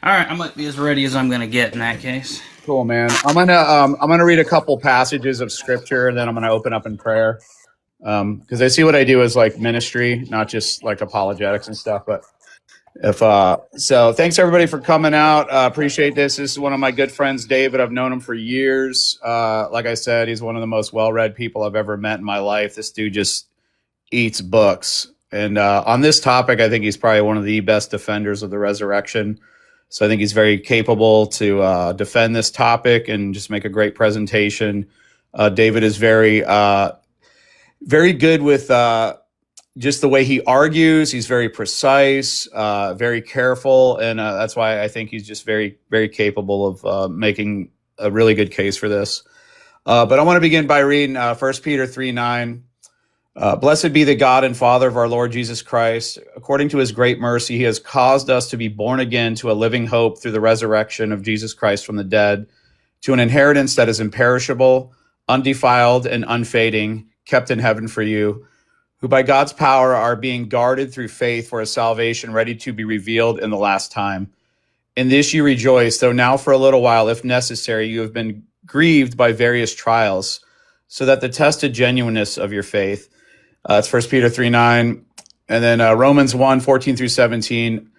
All right, I might be as ready as I'm going to get in that case. Cool, man. I'm gonna read a couple passages of scripture, and then I'm gonna open up in prayer. Because I see what I do as like ministry, not just like apologetics and stuff. But if so, thanks everybody for coming out. Appreciate this. This is one of my good friends, David. I've known him for years. Like I said, he's one of the most well-read people I've ever met in my life. This dude just eats books. And on this topic, I think he's probably one of the best defenders of the resurrection. So I think he's very capable to defend this topic and just make a great presentation. David is very good with just the way he argues. He's very precise, very careful, and that's why I think he's just very, very capable of making a really good case for this. But I want to begin by reading 1 Peter 3:9. Blessed be the God and Father of our Lord Jesus Christ. According to his great mercy, he has caused us to be born again to a living hope through the resurrection of Jesus Christ from the dead, to an inheritance that is imperishable, undefiled, and unfading, kept in heaven for you, who by God's power are being guarded through faith for a salvation ready to be revealed in the last time. In this you rejoice, though now for a little while, if necessary, you have been grieved by various trials, so that the tested genuineness of your faith, it's 1 Peter 3:9. And then Romans 1:14 through 17.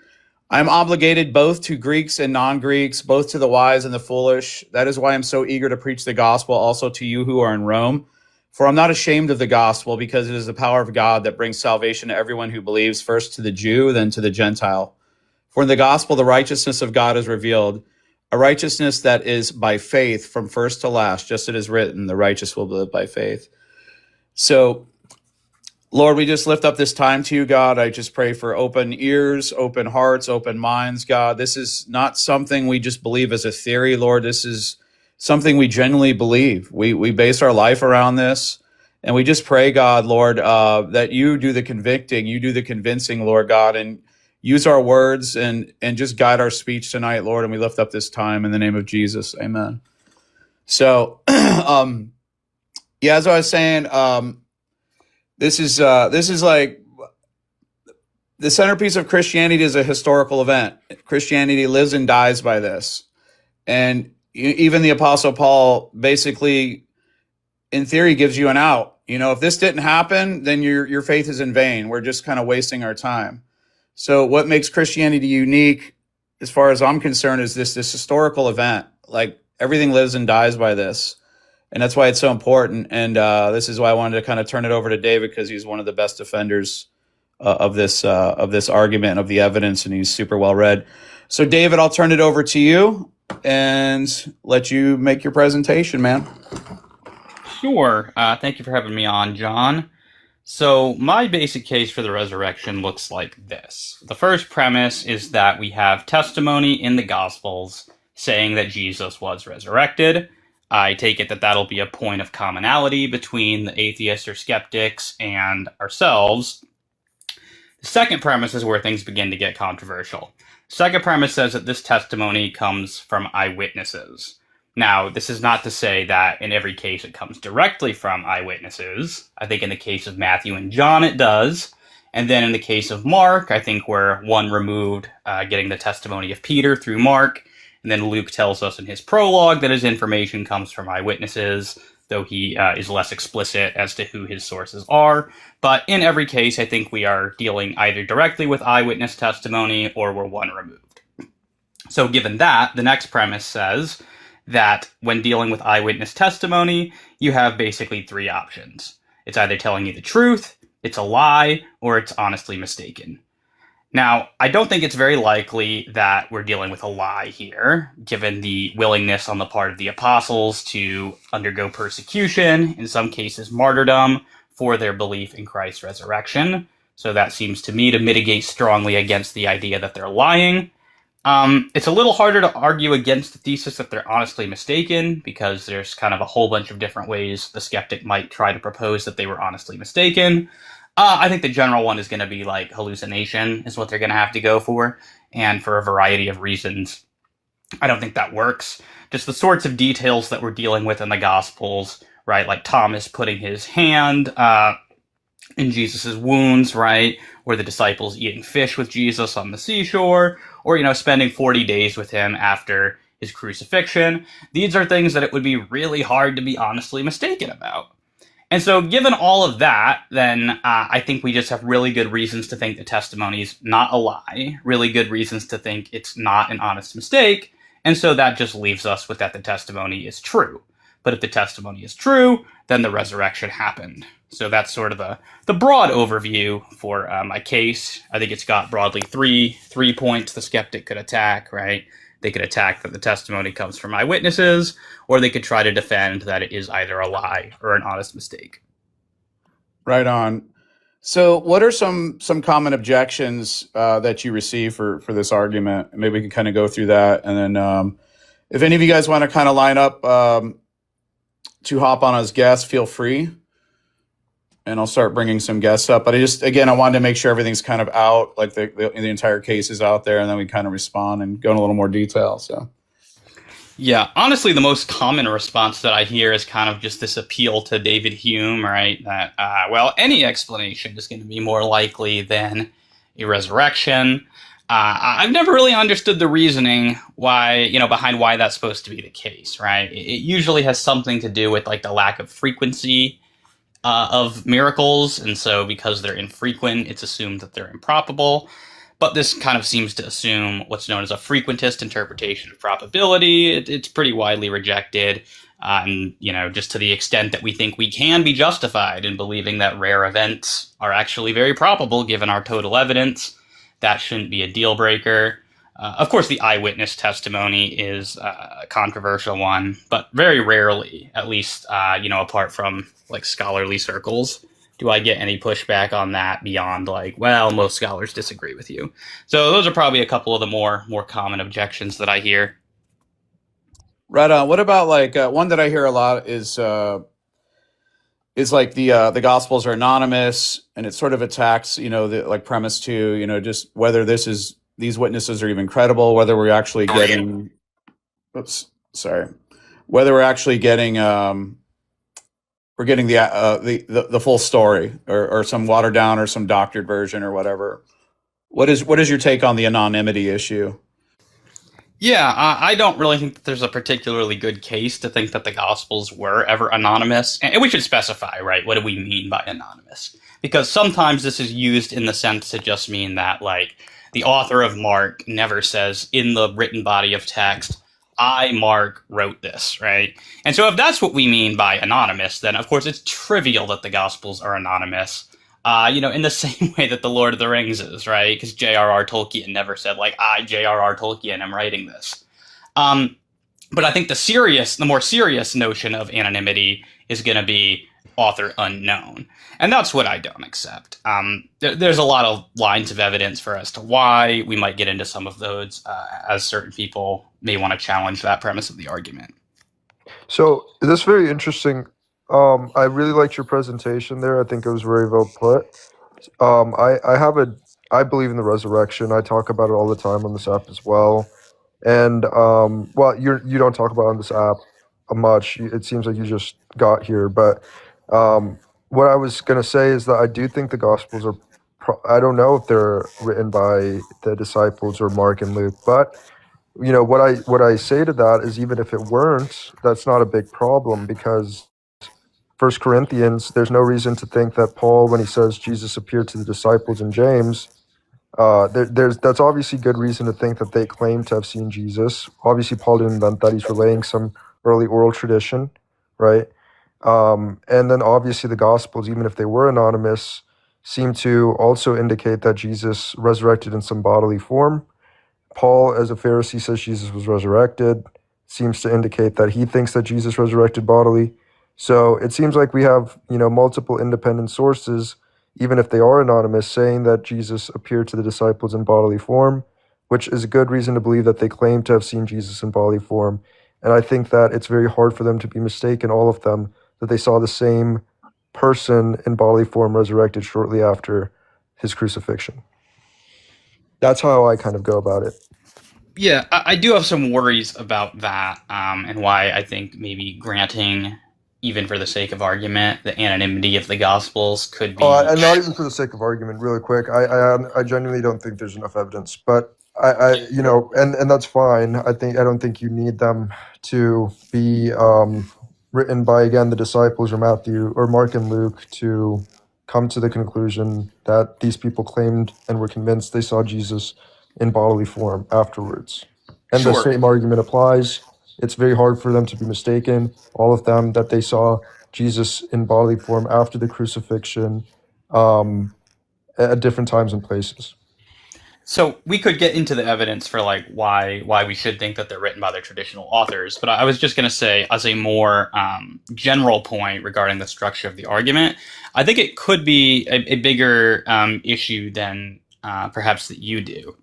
I am obligated both to Greeks and non-Greeks, both to the wise and the foolish. That is why I'm so eager to preach the gospel also to you who are in Rome. For I'm not ashamed of the gospel, because it is the power of God that brings salvation to everyone who believes, first to the Jew, then to the Gentile. For in the gospel, the righteousness of God is revealed, a righteousness that is by faith from first to last, just as it is written, the righteous will live by faith. So, Lord, we just lift up this time to you, God. I just pray for open ears, open hearts, open minds, God. This is not something we just believe as a theory, Lord. This is something we genuinely believe. We base our life around this. And we just pray, God, Lord, that you do the convicting, you do the convincing, Lord God, and use our words and just guide our speech tonight, Lord. And we lift up this time in the name of Jesus. Amen. So, yeah, as I was saying, this is like the centerpiece of Christianity is a historical event. Christianity lives and dies by this. And even the Apostle Paul basically, in theory, gives you an out. You know, if this didn't happen, then your faith is in vain. We're just kind of wasting our time. So what makes Christianity unique, as far as I'm concerned, is this historical event. Like, everything lives and dies by this. And that's why it's so important. And this is why I wanted to kind of turn it over to David, because he's one of the best defenders of this argument, of the evidence, and he's super well read. So, David, I'll turn it over to you and let you make your presentation, man. Sure. Thank you for having me on, John. So my basic case for the resurrection looks like this. The first premise is that we have testimony in the Gospels saying that Jesus was resurrected. I take it that that'll be a point of commonality between the atheists or skeptics and ourselves. The second premise is where things begin to get controversial. The second premise says that this testimony comes from eyewitnesses. Now, this is not to say that in every case it comes directly from eyewitnesses. I think in the case of Matthew and John it does. And then in the case of Mark, I think we're one removed, getting the testimony of Peter through Mark. And then Luke tells us in his prologue that his information comes from eyewitnesses, though he is less explicit as to who his sources are. But in every case, I think we are dealing either directly with eyewitness testimony or we're one removed. So given that, the next premise says that when dealing with eyewitness testimony, you have basically three options. It's either telling you the truth, it's a lie, or it's honestly mistaken. Now, I don't think it's very likely that we're dealing with a lie here, given the willingness on the part of the apostles to undergo persecution, in some cases martyrdom, for their belief in Christ's resurrection. So that seems to me to mitigate strongly against the idea that they're lying. It's a little harder to argue against the thesis that they're honestly mistaken, because there's kind of a whole bunch of different ways the skeptic might try to propose that they were honestly mistaken. I think the general one is going to be like hallucination is what they're going to have to go for. And for a variety of reasons, I don't think that works. Just the sorts of details that we're dealing with in the Gospels, right? Like Thomas putting his hand in Jesus's wounds, right? Or the disciples eating fish with Jesus on the seashore, or, spending 40 days with him after his crucifixion. These are things that it would be really hard to be honestly mistaken about. And so, given all of that, then I think we just have really good reasons to think the testimony is not a lie, really good reasons to think it's not an honest mistake. And so that just leaves us with that the testimony is true. But if the testimony is true, then the resurrection happened. So that's sort of the broad overview for my case. I think it's got broadly three points the skeptic could attack, right? They could attack that the testimony comes from eyewitnesses, or they could try to defend that it is either a lie or an honest mistake. Right on. So, what are some common objections that you receive for this argument? Maybe we can kind of go through that, and then if any of you guys want to kind of line up to hop on as guests, feel free, and I'll start bringing some guests up. But I wanted to make sure everything's kind of out, like the entire case is out there, and then we kind of respond and go in a little more detail. So. Yeah, honestly, the most common response that I hear is kind of just this appeal to David Hume, right? That, any explanation is going to be more likely than a resurrection. I've never really understood the reasoning behind why that's supposed to be the case, right? It usually has something to do with like the lack of frequency of miracles, and so because they're infrequent, it's assumed that they're improbable. But this kind of seems to assume what's known as a frequentist interpretation of probability. It's pretty widely rejected, and just to the extent that we think we can be justified in believing that rare events are actually very probable given our total evidence. That shouldn't be a deal breaker. Of course, the eyewitness testimony is a controversial one, but very rarely, at least, apart from like scholarly circles, do I get any pushback on that beyond most scholars disagree with you. So those are probably a couple of the more common objections that I hear. Right on. What about one that I hear a lot is like the Gospels are anonymous, and it sort of attacks the premise to just whether these witnesses are even credible, whether we're actually getting, whether we're actually getting we're getting the full story, or some watered down or some doctored version or whatever. What is your take on the anonymity issue? Yeah, I don't really think that there's a particularly good case to think that the Gospels were ever anonymous. And we should specify, right, what do we mean by anonymous? Because sometimes this is used in the sense to just mean that, the author of Mark never says in the written body of text, I, Mark, wrote this, right? And so if that's what we mean by anonymous, then of course it's trivial that the Gospels are anonymous. In the same way that the Lord of the Rings is, right? Because J.R.R. Tolkien never said, I, J.R.R. Tolkien, am writing this. But I think the more serious notion of anonymity is going to be author unknown. And that's what I don't accept. There's a lot of lines of evidence for as to why. We might get into some of those as certain people may want to challenge that premise of the argument. So that's very interesting. I really liked your presentation there. I think it was very well put. I believe in the resurrection. I talk about it all the time on this app as well. And you don't talk about it on this app much. It seems like you just got here. But what I was going to say is that I do think the Gospels are. I don't know if they're written by the disciples or Mark and Luke, but what I say to that is, even if it weren't, that's not a big problem, because First Corinthians, there's no reason to think that Paul, when he says Jesus appeared to the disciples in James, that's obviously good reason to think that they claim to have seen Jesus. Obviously, Paul didn't invent that. He's relaying some early oral tradition, right? And then obviously the Gospels, even if they were anonymous, seem to also indicate that Jesus resurrected in some bodily form. Paul, as a Pharisee, says Jesus was resurrected. Seems to indicate that he thinks that Jesus resurrected bodily. So it seems like we have, multiple independent sources, even if they are anonymous, saying that Jesus appeared to the disciples in bodily form, which is a good reason to believe that they claim to have seen Jesus in bodily form. And I think that it's very hard for them to be mistaken, all of them, that they saw the same person in bodily form resurrected shortly after his crucifixion. That's how I kind of go about it. Yeah, I do have some worries about that, and why I think maybe granting even for the sake of argument, the anonymity of the Gospels could Oh, be. and not even for the sake of argument, really quick. I genuinely don't think there's enough evidence, but and that's fine. I don't think you need them to be written by again the disciples or Matthew or Mark and Luke to come to the conclusion that these people claimed and were convinced they saw Jesus in bodily form afterwards. And the Sure. same argument applies. It's very hard for them to be mistaken, all of them, that they saw Jesus in bodily form after the crucifixion um, at different times and places. So we could get into the evidence for like why we should think that they're written by their traditional authors, but I was just going to say, as a more general point regarding the structure of the argument, I think it could be a bigger issue than perhaps that you do.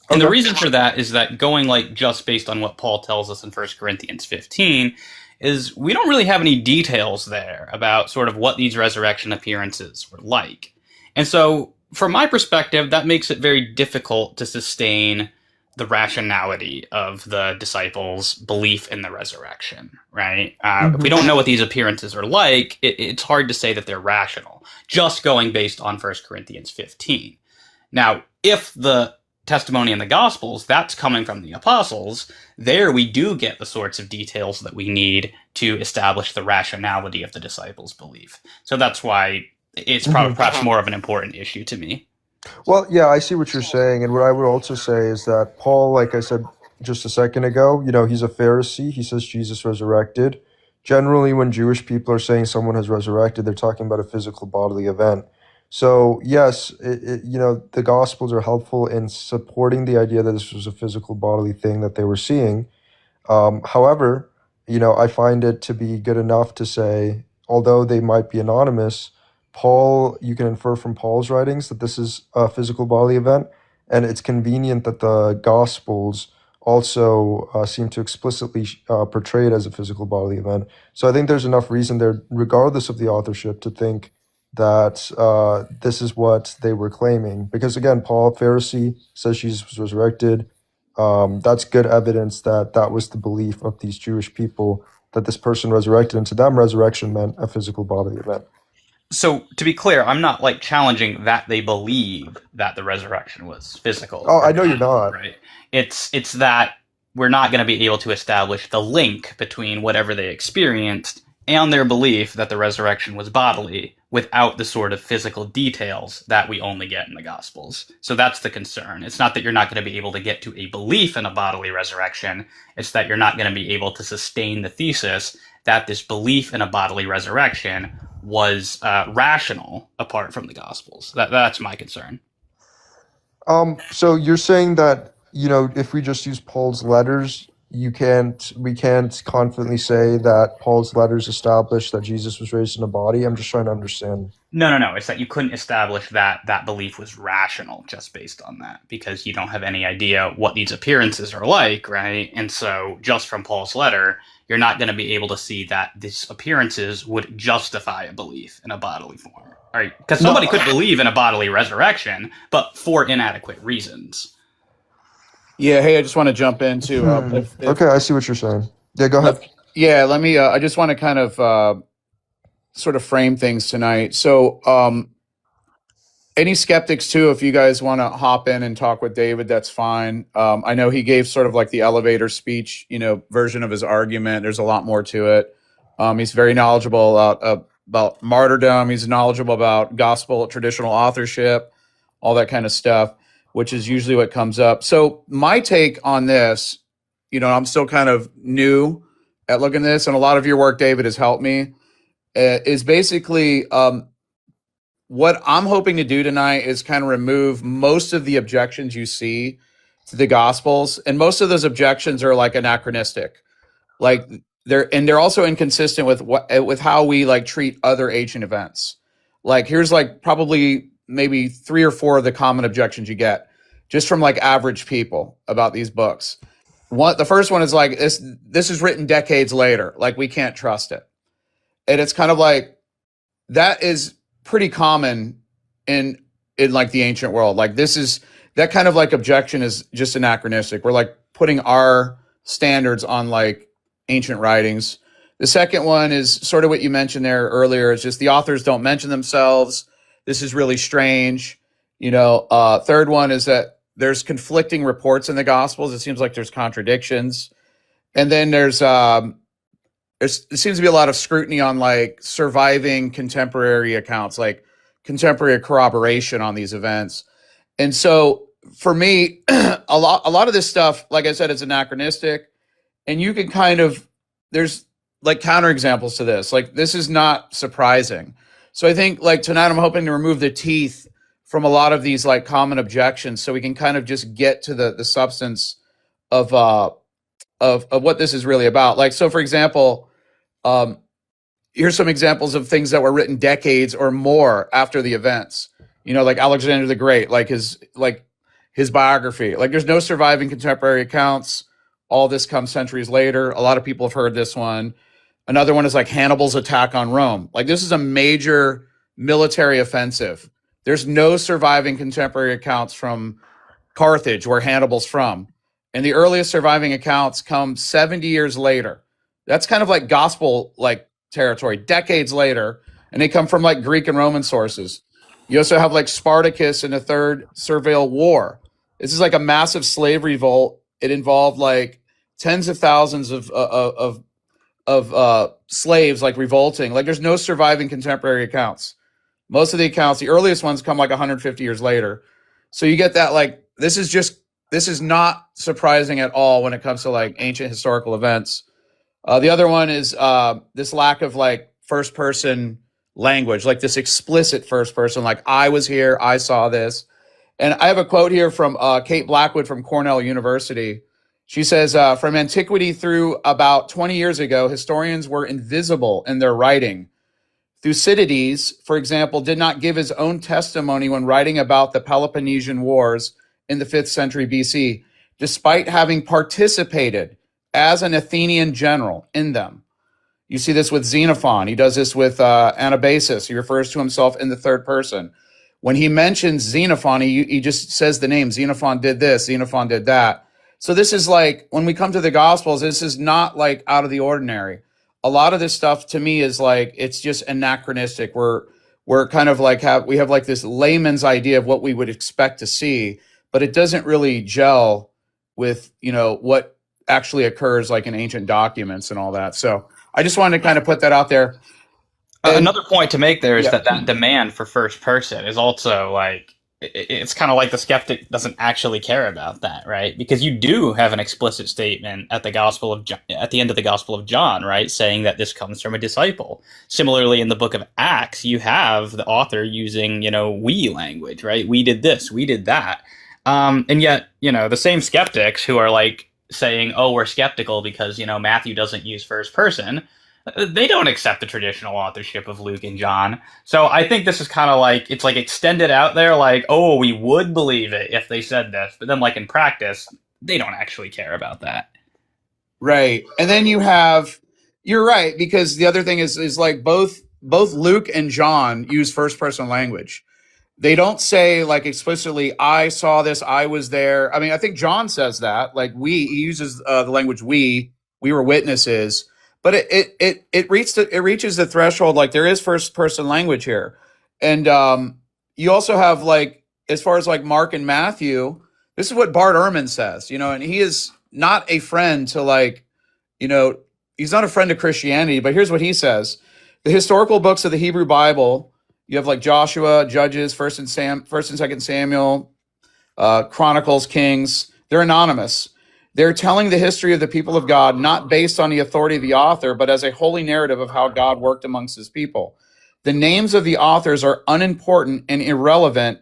And the Okay. reason for that is that going like just based on what Paul tells us in 1 Corinthians 15 is we don't really have any details there about sort of what these resurrection appearances were like. And so from my perspective, that makes it very difficult to sustain the rationality of the disciples' belief in the resurrection, right? If we don't know what these appearances are like, it's hard to say that they're rational, just going based on 1 Corinthians 15. Now, if the testimony in the Gospels, that's coming from the apostles, there we do get the sorts of details that we need to establish the rationality of the disciples' belief. So that's why it's probably perhaps more of an important issue to me. Well, yeah, I see what you're saying. And what I would also say is that Paul, like I said just a second ago, he's a Pharisee. He says Jesus resurrected. Generally, when Jewish people are saying someone has resurrected, they're talking about a physical bodily event. So, yes, the Gospels are helpful in supporting the idea that this was a physical bodily thing that they were seeing. However, I find it to be good enough to say, although they might be anonymous, you can infer from Paul's writings that this is a physical bodily event, and it's convenient that the Gospels also seem to explicitly portray it as a physical bodily event. So I think there's enough reason there, regardless of the authorship, to think that this is what they were claiming. Because again, Paul, Pharisee, says Jesus was resurrected. That's good evidence that that was the belief of these Jewish people, that this person resurrected, and to them, resurrection meant a physical bodily event. So to be clear, I'm not like challenging that they believe that the resurrection was physical. Oh, I know you're not. Right. It's that we're not going to be able to establish the link between whatever they experienced and their belief that the resurrection was bodily without the sort of physical details that we only get in the Gospels. So that's the concern. It's not that you're not going to be able to get to a belief in a bodily resurrection. It's that you're not going to be able to sustain the thesis that this belief in a bodily resurrection was rational apart from the Gospels. That's my concern. So you're saying that, if we just use Paul's letters, we can't confidently say that Paul's letters establish that Jesus was raised in a body? I'm just trying to understand. No. It's that you couldn't establish that that belief was rational just based on that because you don't have any idea what these appearances are like, right? And so just from Paul's letter, you're not going to be able to see that these appearances would justify a belief in a bodily form, right? Because somebody could believe in a bodily resurrection, but for inadequate reasons. Yeah, hey, I just want to jump in too. Okay, I see what you're saying. Yeah, go ahead. Yeah, let me. I just want to kind of sort of frame things tonight. So, any skeptics too, if you guys want to hop in and talk with David, that's fine. I know he gave sort of like the elevator speech, version of his argument. There's a lot more to it. He's very knowledgeable about martyrdom. He's knowledgeable about gospel traditional authorship, all that kind of stuff, which is usually what comes up. So my take on this, I'm still kind of new at looking at this, and a lot of your work, David, has helped me, is basically what I'm hoping to do tonight is kind of remove most of the objections you see to the Gospels. And most of those objections are like anachronistic. Like they're also inconsistent with how we like treat other ancient events. Like here's like probably maybe 3 or 4 of the common objections you get just from like average people about these books. The first one is like this is written decades later, like we can't trust it. And it's kind of like that is pretty common in like the ancient world. Like that kind of like objection is just anachronistic. We're like putting our standards on like ancient writings. The second one is sort of what you mentioned there earlier. It's just the authors don't mention themselves. This is really strange. Third one is that there's conflicting reports in the Gospels. It seems like there's contradictions. And then there seems to be a lot of scrutiny on like surviving contemporary accounts, like contemporary corroboration on these events. And so for me, a lot of this stuff, like I said, is anachronistic. And you can there's like counterexamples to this. Like, this is not surprising. So I think like tonight I'm hoping to remove the teeth from a lot of these like common objections, so we can kind of just get to the substance of what this is really about. Like, so for example, here's some examples of things that were written decades or more after the events. Like Alexander the Great, like his biography. Like, there's no surviving contemporary accounts. All this comes centuries later. A lot of people have heard this one. Another one is like Hannibal's attack on Rome. Like, this is a major military offensive. There's no surviving contemporary accounts from Carthage, where Hannibal's from. And the earliest surviving accounts come 70 years later. That's kind of like gospel like territory, decades later. And they come from like Greek and Roman sources. You also have like Spartacus in the Third Servile War. This is like a massive slave revolt. It involved like tens of thousands of slaves like revolting. Like, there's no surviving contemporary accounts. Most of the accounts, the earliest ones, come like 150 years later. So you get that, like, this is not surprising at all when it comes to like ancient historical events. The other one is this lack of like first person language, like this explicit first person, like I was here, I saw this. And I have a quote here from Kate Blackwood from Cornell University. She says, from antiquity through about 20 years ago, historians were invisible in their writing. Thucydides, for example, did not give his own testimony when writing about the Peloponnesian Wars in the 5th century BC, despite having participated as an Athenian general in them. You see this with Xenophon. He does this with Anabasis. He refers to himself in the third person. When he mentions Xenophon, he just says the name. Xenophon did this, Xenophon did that. So this is like, when we come to the Gospels, this is not like out of the ordinary. A lot of this stuff to me is like, it's just anachronistic. We're kind of like we have like this layman's idea of what we would expect to see, but it doesn't really gel with, what actually occurs like in ancient documents and all that. So I just wanted to kind of put that out there. Another point to make there is that demand for first person is also like, it's kind of like the skeptic doesn't actually care about that, right? Because you do have an explicit statement at the end of the Gospel of John, right, saying that this comes from a disciple. Similarly, in the book of Acts, you have the author using, we language, right? We did this, we did that. And yet, the same skeptics who are like saying, oh, we're skeptical because, Matthew doesn't use first person, they don't accept the traditional authorship of Luke and John. So I think this is kind of like, it's like extended out there, like, oh, we would believe it if they said this. But then like in practice, they don't actually care about that. Right. And then you're right, because the other thing is like both Luke and John use first person language. They don't say like explicitly, I saw this, I was there. I mean, I think John says that, like he uses the language we were witnesses. But it reaches the threshold, like there is first person language here. And you also have like, as far as like Mark and Matthew, this is what Bart Ehrman says, and he is not a friend to like, he's not a friend to Christianity, but here's what he says. The historical books of the Hebrew Bible, you have like Joshua, Judges, First and Second Samuel, Chronicles, Kings, they're anonymous. They're telling the history of the people of God, not based on the authority of the author, but as a holy narrative of how God worked amongst his people. The names of the authors are unimportant and irrelevant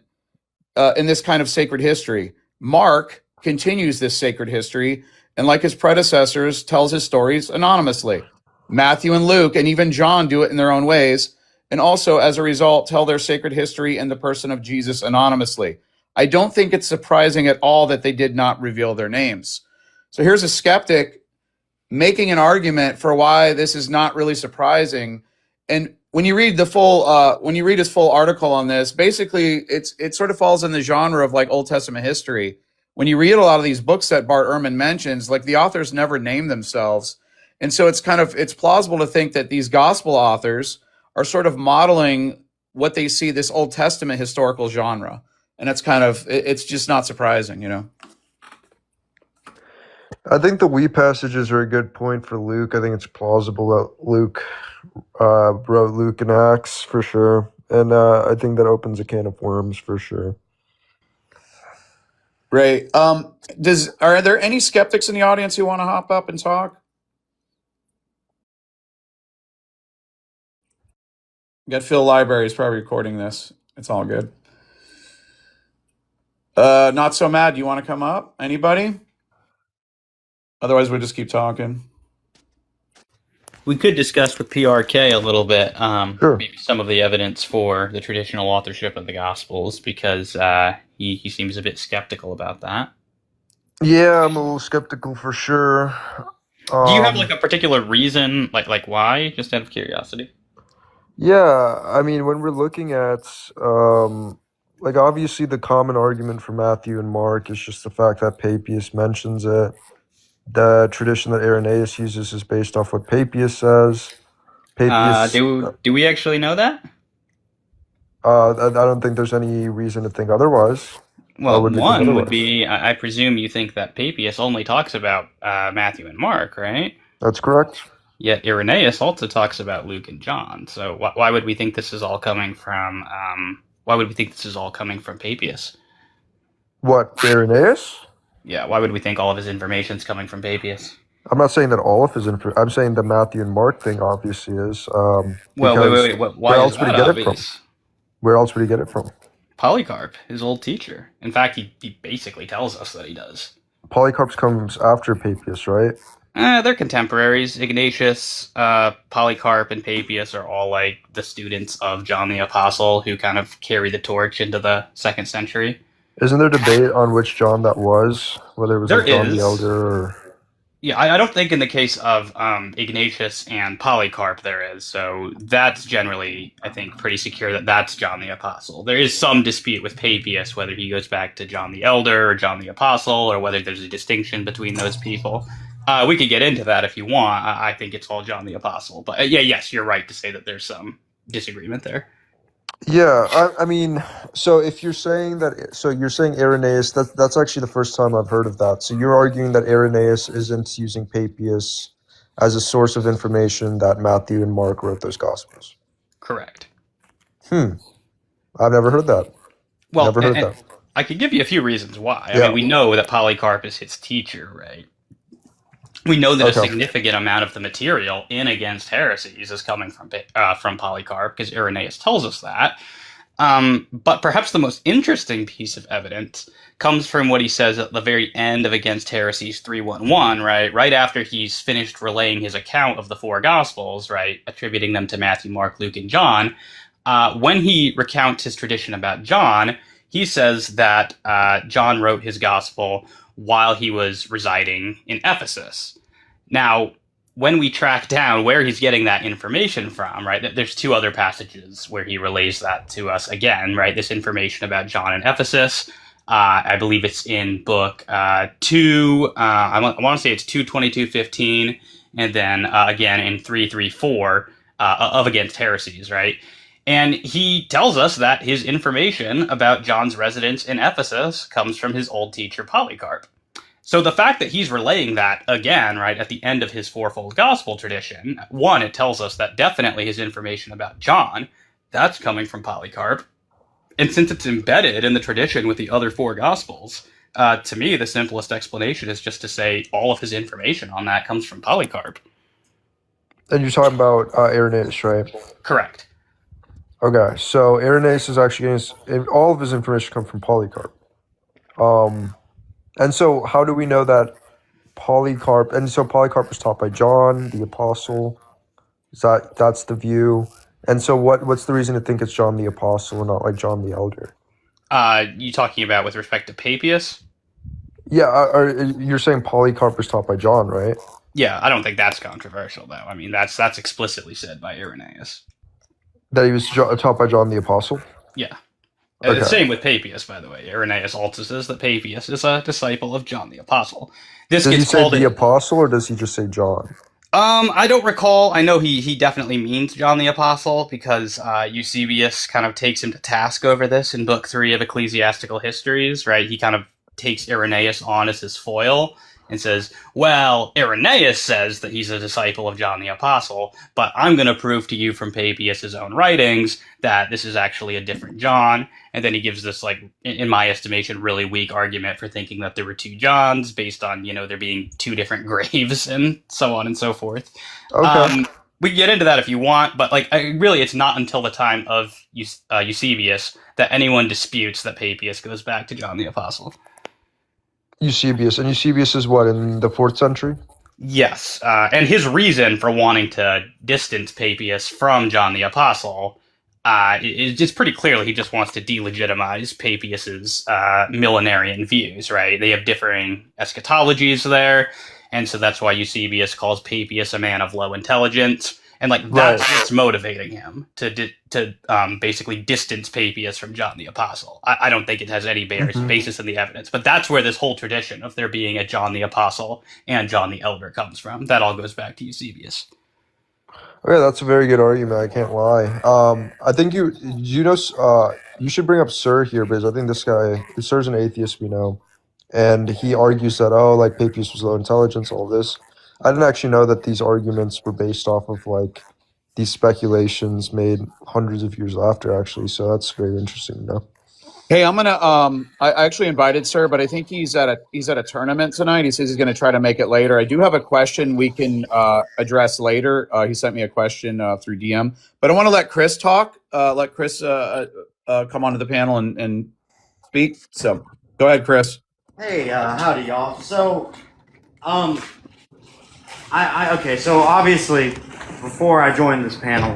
in this kind of sacred history. Mark continues this sacred history, and like his predecessors, tells his stories anonymously. Matthew and Luke, and even John, do it in their own ways, and also, as a result, tell their sacred history in the person of Jesus anonymously. I don't think it's surprising at all that they did not reveal their names. So here's a skeptic making an argument for why this is not really surprising. And when you read his full article on this, basically it sort of falls in the genre of like Old Testament history. When you read a lot of these books that Bart Ehrman mentions, like the authors never name themselves. And so it's plausible to think that these gospel authors are sort of modeling what they see this Old Testament historical genre. And it's just not surprising, you know. I think the we passages are a good point for Luke. I think it's plausible that Luke wrote Luke and Acts for sure. And I think that opens a can of worms for sure. Right. Are there any skeptics in the audience who want to hop up and talk? Got Phil Library is probably recording this. It's all good. Not so mad. Do you want to come up? Anybody? Otherwise, we'll just keep talking. We could discuss with PRK a little bit, Sure. maybe some of the evidence for the traditional authorship of the Gospels, because he seems a bit skeptical about that. Yeah, I'm a little skeptical for sure. Do you have like a particular reason, like why? Just out of curiosity. Yeah, I mean, when we're looking at, like, obviously the common argument for Matthew and Mark is just the fact that Papias mentions it. The tradition that Irenaeus uses is based off what Papias says. Papias, Do we actually know that? I don't think there's any reason to think otherwise. Why Well, would we think one would otherwise? be, I presume you think that Papias only talks about Matthew and Mark, right? That's correct. Yet Irenaeus also talks about Luke and John. So why would we think this is all coming from? Why would we think this is all coming from Papias? What, Irenaeus? Yeah, why would we think all of his information's coming from Papias? I'm not saying that all of his info. I'm saying the Matthew and Mark thing obviously is. Well, Because wait. where Why is else would that he get it from? obvious? Where else would he get it from? Polycarp, his old teacher. In fact, he basically tells us that he does. Polycarp comes after Papias, right? They're contemporaries. Ignatius, Polycarp, and Papias are all like the students of John the Apostle who kind of carry the torch into the 2nd century. Isn't there debate on which John that was? Whether it was There like John is. the Elder or... Yeah, I don't think in the case of Ignatius and Polycarp there is. So that's generally, I think, pretty secure that that's John the Apostle. There is some dispute with Papias, whether he goes back to John the Elder or John the Apostle, or whether there's a distinction between those people. We could get into that if you want. I think it's all John the Apostle. But yes, you're right to say that there's some disagreement there. Yeah, I mean, so if you're saying that, so you're saying Irenaeus, that's actually the first time I've heard of that. So you're arguing that Irenaeus isn't using Papias as a source of information that Matthew and Mark wrote those Gospels. Correct. I've never heard that. Well, Never heard that. I could give you a few reasons why. I Yeah. mean, we know that Polycarp is his teacher, right? We know that a Okay. significant amount of the material in Against Heresies is coming from Polycarp, because Irenaeus tells us that. But perhaps the most interesting piece of evidence comes from what he says at the very end of Against Heresies 3:1:1, right? Right after he's finished relaying his account of the 4 Gospels, right? Attributing them to Matthew, Mark, Luke, and John. When he recounts his tradition about John, he says that John wrote his Gospel while he was residing in Ephesus. Now, when we track down where he's getting that information from, right, there's 2 other passages where he relays that to us again, right, this information about John in Ephesus. I believe it's in book 2, I want to say it's 2:22:15, and then again in 3:3:4 of Against Heresies, right? And he tells us that his information about John's residence in Ephesus comes from his old teacher Polycarp. So the fact that he's relaying that again, right, at the end of his 4-fold gospel tradition, one, it tells us that definitely his information about John, that's coming from Polycarp. And since it's embedded in the tradition with the other 4 gospels, to me, the simplest explanation is just to say all of his information on that comes from Polycarp. And you're talking about Irenaeus, right? Correct. Okay, so Irenaeus is actually getting all of his information come from Polycarp. And so how do we know that Polycarp, and so Polycarp was taught by John the Apostle? That's the view. And so what's the reason to think it's John the Apostle and not like John the Elder? You talking about with respect to Papias? Yeah, you're saying Polycarp was taught by John, right? Yeah, I don't think that's controversial, though. I mean, that's explicitly said by Irenaeus. That he was taught by John the Apostle? Yeah. Okay. Same with Papias, by the way. Irenaeus also says that Papias is a disciple of John the Apostle. This Does he gets say called the Apostle or does he just say John? I don't recall. I know he definitely means John the Apostle because Eusebius kind of takes him to task over this in Book 3 of Ecclesiastical Histories, right? He kind of takes Irenaeus on as his foil and says, well, Irenaeus says that he's a disciple of John the Apostle, but I'm going to prove to you from Papias' own writings that this is actually a different John. And then he gives this, like, in my estimation, really weak argument for thinking that there were two Johns based on, there being two different graves and so on and so forth. Okay. We can get into that if you want, but really, it's not until the time of Eusebius that anyone disputes that Papias goes back to John the Apostle. Eusebius. And Eusebius is what, in the 4th century? Yes, and his reason for wanting to distance Papias from John the Apostle is just pretty clearly he just wants to delegitimize Papias's millenarian views, right? They have differing eschatologies there, and so that's why Eusebius calls Papias a man of low intelligence. And that's what's motivating him to basically distance Papias from John the Apostle. I don't think it has any basis in the evidence, but that's where this whole tradition of there being a John the Apostle and John the Elder comes from. That all goes back to Eusebius. Okay, that's a very good argument. I can't lie. I think you should bring up Sir here because I think Sir's an atheist, we know, and he argues that Papias was low intelligence, all this. I didn't actually know that these arguments were based off of these speculations made hundreds of years after, actually. So that's very interesting to know. Hey, I'm gonna. I actually invited Sir, but I think he's at a tournament tonight. He says he's going to try to make it later. I do have a question we can address later. He sent me a question through DM, but I want to let Chris talk. Let Chris come onto the panel and speak. So go ahead, Chris. Hey, howdy, y'all. So, okay. So obviously, before I joined this panel,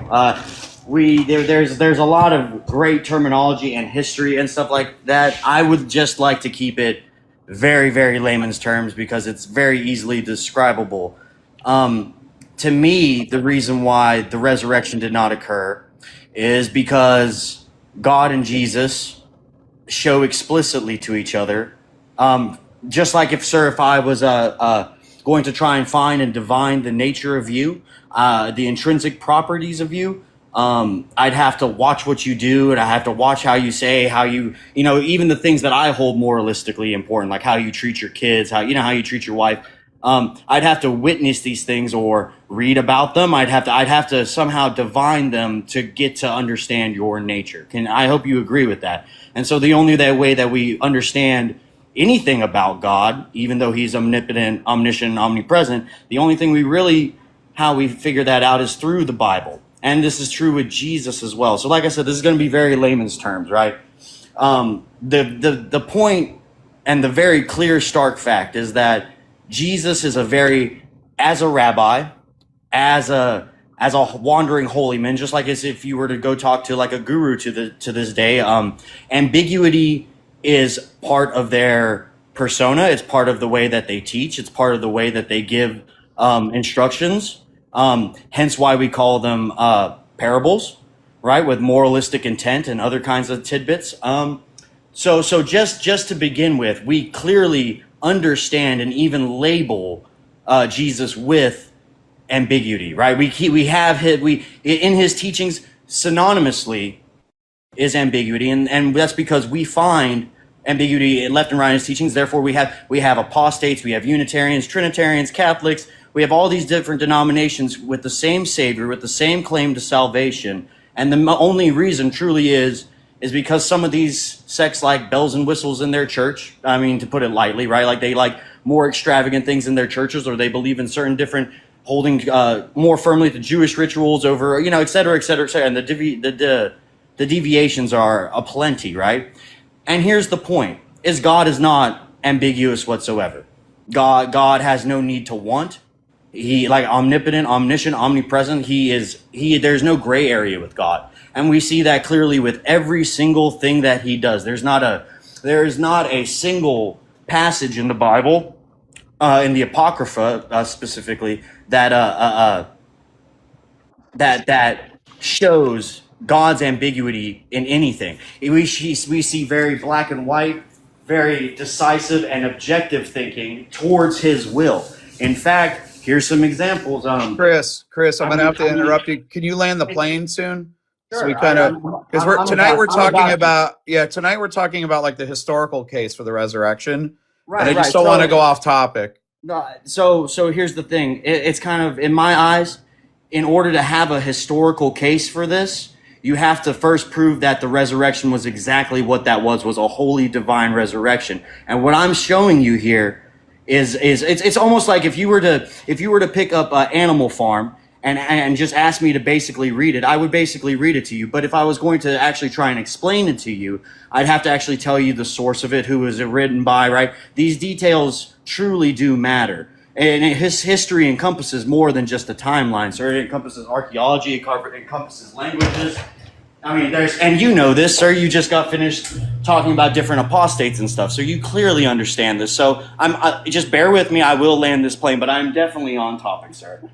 there's a lot of great terminology and history and stuff like that. I would just like to keep it very, very layman's terms because it's very easily describable. To me, the reason why the resurrection did not occur is because God and Jesus show explicitly to each other. Just like if I was going to try and find and divine the nature of you, the intrinsic properties of you, I'd have to watch what you do, and I have to watch how you say, how you even the things that I hold moralistically important, like how you treat your kids, how you treat your wife. I'd have to witness these things or read about them. I'd have to somehow divine them to get to understand your nature. I hope you agree with that. And so the only way that we understand anything about God, even though he's omnipotent, omniscient, omnipresent, the only thing how we figure that out is through the Bible. And this is true with Jesus as well. So like I said, this is going to be very layman's terms, right? The point and the very clear, stark fact is that Jesus is as a rabbi, as a wandering holy man, just like as if you were to go talk to like a guru to this day. Ambiguity is part of their persona. It's part of the way that they teach. It's part of the way that they give instructions. Hence why we call them parables, right? With moralistic intent and other kinds of tidbits. So just to begin with, we clearly understand and even label Jesus with ambiguity, right? In his teachings synonymously is ambiguity, and that's because we find ambiguity left and right in his teachings. Therefore, we have apostates, we have Unitarians, Trinitarians, Catholics. We have all these different denominations with the same Savior, with the same claim to salvation, and the only reason truly is because some of these sects like bells and whistles in their church. I mean, to put it lightly, right? Like they like more extravagant things in their churches, or they believe in certain different holding more firmly to Jewish rituals over, et cetera, et cetera, et cetera. And the deviations are aplenty, right? And here's the point: is God is not ambiguous whatsoever. God has no need to want. He like omnipotent, omniscient, omnipresent. There's no gray area with God. And we see that clearly with every single thing that he does. There is not a single passage in the Bible, in the Apocrypha specifically, that shows God's ambiguity in anything. We see very black and white, very decisive and objective thinking towards his will. In fact, Here's some examples. Chris, I'm I gonna mean, have to interrupt you. Can you land the plane soon? So we sure. kind of because we're tonight we're talking about tonight we're talking about like the historical case for the resurrection, and I just don't want to go off topic. No, so here's the thing. It's kind of, in my eyes, in order to have a historical case for this, you have to first prove that the resurrection was exactly what that was a holy divine resurrection. And what I'm showing you here is it's almost like if you were to pick up Animal Farm and just ask me to basically read it, I would basically read it to you. But if I was going to actually try and explain it to you, I'd have to actually tell you the source of it, who was it written by, right? These details truly do matter. And his history encompasses more than just a timeline. So it encompasses archaeology, it encompasses languages. I mean, and you know this, sir. You just got finished talking about different apostates and stuff, so you clearly understand this. So just bear with me. I will land this plane, but I'm definitely on topic, sir.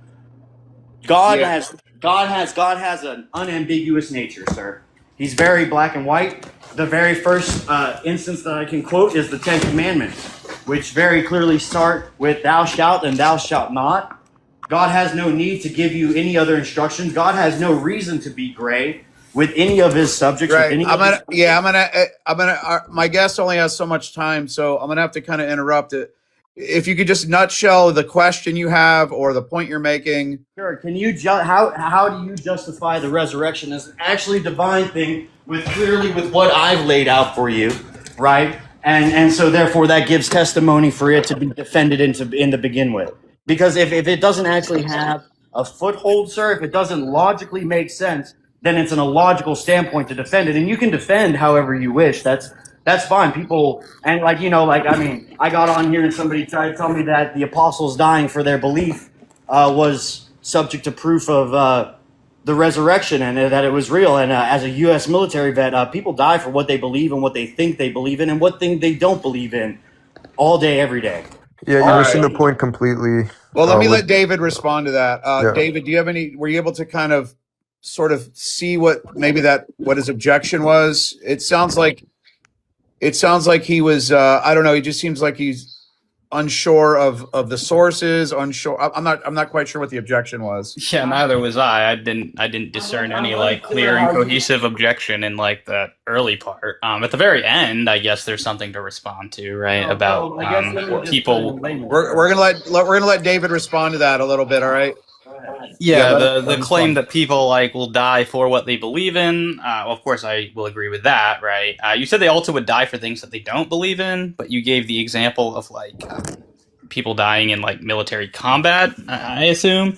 God has an unambiguous nature, sir. He's very black and white. The very first instance that I can quote is the Ten Commandments, which very clearly start with "Thou shalt" and "Thou shalt not." God has no need to give you any other instructions. God has no reason to be gray with any of his subjects. Right. My guest only has so much time, so I'm gonna have to kind of interrupt it. If you could just nutshell the question you have or the point you're making. Sure. Can you how do you justify the resurrection as an actually divine thing with what I've laid out for you, right? And so therefore that gives testimony for it to be defended in to begin with. Because if it doesn't actually have a foothold, sir, if it doesn't logically make sense, then it's an illogical standpoint to defend it. And you can defend however you wish. That's fine. People, and I got on here and somebody tried to tell me that the apostles dying for their belief was subject to proof of the resurrection and that it was real. And as a U.S. military vet, people die for what they believe and what they think they believe in and what thing they don't believe in all day, every day. Yeah, you're missing the point completely. Well, let me let David respond to that. Yeah. David, were you able to kind of sort of see what his objection was? It sounds like he was, I don't know. He just seems like he's unsure of the sources. I'm not quite sure what the objection was. Yeah, neither was I. I didn't discern any like clear and cohesive objection in like the early part. At the very end, I guess there's something to respond to, right? About people. We're gonna let David respond to that a little bit. All right. Yeah, the claim that people like will die for what they believe in. Well, of course, I will agree with that, right? You said they also would die for things that they don't believe in, but you gave the example of like people dying in like military combat, I assume.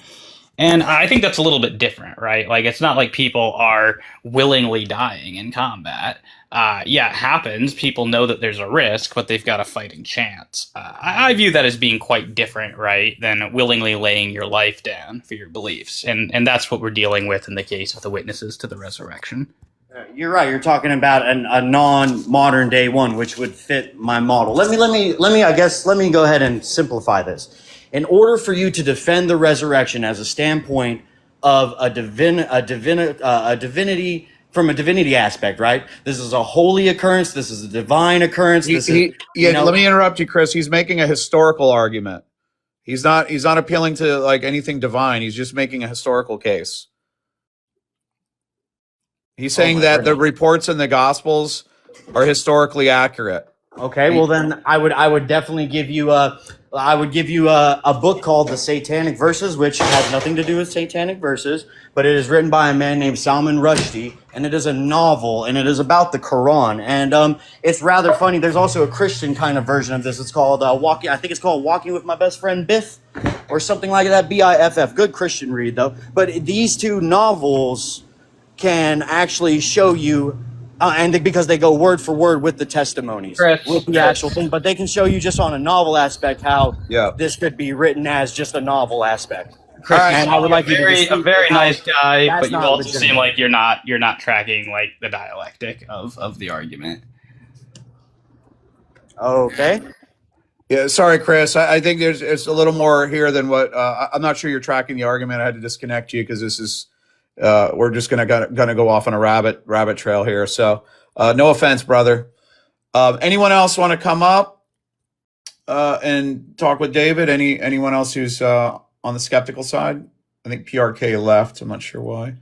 And I think that's a little bit different, right? Like, it's not like people are willingly dying in combat. Yeah, it happens. People know that there's a risk, but they've got a fighting chance. I view that as being quite different, right, than willingly laying your life down for your beliefs. And that's what we're dealing with in the case of the witnesses to the resurrection. You're right. You're talking about a non-modern day one, which would fit my model. Let me go ahead and simplify this. In order for you to defend the resurrection as a standpoint of a divinity from a divinity aspect, right? This is a holy occurrence. This is a divine occurrence. Let me interrupt you, Chris. He's making a historical argument. He's not appealing to like anything divine. He's just making a historical case. He's saying that the reports in the Gospels are historically accurate. Okay, well then I would definitely give you a book called The Satanic Verses, which has nothing to do with satanic verses, but it is written by a man named Salman Rushdie, and it is a novel, and it is about the Quran, and it's rather funny. There's also a Christian kind of version of this. It's called Walking with My Best Friend Biff, or something like that. Biff. Good Christian read though. But these two novels can actually show you. Because they go word for word with the testimonies, with the actual thing, but they can show you just on a novel aspect how this could be written as just a novel aspect. And I would like a very nice guy, but you also seem like you're not tracking like the dialectic of the argument. Okay. Yeah, sorry, Chris. I think it's a little more here than what I'm not sure you're tracking the argument. I had to disconnect you because this is. We're just gonna go off on a rabbit trail here. So no offense, brother. Anyone else want to come up and talk with David? Anyone else who's on the skeptical side. I think PRK left. I'm not sure why.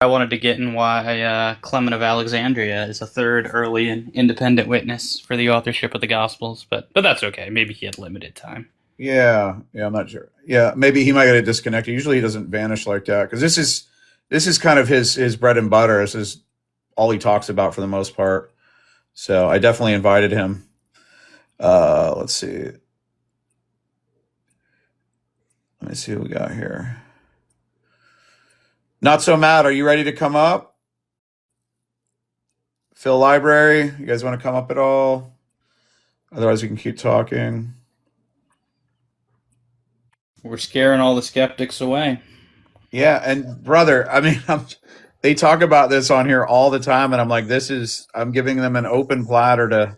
I wanted to get in why Clement of Alexandria is a third early and independent witness for the authorship of the Gospels, but that's okay. Maybe he had limited time. Yeah, I'm not sure. Yeah, maybe he might get disconnected. Usually he doesn't vanish like that because this is kind of his bread and butter. This is all he talks about for the most part. So I definitely invited him. Let's see. Let me see what we got here. Not so mad. Are you ready to come up? Phil Library, you guys want to come up at all? Otherwise, we can keep talking. We're scaring all the skeptics away. Yeah, and brother, I mean, they talk about this on here all the time, and I'm like, I'm giving them an open platter to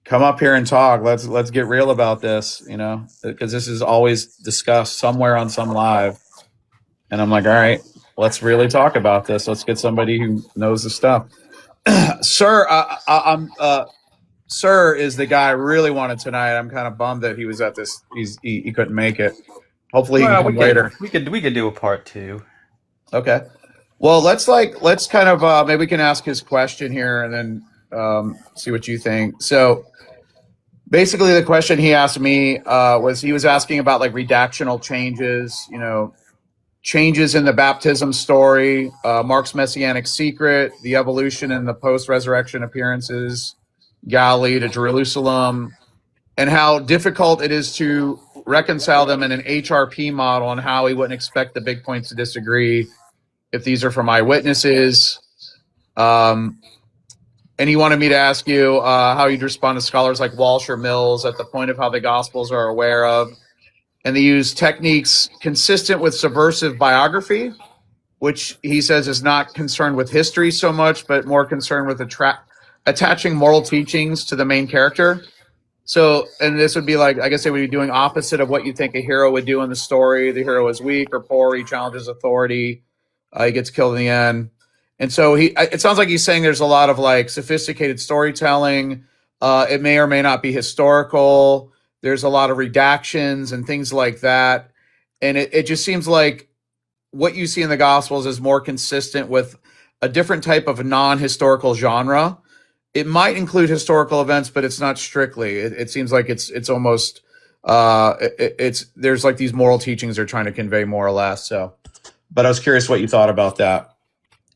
come up here and talk. Let's get real about this, because this is always discussed somewhere on some live. And I'm like, all right, let's really talk about this. Let's get somebody who knows the stuff. Sir, Sir is the guy I really wanted tonight. I'm kind of bummed that he was at this. He couldn't make it. Hopefully he can come later. We could do a part 2. Okay. Well, let's kind of maybe we can ask his question here and then see what you think. So basically the question he asked me was he was asking about like redactional changes, changes in the baptism story, Mark's messianic secret, the evolution and the post-resurrection appearances, Galilee to Jerusalem, and how difficult it is to reconcile them in an HRP model and how he wouldn't expect the big points to disagree if these are from eyewitnesses. And he wanted me to ask you how you'd respond to scholars like Walsh or Mills at the point of how the Gospels are aware of. And they use techniques consistent with subversive biography, which he says is not concerned with history so much, but more concerned with attaching moral teachings to the main character. So, and this would be like, I guess they would be doing opposite of what you think a hero would do in the story. The hero is weak or poor. He challenges authority. He gets killed in the end. And so it sounds like he's saying there's a lot of like sophisticated storytelling. It may or may not be historical. There's a lot of redactions and things like that. And it just seems like what you see in the Gospels is more consistent with a different type of non-historical genre. It might include historical events, but it's not strictly. It seems like it's almost there's like these moral teachings they're trying to convey more or less. So, but I was curious what you thought about that.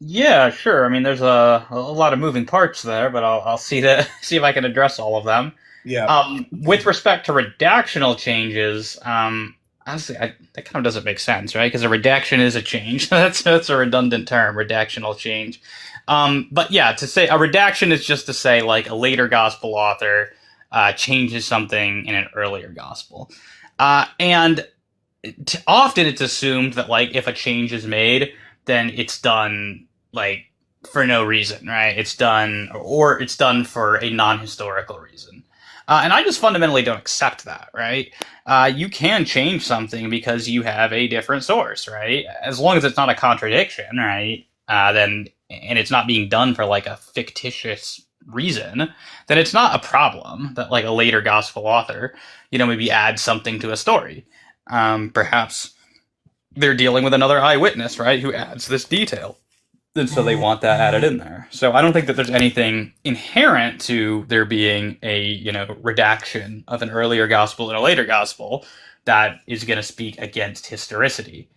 Yeah, sure. I mean, there's a lot of moving parts there, but I'll see if I can address all of them. Yeah. With respect to redactional changes, honestly, that kind of doesn't make sense, right? Because a redaction is a change. That's a redundant term, redactional change. But yeah, to say a redaction is just to say like a later gospel author changes something in an earlier gospel, and often it's assumed that like if a change is made, then it's done like for no reason, right? It's done for a non-historical reason. And I just fundamentally don't accept that, right? You can change something because you have a different source, right? As long as it's not a contradiction, right? And it's not being done for like a fictitious reason, then it's not a problem that like a later gospel author, maybe adds something to a story. Perhaps they're dealing with another eyewitness, right, who adds this detail. And so they want that added in there. So I don't think that there's anything inherent to there being a, redaction of an earlier gospel and a later gospel that is going to speak against historicity.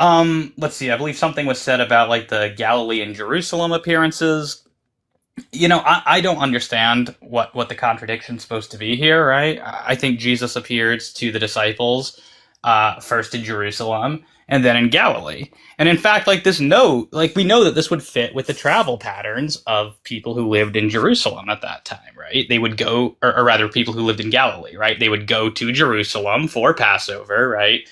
Let's see. I believe something was said about like the Galilee and Jerusalem appearances. I don't understand what the contradiction's supposed to be here, right? I think Jesus appears to the disciples first in Jerusalem and then in Galilee. And in fact, like this note, like we know that this would fit with the travel patterns of people who lived in Jerusalem at that time, right? They would go, or rather people who lived in Galilee, right? They would go to Jerusalem for Passover, right?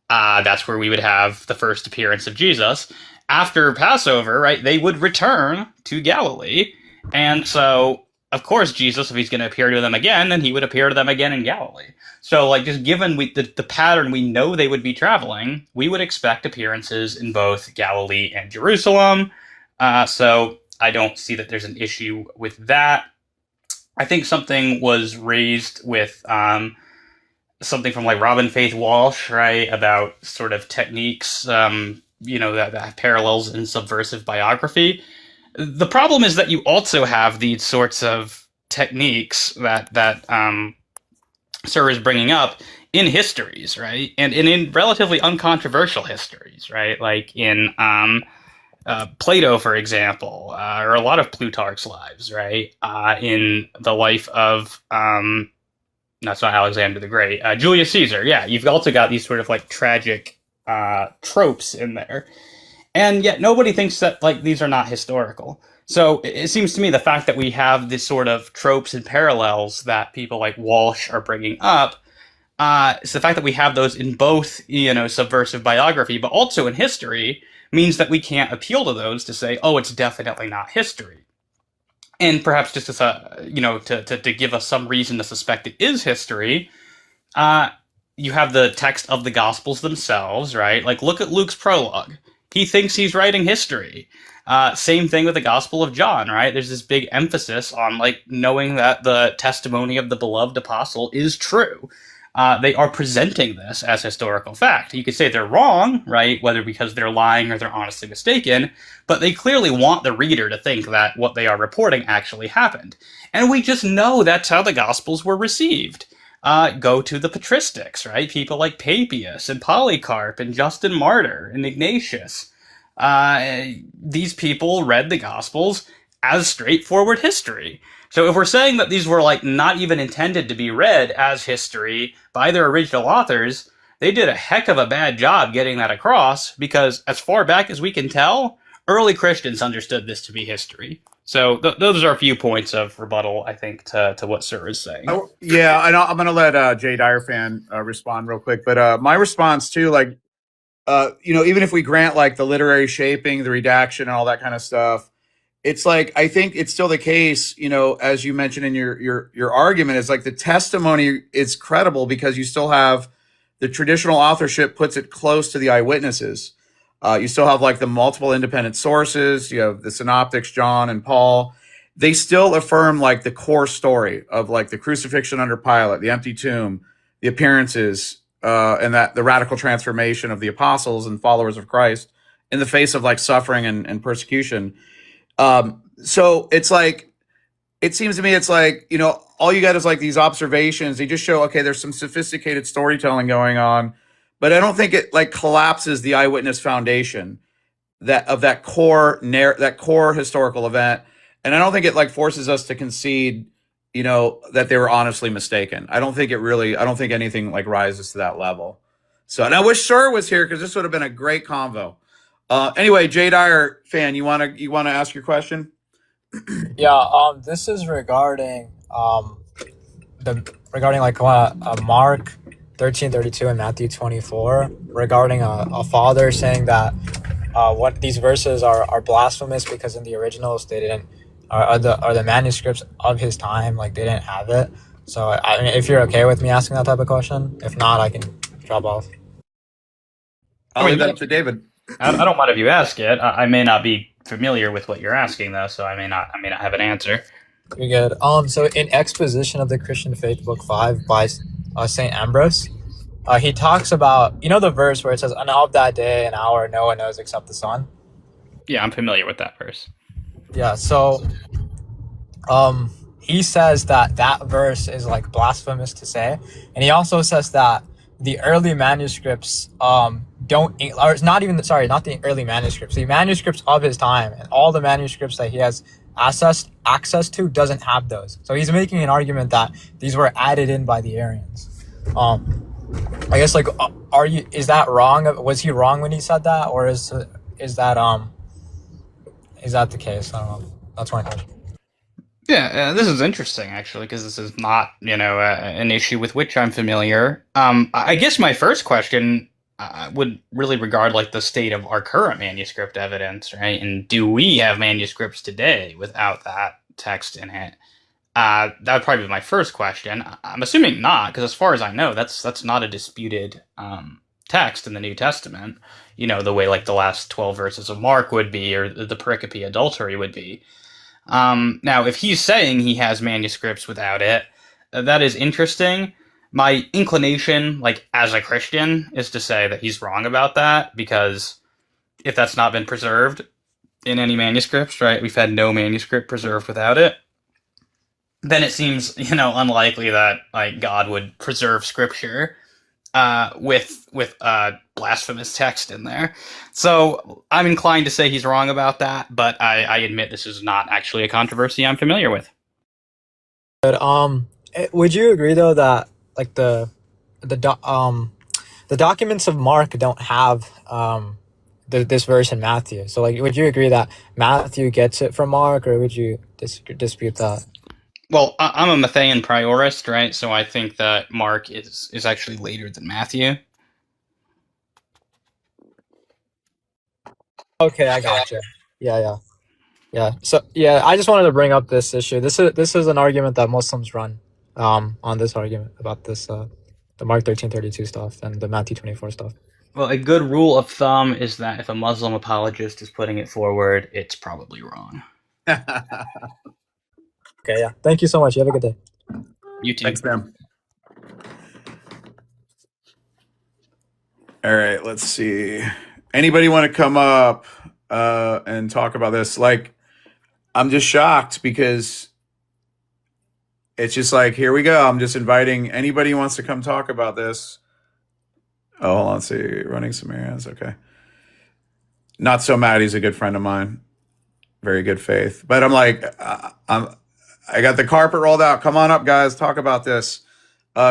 That's where we would have the first appearance of Jesus. After Passover, right, they would return to Galilee. And so, of course, Jesus, if he's going to appear to them again, then he would appear to them again in Galilee. So, like, just given the pattern we know they would be traveling, we would expect appearances in both Galilee and Jerusalem. So I don't see that there's an issue with that. I think something was raised with something from like Robin Faith Walsh, right, about sort of techniques, that parallels in subversive biography. The problem is that you also have these sorts of techniques that Sir is bringing up in histories, right, and in relatively uncontroversial histories, right, like in Plato, for example, or a lot of Plutarch's lives, right, in the life of that's not Alexander the Great. Julius Caesar. Yeah, you've also got these sort of like tragic tropes in there, and yet nobody thinks that like these are not historical. So it seems to me the fact that we have this sort of tropes and parallels that people like Walsh are bringing up, it's the fact that we have those in both, subversive biography, but also in history, means that we can't appeal to those to say, oh, it's definitely not history. And perhaps just as to give us some reason to suspect it is history, you have the text of the Gospels themselves, right? Like, look at Luke's prologue. He thinks he's writing history. Same thing with the Gospel of John, right? There's this big emphasis on like knowing that the testimony of the beloved apostle is true. They are presenting this as historical fact. You could say they're wrong, right? Whether because they're lying or they're honestly mistaken, but they clearly want the reader to think that what they are reporting actually happened. And we just know that's how the Gospels were received. Go to the patristics, right? People like Papias and Polycarp and Justin Martyr and Ignatius. These people read the Gospels as straightforward history. So if we're saying that these were like not even intended to be read as history by their original authors, they did a heck of a bad job getting that across, because as far back as we can tell, early Christians understood this to be history. So those are a few points of rebuttal, I think, to what Sir is saying. Yeah, I'm going to let Jay Dyer fan respond real quick. But my response too, like, even if we grant like the literary shaping, the redaction, and all that kind of stuff, it's like, I think it's still the case, as you mentioned in your argument, is like the testimony is credible because you still have the traditional authorship puts it close to the eyewitnesses. You still have like the multiple independent sources. You have the synoptics, John and Paul. They still affirm like the core story of like the crucifixion under Pilate, the empty tomb, the appearances, and that the radical transformation of the apostles and followers of Christ in the face of like suffering and persecution. So it's like, it seems to me, it's like, all you got is like these observations. They just show, okay, there's some sophisticated storytelling going on, but I don't think it like collapses the eyewitness foundation that core historical event. And I don't think it like forces us to concede, that they were honestly mistaken. I don't think anything like rises to that level. So, and I wish Sir was here because this would have been a great convo. Anyway, Jay Dyer fan, you wanna ask your question? Yeah, this is regarding Mark 13:32 and Matthew 24 regarding a father saying that what these verses are blasphemous because in the originals they didn't, or the manuscripts of his time, like they didn't have it. So I mean, if you're okay with me asking that type of question, if not, I can drop off. I'll leave that up to David. I don't mind if you ask it. I may not be familiar with what you're asking, though, so I may not have an answer. You're good. So in Exposition of the Christian Faith, Book 5 by St. Ambrose, he talks about, the verse where it says, "And of that day and hour no one knows except the Son." Yeah, I'm familiar with that verse. Yeah, so he says that verse is like blasphemous to say, and he also says that the early manuscripts not the early manuscripts, the manuscripts of his time and all the manuscripts that he has access to doesn't have those. So he's making an argument that these were added in by the Arians. I guess like, is that wrong? Was he wrong when he said that, or is that the case? I don't know. That's my question. Yeah, this is interesting, actually, because this is not, an issue with which I'm familiar. I guess my first question would really regard, like, the state of our current manuscript evidence, right? And do we have manuscripts today without that text in it? That would probably be my first question. I'm assuming not, because as far as I know, that's not a disputed text in the New Testament, the way, like, the last 12 verses of Mark would be, or the pericope adultery would be. Now, if he's saying he has manuscripts without it, that is interesting. My inclination, like as a Christian, is to say that he's wrong about that, because if that's not been preserved in any manuscripts, right? We've had no manuscript preserved without it. Then it seems, unlikely that like God would preserve scripture with blasphemous text in there. So I'm inclined to say he's wrong about that, but I admit this is not actually a controversy I'm familiar with. But would you agree though that like the the documents of Mark don't have this verse in Matthew? So like, would you agree that Matthew gets it from Mark, or would you dispute that? Well, I'm a Matthean priorist, right? So I think that Mark is actually later than Matthew. Okay, I gotcha. Yeah. So yeah, I just wanted to bring up this issue. This is an argument that Muslims run on this argument about this the Mark 13:32 stuff and the Matthew 24 stuff. Well, a good rule of thumb is that if a Muslim apologist is putting it forward, it's probably wrong. Okay, yeah. Thank you so much. You have a good day. You too. Thanks, man. All right, let's see. Anybody want to come up and talk about this? Like, I'm just shocked because it's just like, here we go. I'm just inviting anybody who wants to come talk about this. Oh, hold on. Let's see. Running some errands. Okay. Not so mad. He's a good friend of mine. Very good faith. But I'm like, I got the carpet rolled out. Come on up, guys. Talk about this.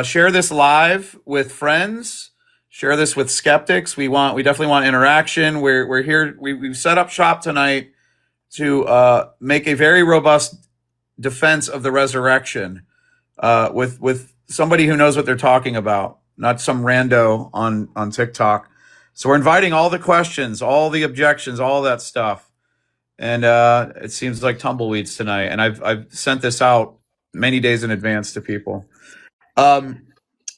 Share this live with friends. Share this with skeptics. We definitely want interaction. We're here. We've set up shop tonight to make a very robust defense of the resurrection with somebody who knows what they're talking about, not some rando on TikTok. So we're inviting all the questions, all the objections, all that stuff. And it seems like tumbleweeds tonight. And I've sent this out many days in advance to people.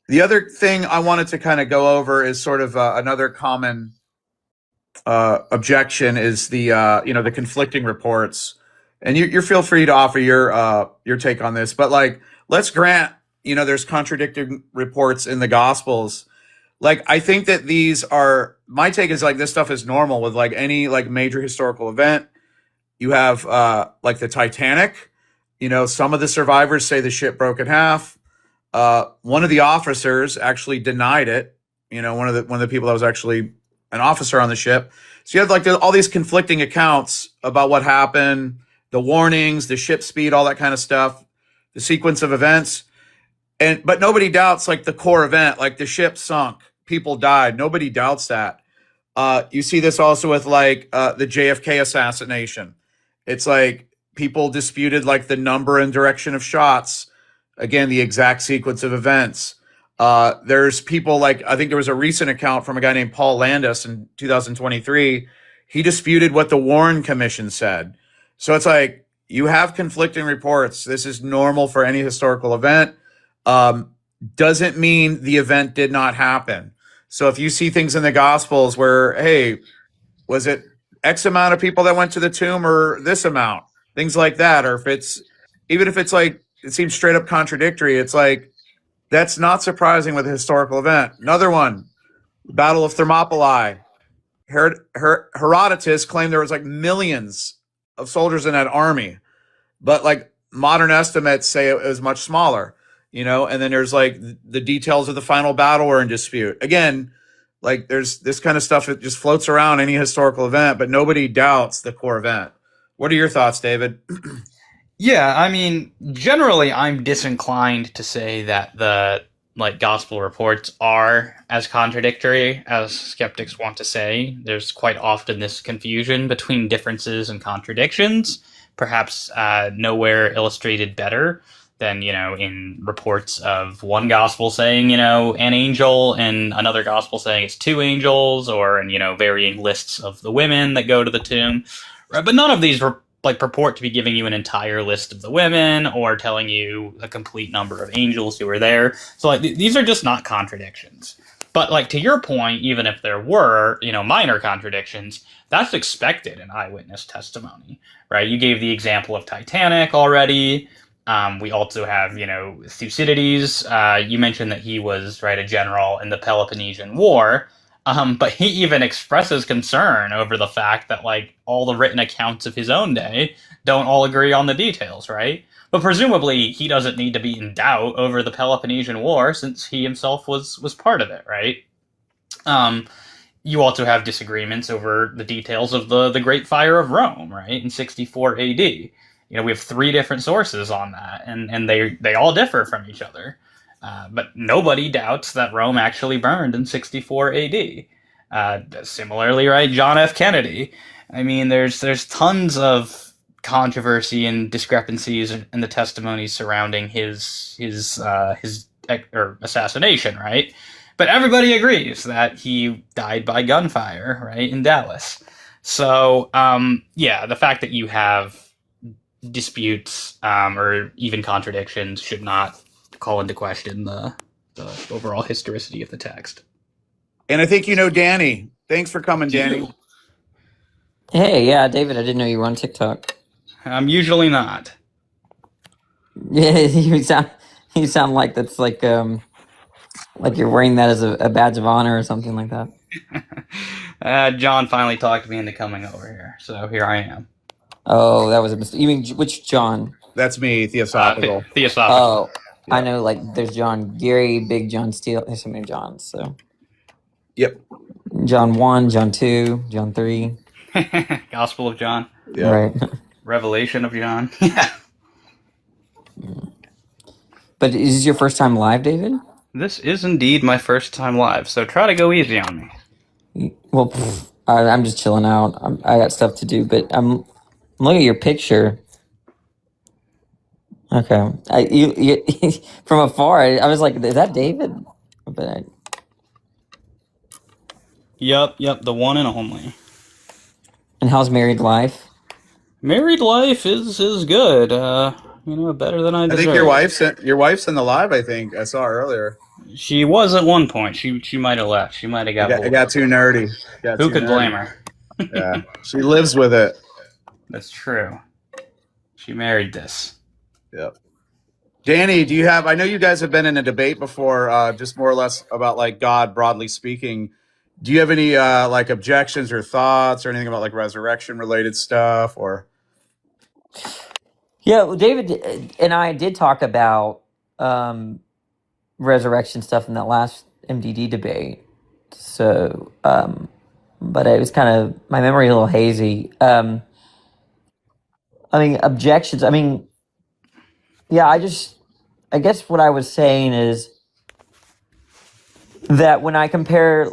The other thing I wanted to kind of go over is sort of another common objection is the conflicting reports. And you're feel free to offer your take on this. But like, let's grant, there's contradicting reports in the Gospels. Like, I think that my take is like this stuff is normal with like any like major historical event. You have like the Titanic. Some of the survivors say the ship broke in half. One of the officers actually denied it. One of the people that was actually an officer on the ship. So you have like all these conflicting accounts about what happened, the warnings, the ship speed, all that kind of stuff, the sequence of events. But nobody doubts like the core event, like the ship sunk, people died. Nobody doubts that. You see this also with like the JFK assassination. It's like people disputed like the number and direction of shots. Again, the exact sequence of events. There's people like, I think there was a recent account from a guy named Paul Landis in 2023. He disputed what the Warren Commission said. So it's like, you have conflicting reports. This is normal for any historical event. Doesn't mean the event did not happen. So if you see things in the Gospels where, hey, was it X amount of people that went to the tomb or this amount? Things like that. Or even if it's like, it seems straight up contradictory. It's like, that's not surprising with a historical event. Another one, Battle of Thermopylae. Herodotus claimed there was like millions of soldiers in that army, but like modern estimates say it was much smaller, and then there's like the details of the final battle were in dispute. Again, like there's this kind of stuff that just floats around any historical event, but nobody doubts the core event. What are your thoughts, David? Yeah, I mean, generally, I'm disinclined to say that the gospel reports are as contradictory as skeptics want to say. There's quite often this confusion between differences and contradictions, perhaps nowhere illustrated better than, in reports of one gospel saying, an angel, and another gospel saying it's two angels, or in, varying lists of the women that go to the tomb. Right? But none of these purport to be giving you an entire list of the women or telling you a complete number of angels who were there. So these are just not contradictions. But to your point, even if there were, minor contradictions, that's expected in eyewitness testimony, right? You gave the example of Titanic already. We also have, Thucydides. You mentioned that he was right a general in the Peloponnesian War, but he even expresses concern over the fact that like all the written accounts of his own day don't all agree on the details, right? But presumably he doesn't need to be in doubt over the Peloponnesian War since he himself was part of it, right? Um, you also have disagreements over the details of the Great Fire of Rome, right, in 64 AD. We have three different sources on that, and they all differ from each other. But nobody doubts that Rome actually burned in 64 AD. Similarly, right, John F. Kennedy. I mean, there's tons of controversy and discrepancies in the testimonies surrounding his assassination, right? But everybody agrees that he died by gunfire, right, in Dallas. So, yeah, the fact that you have disputes or even contradictions should not call into question the overall historicity of the text. And I think you know Danny. Thanks for coming, Danny. Hey, yeah, David, I didn't know you were on TikTok. I'm usually not. Yeah, you sound like that's like you're wearing that as a badge of honor or something like that. John finally talked me into coming over here, so here I am. Oh, that was a mistake. You mean which John? That's me, Theosophical. Theosophical. Oh, Yeah. I know. Like, there's John Gary, Big John Steele. There's so many Johns. So, Yep. John 1, John 2, John 3. Gospel of John. Yeah. Right. Revelation of John. Yeah. But is this your first time live, David? This is indeed my first time live, so try to go easy on me. Well, I'm just chilling out. I got stuff to do, but I'm looking at your picture. Okay, you from afar, I was like, "Is that David?" But Yep, the one and only. and how's married life? Married life is good. Better than I I deserve. think your wife's in the live. I think I saw her earlier. She was at one point. She might have left. She might have got. I got too nerdy. Who could blame her? Yeah, she lives with it. That's true. She married this. Yep. Danny, do you have? I know you guys have been in a debate before, just more or less about like God broadly speaking. Do you have any like objections or thoughts or anything about like resurrection related stuff or? Yeah, well, David and I did talk about resurrection stuff in that last MDD debate. So, but it was kind of my memory a little hazy. I mean, objections. I mean, yeah, I guess what I was saying is that when I compare,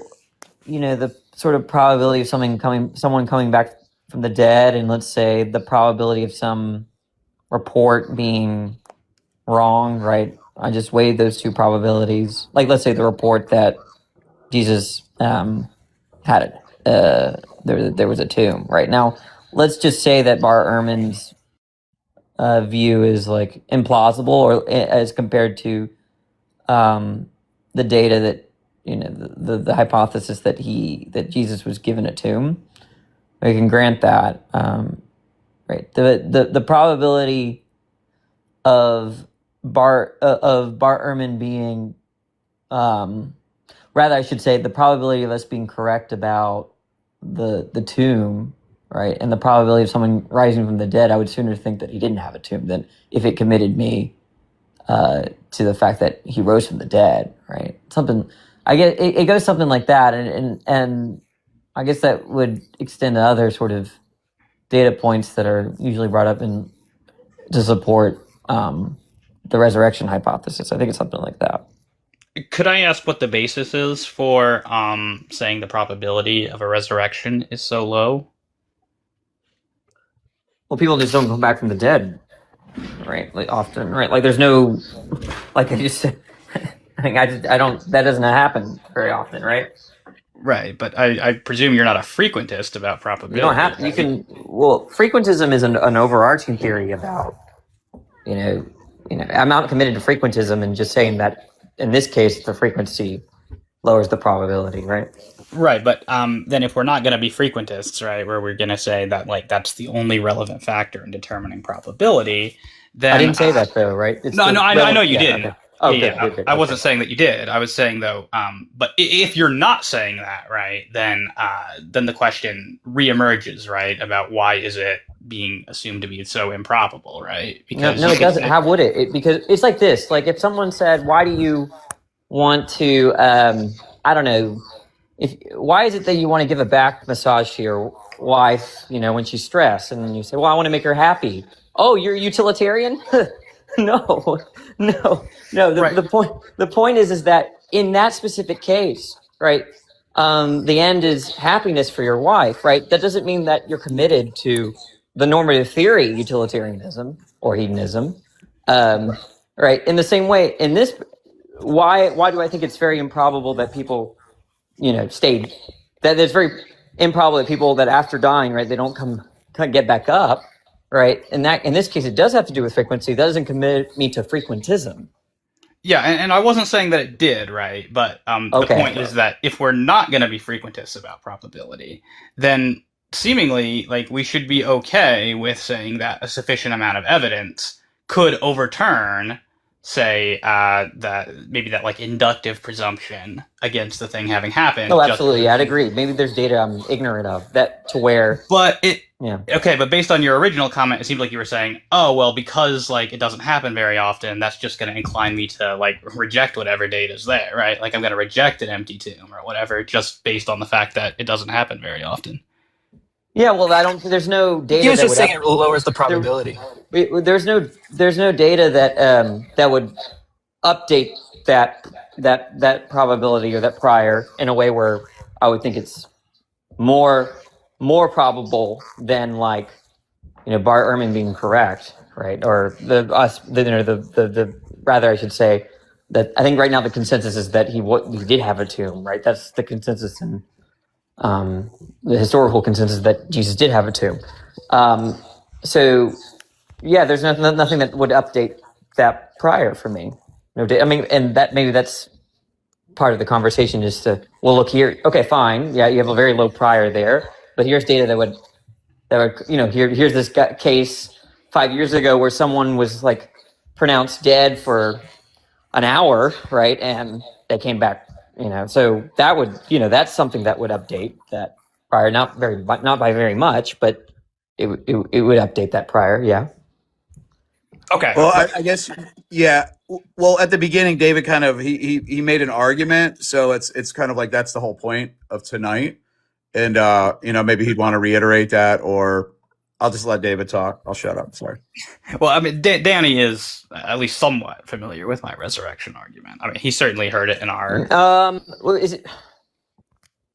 the sort of probability of someone coming back from the dead, and let's say the probability of some report being wrong, right? I just weighed those two probabilities. Like, let's say the report that Jesus had it. There was a tomb, right? Now, let's just say that Bart Ehrman's view is like implausible, or as compared to the data that the hypothesis that Jesus was given a tomb. We can grant that, right? The probability of Bart Ehrman being, rather I should say, the probability of us being correct about the tomb, right, and the probability of someone rising from the dead, I would sooner think that he didn't have a tomb than if it committed me to the fact that he rose from the dead, right? Something, I guess it goes something like that, and I guess that would extend to other sort of data points that are usually brought up to support the resurrection hypothesis. I think it's something like that. Could I ask what the basis is for saying the probability of a resurrection is so low? Well, people just don't come back from the dead, right? Like often, right? Like there's no, like I just said, I don't. That doesn't happen very often, right? Right, but I presume you're not a frequentist about probability. You don't have to. You can. Well, frequentism is an overarching theory about, I'm not committed to frequentism and just saying that in this case the frequency lowers the probability, right? Right, but then if we're not going to be frequentists, right, where we're going to say that like that's the only relevant factor in determining probability, then I didn't say that though, right? It's No, the no, I know you yeah, didn't. okay. Oh, Yeah, good, good, good. I Okay. wasn't saying that you did. I was saying though, but if you're not saying that, right, then the question reemerges, right, about why is it being assumed to be so improbable, right? No, Because no, you it could doesn't. say, How would it? Because it's like this. Like if someone said, "Why do you want to?" I don't know. If why is it that you want to give a back massage to your wife? You know, when she's stressed, and you say, "Well, I want to make her happy." Oh, you're utilitarian? No, no. right, The point is that in that specific case, right? The end is happiness for your wife, right? That doesn't mean that you're committed to the normative theory, utilitarianism or hedonism, right? In the same way, in this, why do I think it's very improbable that people, stayed? That it's very improbable that people that after dying, right, they don't come get back up, right? And that in this case, it does have to do with frequency. That doesn't commit me to frequentism. yeah, and I wasn't saying that it did, right? But the Okay. point is that if we're not going to be frequentists about probability, then seemingly, like, we should be okay with saying that a sufficient amount of evidence could overturn, say, that maybe that like inductive presumption against the thing having happened. Oh, just- absolutely. I'd agree. Maybe there's data I'm ignorant of that to where, But it yeah. okay, but based on your original comment, it seemed like you were saying, "Oh, well, because like it doesn't happen very often, that's just going to incline me to like reject whatever data is there, right? Like I'm going to reject an empty tomb or whatever, just based on the fact that it doesn't happen very often." Yeah, well, there's no data. He was that just would saying it lowers the probability. there's no data that would update that probability or that prior in a way where I would think it's more probable than like Bart Ehrman being correct, right? Or the rather I should say that I think right now the consensus is that he did have a tomb, right? That's the consensus and the historical consensus that Jesus did have a tomb. So yeah, there's nothing that would update that prior for me. No, I mean, and that maybe that's part of the conversation is to look here. Okay, fine. Yeah, you have a very low prior there, but here's data that would here's this case 5 years ago where someone was like pronounced dead for an hour, right, and they came back. So that would that's something that would update that prior, not by very much, but it would update that prior. Yeah. Okay. Well, I guess, yeah. Well, at the beginning, David kind of he made an argument, so it's kind of like that's the whole point of tonight, and maybe he'd want to reiterate that, or I'll just let David talk. I'll shut up. Sorry. Well, I mean, Danny is at least somewhat familiar with my resurrection argument. I mean, he certainly heard it in our. Well, is it?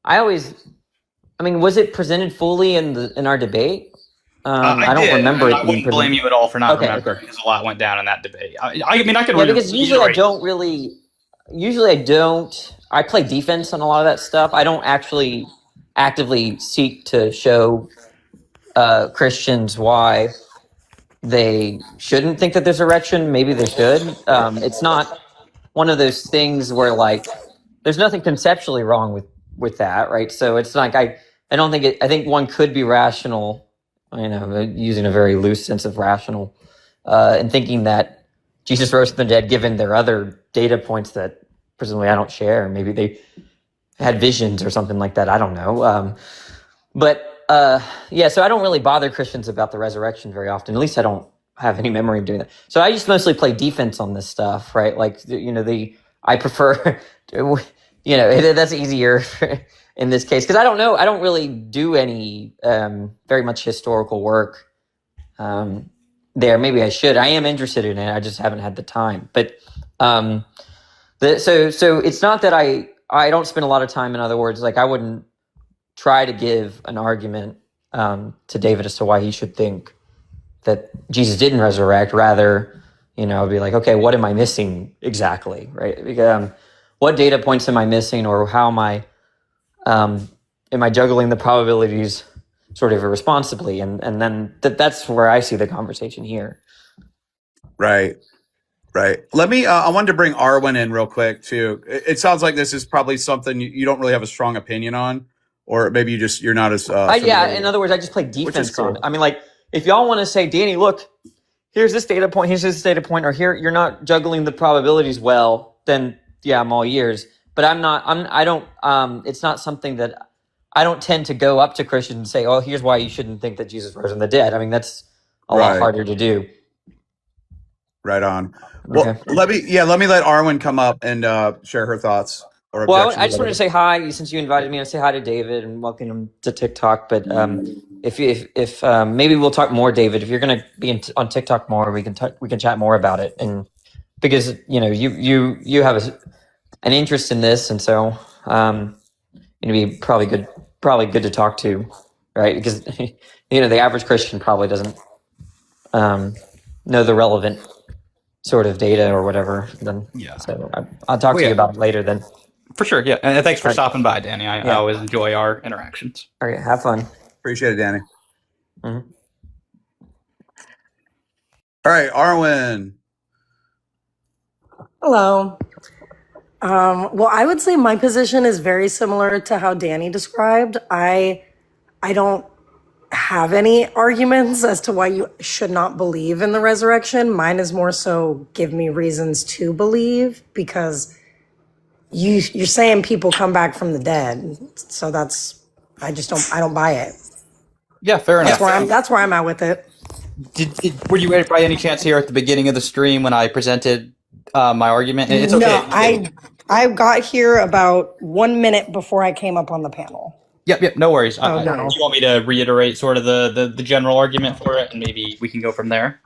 Was it presented fully in our debate? I don't remember it I being wouldn't blame you at all for not remembering because a lot went down in that debate. I mean, I could. Yeah, because usually I don't really. Usually I don't. I play defense on a lot of that stuff. I don't actually actively seek to show Christians why they shouldn't think that there's erection. Maybe they should. It's not one of those things where like there's nothing conceptually wrong with that, right? So it's like I don't think it. I think one could be rational. Using a very loose sense of rational, and thinking that Jesus rose from the dead, given their other data points that presumably I don't share. Maybe they had visions or something like that. I don't know. So I don't really bother Christians about the resurrection very often. At least I don't have any memory of doing that. So I just mostly play defense on this stuff, right? Like, I prefer, that's easier in this case, because I don't know, I don't really do any very much historical work there. Maybe I should. I am interested in it. I just haven't had the time. But so it's not that I don't spend a lot of time. In other words, like I wouldn't try to give an argument to David as to why he should think that Jesus didn't resurrect. Rather, I'd be like, okay, what am I missing exactly, right? Because, what data points am I missing, or how am I juggling the probabilities sort of irresponsibly? And then that's where I see the conversation here. Right. Let me, I wanted to bring Arwen in real quick too. It sounds like this is probably something you don't really have a strong opinion on, or maybe you're not as, yeah. In other words, I just play defense on it. I mean, like if y'all want to say, Danny, look, here's this data point, or here you're not juggling the probabilities well, then yeah, I'm all ears. But it's not something that I don't tend to go up to Christians and say, oh, here's why you shouldn't think that Jesus rose from the dead. I mean, that's a lot harder to do. Right on. Well, Okay. let me let Arwen come up and share her thoughts or Well, objections. I just wanted to say hi since you invited me. I say hi to David and welcome him to TikTok. But if maybe we'll talk more, David. If you're going to be on TikTok more, we can chat more about it. And because you have an interest in this, and so it'd be probably good to talk to, right? Because the average Christian probably doesn't know the relevant sort of data or whatever. Then so I'll talk to you about it later then. For sure, yeah. And thanks for stopping by, Danny. I always enjoy our interactions. All right, have fun. Appreciate it, Danny. Mm-hmm. All right, Arwen. Hello. Well, I would say my position is very similar to how Danny described. I don't have any arguments as to why you should not believe in the resurrection. Mine is more so give me reasons to believe, because you're saying people come back from the dead. So I don't buy it. Yeah, fair enough. That's where I'm at with it. Were you by any chance here at the beginning of the stream when I presented my argument? It's okay. No, I got here about 1 minute before I came up on the panel. Yep, no worries. No. Do you want me to reiterate sort of the general argument for it, and maybe we can go from there?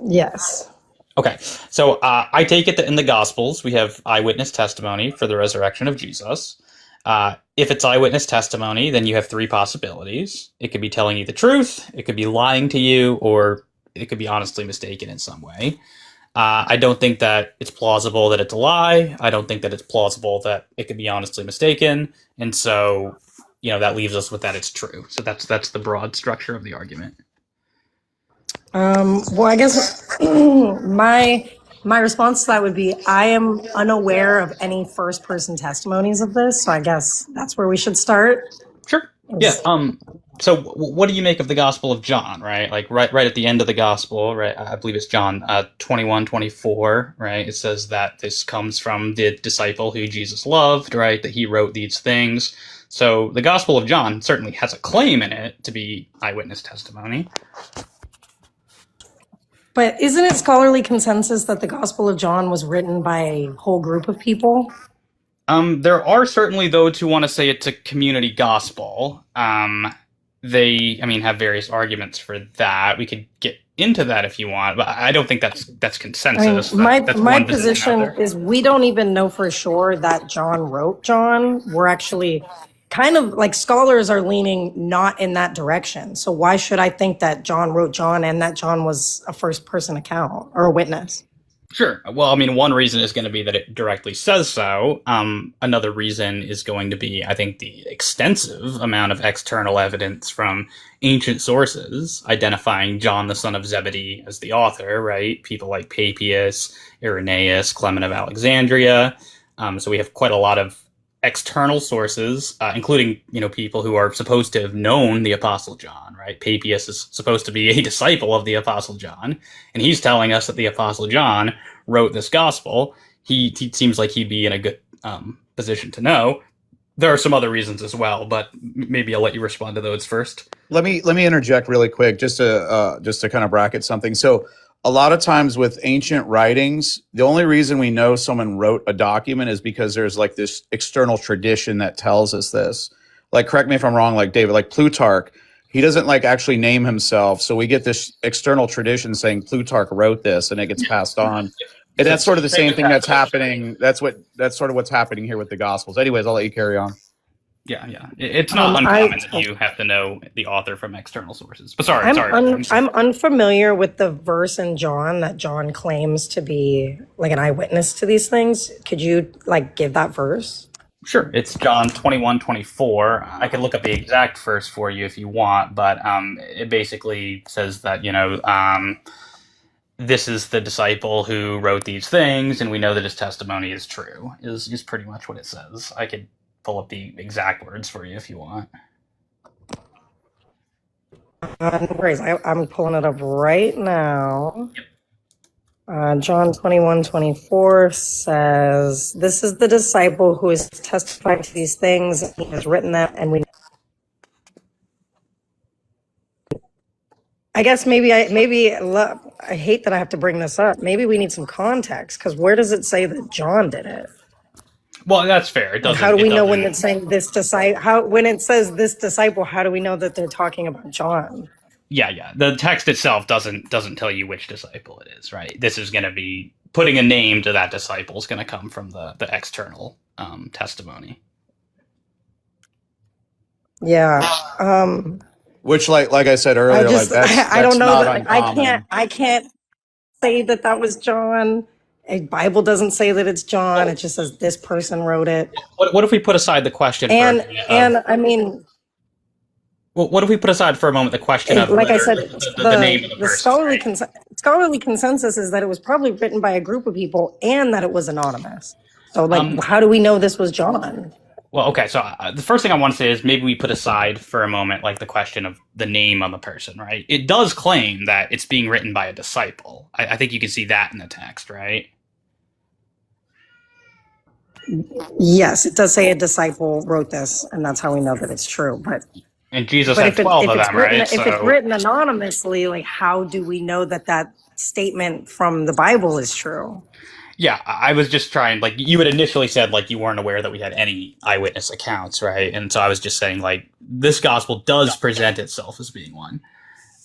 Yes. Okay, so I take it that in the Gospels we have eyewitness testimony for the resurrection of Jesus. If it's eyewitness testimony, then you have three possibilities. It could be telling you the truth, it could be lying to you, or it could be honestly mistaken in some way. I don't think that it's plausible that it's a lie. I don't think that it's plausible that it could be honestly mistaken. And so, that leaves us with that it's true. So that's the broad structure of the argument. Well, I guess my response to that would be I am unaware of any first person testimonies of this. So I guess that's where we should start. Sure. Yeah. So what do you make of the Gospel of John, right? Like right at the end of the Gospel, right? I believe it's John 21:24, right? It says that this comes from the disciple who Jesus loved, right? That he wrote these things. So the Gospel of John certainly has a claim in it to be eyewitness testimony. But isn't it scholarly consensus that the Gospel of John was written by a whole group of people? There are certainly those who want to say it's a community gospel. They have various arguments for that. We could get into that if you want, but I don't think that's consensus. My position is we don't even know for sure that John wrote John. We're actually kind of like scholars are leaning not in that direction. So why should I think that John wrote John and that John was a first person account or a witness? Sure. Well, one reason is going to be that it directly says so. Another reason is going to be, I think, the extensive amount of external evidence from ancient sources identifying John, the son of Zebedee, as the author, right? People like Papias, Irenaeus, Clement of Alexandria. So we have quite a lot of external sources, including, people who are supposed to have known the Apostle John, right? Papias is supposed to be a disciple of the Apostle John, and he's telling us that the Apostle John wrote this gospel. He seems like he'd be in a good position to know. There are some other reasons as well, but maybe I'll let you respond to those first. Let me interject really quick, just to kind of bracket something. So a lot of times with ancient writings, the only reason we know someone wrote a document is because there's like this external tradition that tells us this. Like, correct me if I'm wrong, like David, like Plutarch, he doesn't like actually name himself. So we get this external tradition saying Plutarch wrote this and it gets passed on. And that's sort of the same thing that's happening. That's sort of what's happening here with the Gospels. Anyways, I'll let you carry on. Yeah. It's not uncommon that you have to know the author from external sources. But sorry. I'm unfamiliar with the verse in John that John claims to be like an eyewitness to these things. Could you give that verse? Sure. It's John 21:24. I can look up the exact verse for you if you want, but it basically says that, this is the disciple who wrote these things, and we know that his testimony is true, is pretty much what it says. I could pull up the exact words for you if you want. No worries. I'm pulling it up right now. John 21:24 says, "This is the disciple who is testifying to these things. And he has written them, and we." I guess I hate that I have to bring this up. Maybe we need some context, because where does it say that John did it? Well, that's fair. It doesn't. How do we know when doesn't- it's saying this disciple? When it says this disciple, how do we know that they're talking about John? Yeah. The text itself doesn't tell you which disciple it is, right? This is going to be putting a name to that disciple is going to come from the external testimony. Yeah. Which, like I said earlier, I don't know not that uncommon. I can't say that was John. A Bible doesn't say that it's John. It just says this person wrote it. What if we put aside the question? Well, what if we put aside for a moment the question of, like I said, the name of the person? Scholarly consensus is that it was probably written by a group of people and that it was anonymous. So, how do we know this was John? Well, okay, so the first thing I want to say is maybe we put aside for a moment like the question of the name of the person, right? It does claim that it's being written by a disciple. I think you can see that in the text, right? Yes, it does say a disciple wrote this, and that's how we know that it's true. And Jesus had 12 of them, right? If it's written anonymously, like, how do we know that statement from the Bible is true? Yeah, I was just trying, like, you had initially said, like, you weren't aware that we had any eyewitness accounts, right? And so I was just saying, like, this gospel does present itself as being one.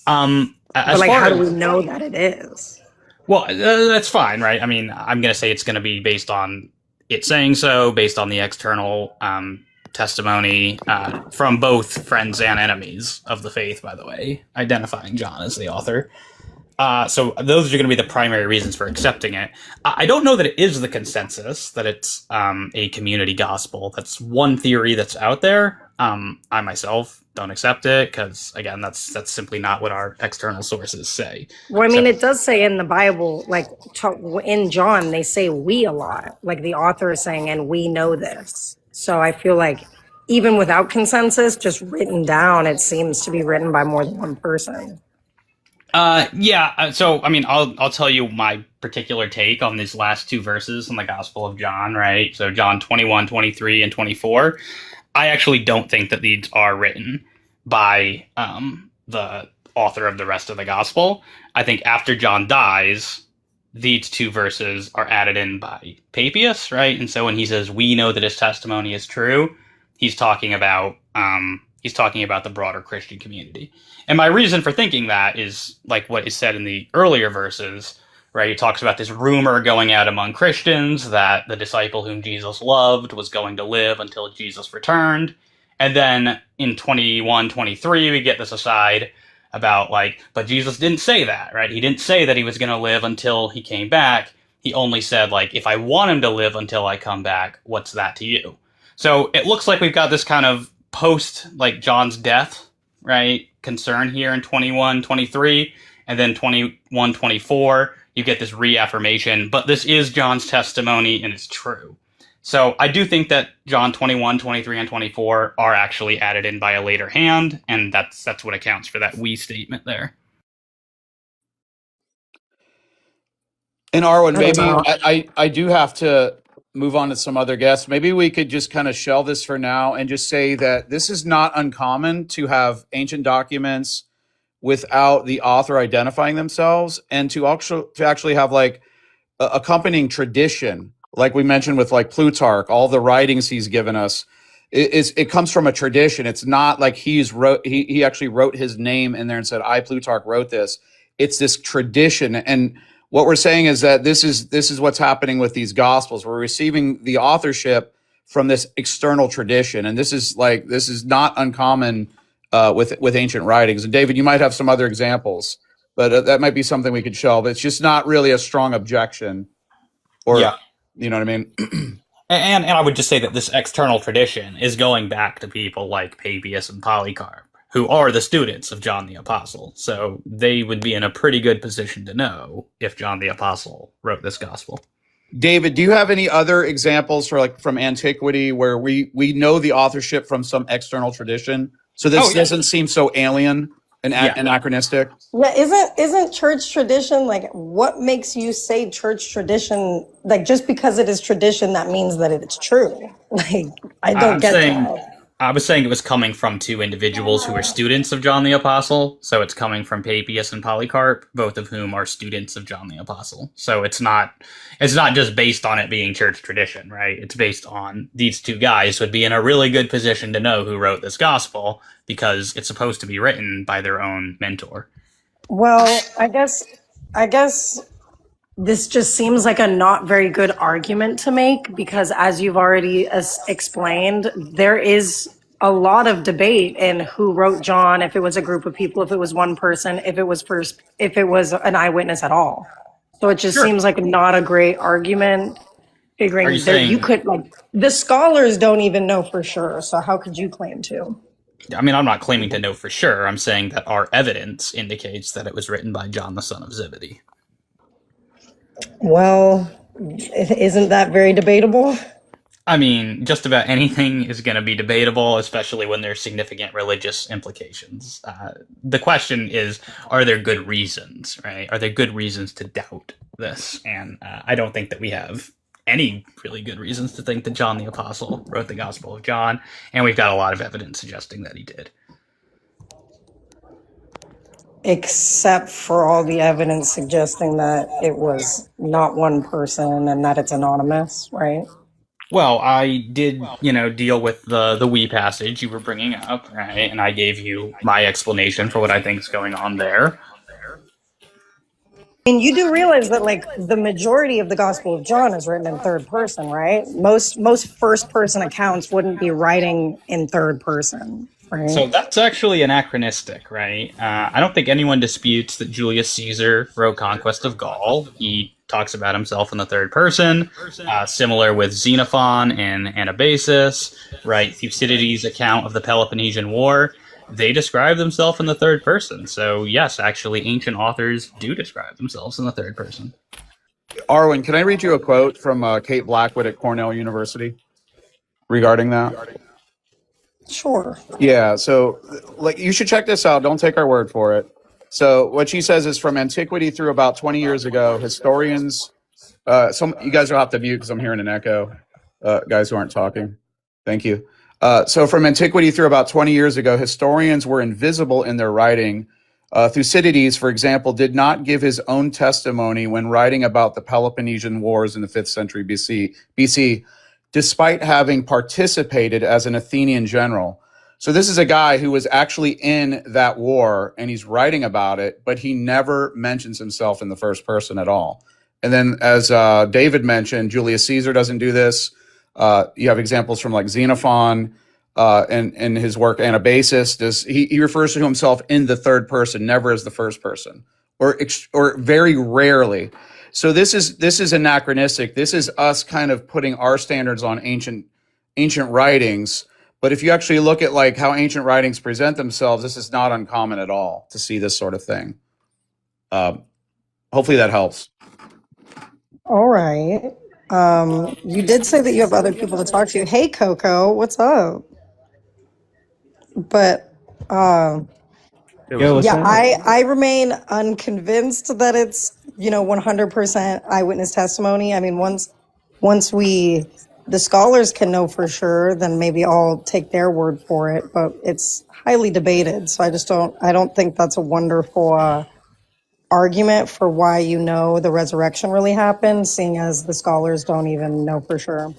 But, how do we know that it is? Well, that's fine, right? I mean, I'm going to say it's going to be based on it saying so, based on the external testimony from both friends and enemies of the faith, by the way, identifying John as the author. So those are going to be the primary reasons for accepting it. I don't know that it is the consensus that it's a community gospel. That's one theory that's out there. I myself don't accept it because, again, that's simply not what our external sources say. Well, I mean, it does say in the Bible, in John, they say "we" a lot. Like the author is saying, "and we know this." So I feel like even without consensus, just written down, it seems to be written by more than one person. Yeah. So, I mean, I'll tell you my particular take on these last two verses in the Gospel of John, right? So John 21, 23, and 24. I actually don't think that these are written by the author of the rest of the Gospel. I think after John dies, these two verses are added in by Papias, right? And so when he says, "we know that his testimony is true," he's talking about the broader Christian community. And my reason for thinking that is like what is said in the earlier verses, right? He talks about this rumor going out among Christians that the disciple whom Jesus loved was going to live until Jesus returned. And then in 21, 23, we get this aside about but Jesus didn't say that, right? He didn't say that he was going to live until he came back. He only said, if I want him to live until I come back, what's that to you? So it looks like we've got this kind of post John's death, right, concern here in 21, 23, and then 21, 24, you get this reaffirmation, but this is John's testimony and it's true. So I do think that John 21, 23, and 24 are actually added in by a later hand, and that's what accounts for that "we" statement there. And Arwen, maybe I do have to move on to some other guests. Maybe we could just kind of shelve this for now and just say that this is not uncommon to have ancient documents without the author identifying themselves, and to actually have accompanying tradition, like we mentioned with Plutarch, all the writings he's given us. It comes from a tradition. It's not like he actually wrote his name in there and said, "I, Plutarch, wrote this." It's this tradition. And what we're saying is that this is what's happening with these gospels. We're receiving the authorship from this external tradition, and this is not uncommon with ancient writings. And David, you might have some other examples, but that might be something we could shelve. It's just not really a strong objection, you know what I mean? And I would just say that this external tradition is going back to people like Papias and Polycarp, who are the students of John the Apostle. So they would be in a pretty good position to know if John the Apostle wrote this gospel. David, do you have any other examples from antiquity where we know the authorship from some external tradition? So this doesn't seem so alien. Anachronistic. Yeah, isn't church tradition like what makes you say church tradition? Like just because it is tradition, that means that it's true. Like I don't I'm get saying that. I was saying it was coming from two individuals who were students of John the Apostle. So it's coming from Papias and Polycarp, both of whom are students of John the Apostle. So it's not just based on it being church tradition, right? It's based on these two guys would be in a really good position to know who wrote this gospel because it's supposed to be written by their own mentor. Well, I guess this just seems like a not very good argument to make because, as you've already explained, there is a lot of debate in who wrote John, if it was a group of people, if it was one person, if it was an eyewitness at all. So it just Sure. seems like not a great argument. Are you Figuring there, you saying could like the scholars don't even know for sure. So how could you claim to? I mean, I'm not claiming to know for sure. I'm saying that our evidence indicates that it was written by John the son of Zebedee. Well, isn't that very debatable? I mean, just about anything is going to be debatable, especially when there's significant religious implications. The question is, are there good reasons, right? Are there good reasons to doubt this? And I don't think that we have any really good reasons to think that John the Apostle wrote the Gospel of John, and we've got a lot of evidence suggesting that he did. Except for all the evidence suggesting that it was not one person and that it's anonymous, right? Well, I did, deal with the we passage you were bringing up, right? And I gave you my explanation for what I think is going on there. And you do realize that like the majority of the Gospel of John is written in third person, right? Most first person accounts wouldn't be writing in third person, right? So that's actually anachronistic, right? I don't think anyone disputes that Julius Caesar wrote Conquest of Gaul. He talks about himself in the third person, similar with Xenophon and Anabasis, right? Thucydides' account of the Peloponnesian War. They describe themselves in the third person. So yes, actually, ancient authors do describe themselves in the third person. Arwen, can I read you a quote from Kate Blackwood at Cornell University regarding that? Sure. Yeah, so like you should check this out. Don't take our word for it. So what she says is from antiquity through about 20 years ago, historians, you guys will have to mute because I'm hearing an echo, guys who aren't talking. Thank you. So from antiquity through about 20 years ago, historians were invisible in their writing. Thucydides, for example, did not give his own testimony when writing about the Peloponnesian Wars in the 5th century BC, despite having participated as an Athenian general. So this is a guy who was actually in that war and he's writing about it, but he never mentions himself in the first person at all. And then as David mentioned, Julius Caesar doesn't do this. You have examples from like Xenophon and his work Anabasis. He refers to himself in the third person, never as the first person, or very rarely. So this is anachronistic. This is us kind of putting our standards on ancient writings. But if you actually look at like how ancient writings present themselves, this is not uncommon at all to see this sort of thing. Hopefully that helps. All right. You did say that you have other people to talk to. Hey, Coco, what's up? But Yo, what's yeah, up? I remain unconvinced that it's 100% eyewitness testimony. I mean, once the scholars can know for sure, then maybe I'll take their word for it. But it's highly debated, so I don't think that's a wonderful argument for why the resurrection really happened, seeing as the scholars don't even know for sure.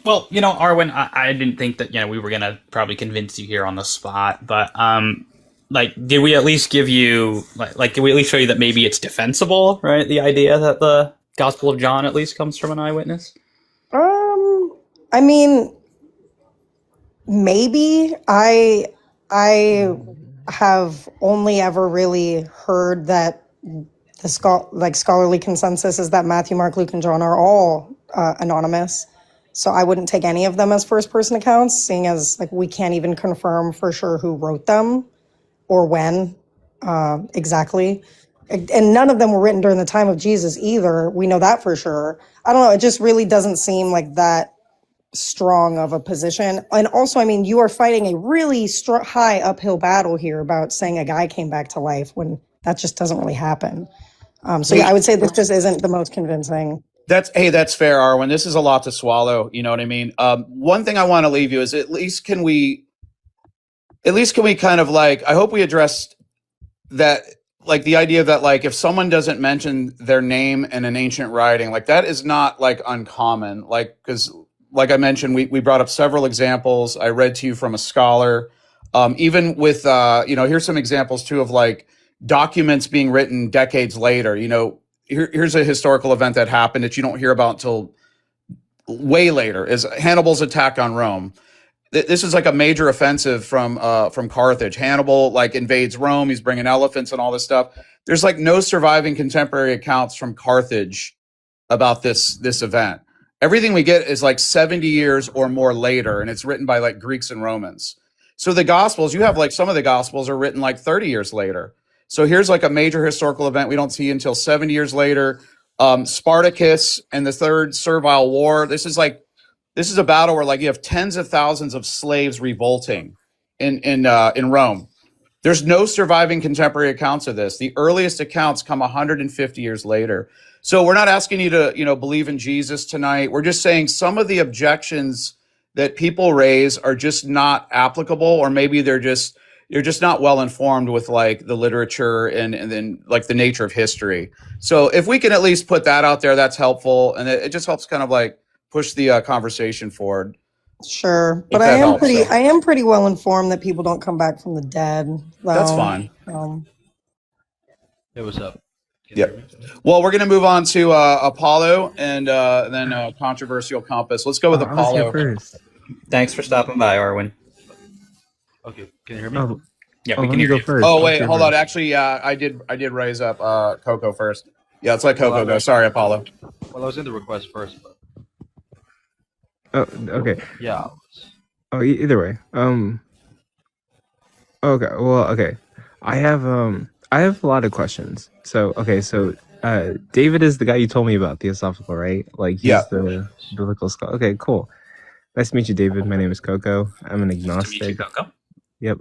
Well, Arwen, I didn't think that we were gonna probably convince you here on the spot, but did we at least give you did we at least show you that maybe it's defensible, right? The idea that the Gospel of John at least comes from an eyewitness. I mean, maybe I have only ever really heard that the scholarly consensus is that Matthew, Mark, Luke, and John are all anonymous. So I wouldn't take any of them as first-person accounts, seeing as we can't even confirm for sure who wrote them or when exactly. And none of them were written during the time of Jesus either. We know that for sure. I don't know. It just really doesn't seem like that strong of a position. And also, I mean, you are fighting a really high uphill battle here about saying a guy came back to life when that just doesn't really happen. So yeah, I would say this just isn't the most convincing. That's fair, Arwen. This is a lot to swallow. You know what I mean? One thing I want to leave you is at least can we kind of like, I hope we addressed that, like the idea that like if someone doesn't mention their name in an ancient writing, like that is not like uncommon. Like, because like I mentioned, we brought up several examples. I read to you from a scholar. Even with here's some examples too of like documents being written decades later. Here's a historical event that happened that you don't hear about until way later, is Hannibal's attack on Rome. This is like a major offensive from Carthage. Hannibal like invades Rome. He's bringing elephants and all this stuff. There's like no surviving contemporary accounts from Carthage about this event. Everything we get is like 70 years or more later, and it's written by like Greeks and Romans. So the Gospels, you have like some of the Gospels are written like 30 years later. So here's like a major historical event we don't see until 70 years later. Spartacus and the Third Servile War. This is a battle where like you have tens of thousands of slaves revolting in Rome. There's no surviving contemporary accounts of this. The earliest accounts come 150 years later. So we're not asking you to believe in Jesus tonight. We're just saying some of the objections that people raise are just not applicable, or maybe they're just not well informed with like the literature and then like the nature of history. So if we can at least put that out there, that's helpful, and it just helps kind of like push the conversation forward. Sure, but I am pretty well informed that people don't come back from the dead. That's fine. Hey, what's up? Yeah. Well, we're gonna move on to Apollo and then Controversial Compass. Let's go with Apollo first. Thanks for stopping by, Arwen. Okay, can you hear me? Oh, Yeah, oh, we let can me hear go you. first. Oh wait, Okay, hold on. first. Actually, I did raise up Coco first. Yeah, let's let Coco go. Sorry, Apollo. Well, I was in the request first, but Oh, okay. yeah. I was- Oh, either way. Okay. Well, okay. I have a lot of questions. So, okay. So, David is the guy you told me about, Theosophical, right? Like, he's Yeah. the biblical scholar. Okay, cool. Nice to meet you, David. My name is Coco. I'm an Nice to meet you, agnostic. Coco. Yep.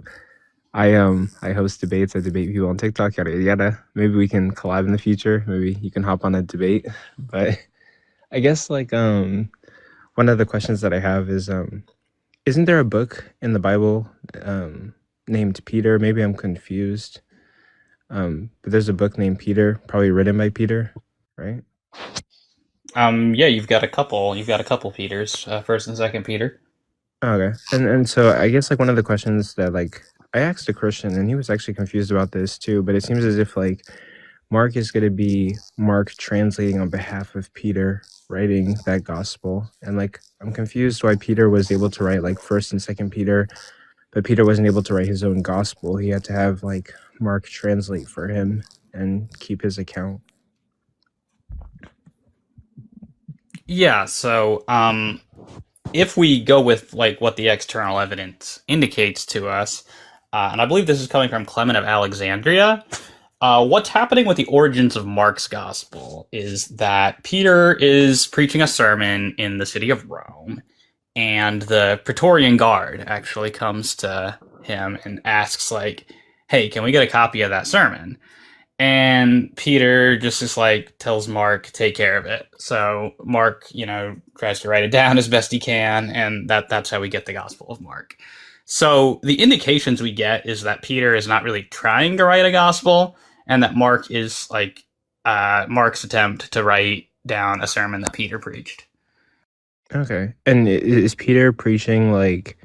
I host debates. I debate people on TikTok. Yada yada. Maybe we can collab in the future. Maybe you can hop on a debate. But I guess like one of the questions that I have is isn't there a book in the Bible named Peter? Maybe I'm confused. But there's a book named Peter, probably written by Peter, right? Yeah, you've got a couple. You've got a couple Peters, First and Second Peter. Okay. And so I guess like one of the questions that like I asked a Christian and he was actually confused about this too, but it seems as if like Mark is going to be Mark translating on behalf of Peter writing that gospel. And like I'm confused why Peter was able to write like First and Second Peter, but Peter wasn't able to write his own gospel. He had to have like Mark translate for him and keep his account. Yeah, so if we go with like what the external evidence indicates to us, and I believe this is coming from Clement of Alexandria, what's happening with the origins of Mark's gospel is that Peter is preaching a sermon in the city of Rome, and the Praetorian Guard actually comes to him and asks like, hey, can we get a copy of that sermon? And Peter just is like tells Mark, take care of it. So Mark, tries to write it down as best he can, and that's how we get the Gospel of Mark. So the indications we get is that Peter is not really trying to write a gospel, and that Mark is like Mark's attempt to write down a sermon that Peter preached. Okay. And is Peter preaching like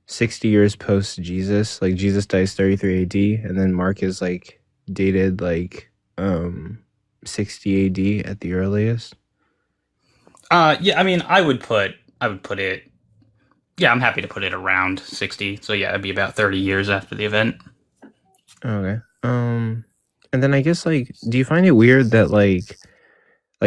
60 years post Jesus? Like Jesus dies 33 AD, and then Mark is like dated like 60 AD at the earliest? Yeah, I mean, I would put it. Yeah, I'm happy to put it around 60. So yeah, it'd be about 30 years after the event. Okay. And then I guess like, do you find it weird that like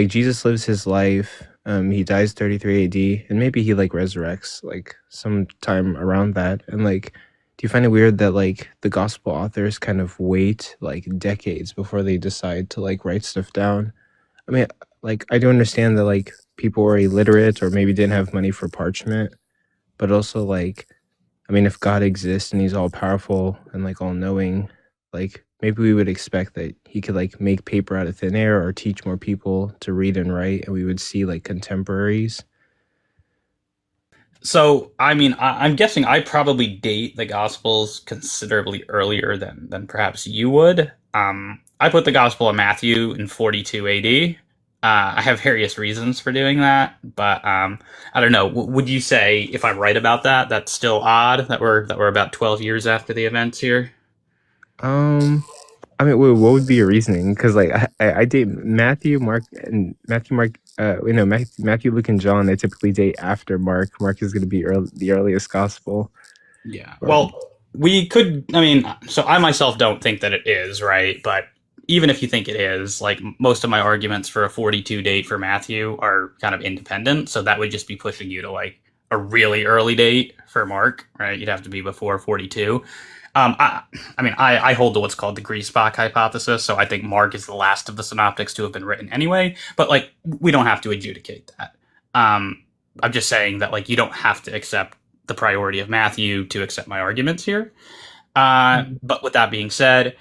Jesus lives his life, he dies 33 AD, and maybe he like resurrects like sometime around that, and like, do you find it weird that like the gospel authors kind of wait like decades before they decide to like write stuff down? I mean, like I do understand that like people were illiterate or maybe didn't have money for parchment, but also like, I mean, if God exists and he's all powerful and like all knowing, like maybe we would expect that he could like make paper out of thin air or teach more people to read and write, and we would see like contemporaries. So, I mean, I'm guessing I probably date the Gospels considerably earlier than perhaps you would. I put the Gospel of Matthew in 42 AD. I have various reasons for doing that, but I don't know. Would you say, if I'm right about that, that's still odd that we're about 12 years after the events here? I mean, what would be your reasoning? Because like I date Matthew, Mark, and Matthew, Mark. Matthew, Luke, and John. I typically date after Mark. Mark is going to be the earliest gospel. Yeah. Well, we could. I mean, so I myself don't think that it is, right? But even if you think it is, like most of my arguments for a 42 date for Matthew are kind of independent. So that would just be pushing you to like a really early date for Mark, right? You'd have to be before 42. I hold to what's called the Griesbach hypothesis, so I think Mark is the last of the synoptics to have been written anyway, but like we don't have to adjudicate that. I'm just saying that like you don't have to accept the priority of Matthew to accept my arguments here. But with that being said,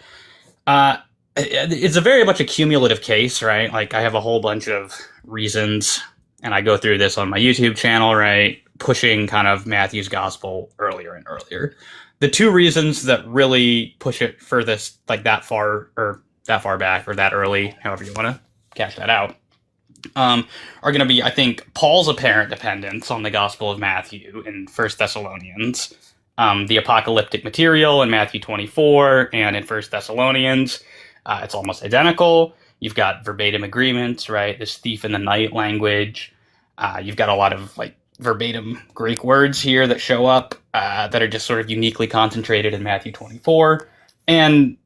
it's a very much a cumulative case, right? Like I have a whole bunch of reasons, and I go through this on my YouTube channel, right? Pushing kind of Matthew's gospel earlier and earlier. The two reasons that really push it furthest, like that far back or that early, however you want to cash that out, are going to be, I think, Paul's apparent dependence on the Gospel of Matthew in 1 Thessalonians, the apocalyptic material in Matthew 24 and in 1 Thessalonians. It's almost identical. You've got verbatim agreements, right? This thief in the night language. You've got a lot of like verbatim Greek words here that show up that are just sort of uniquely concentrated in Matthew 24. And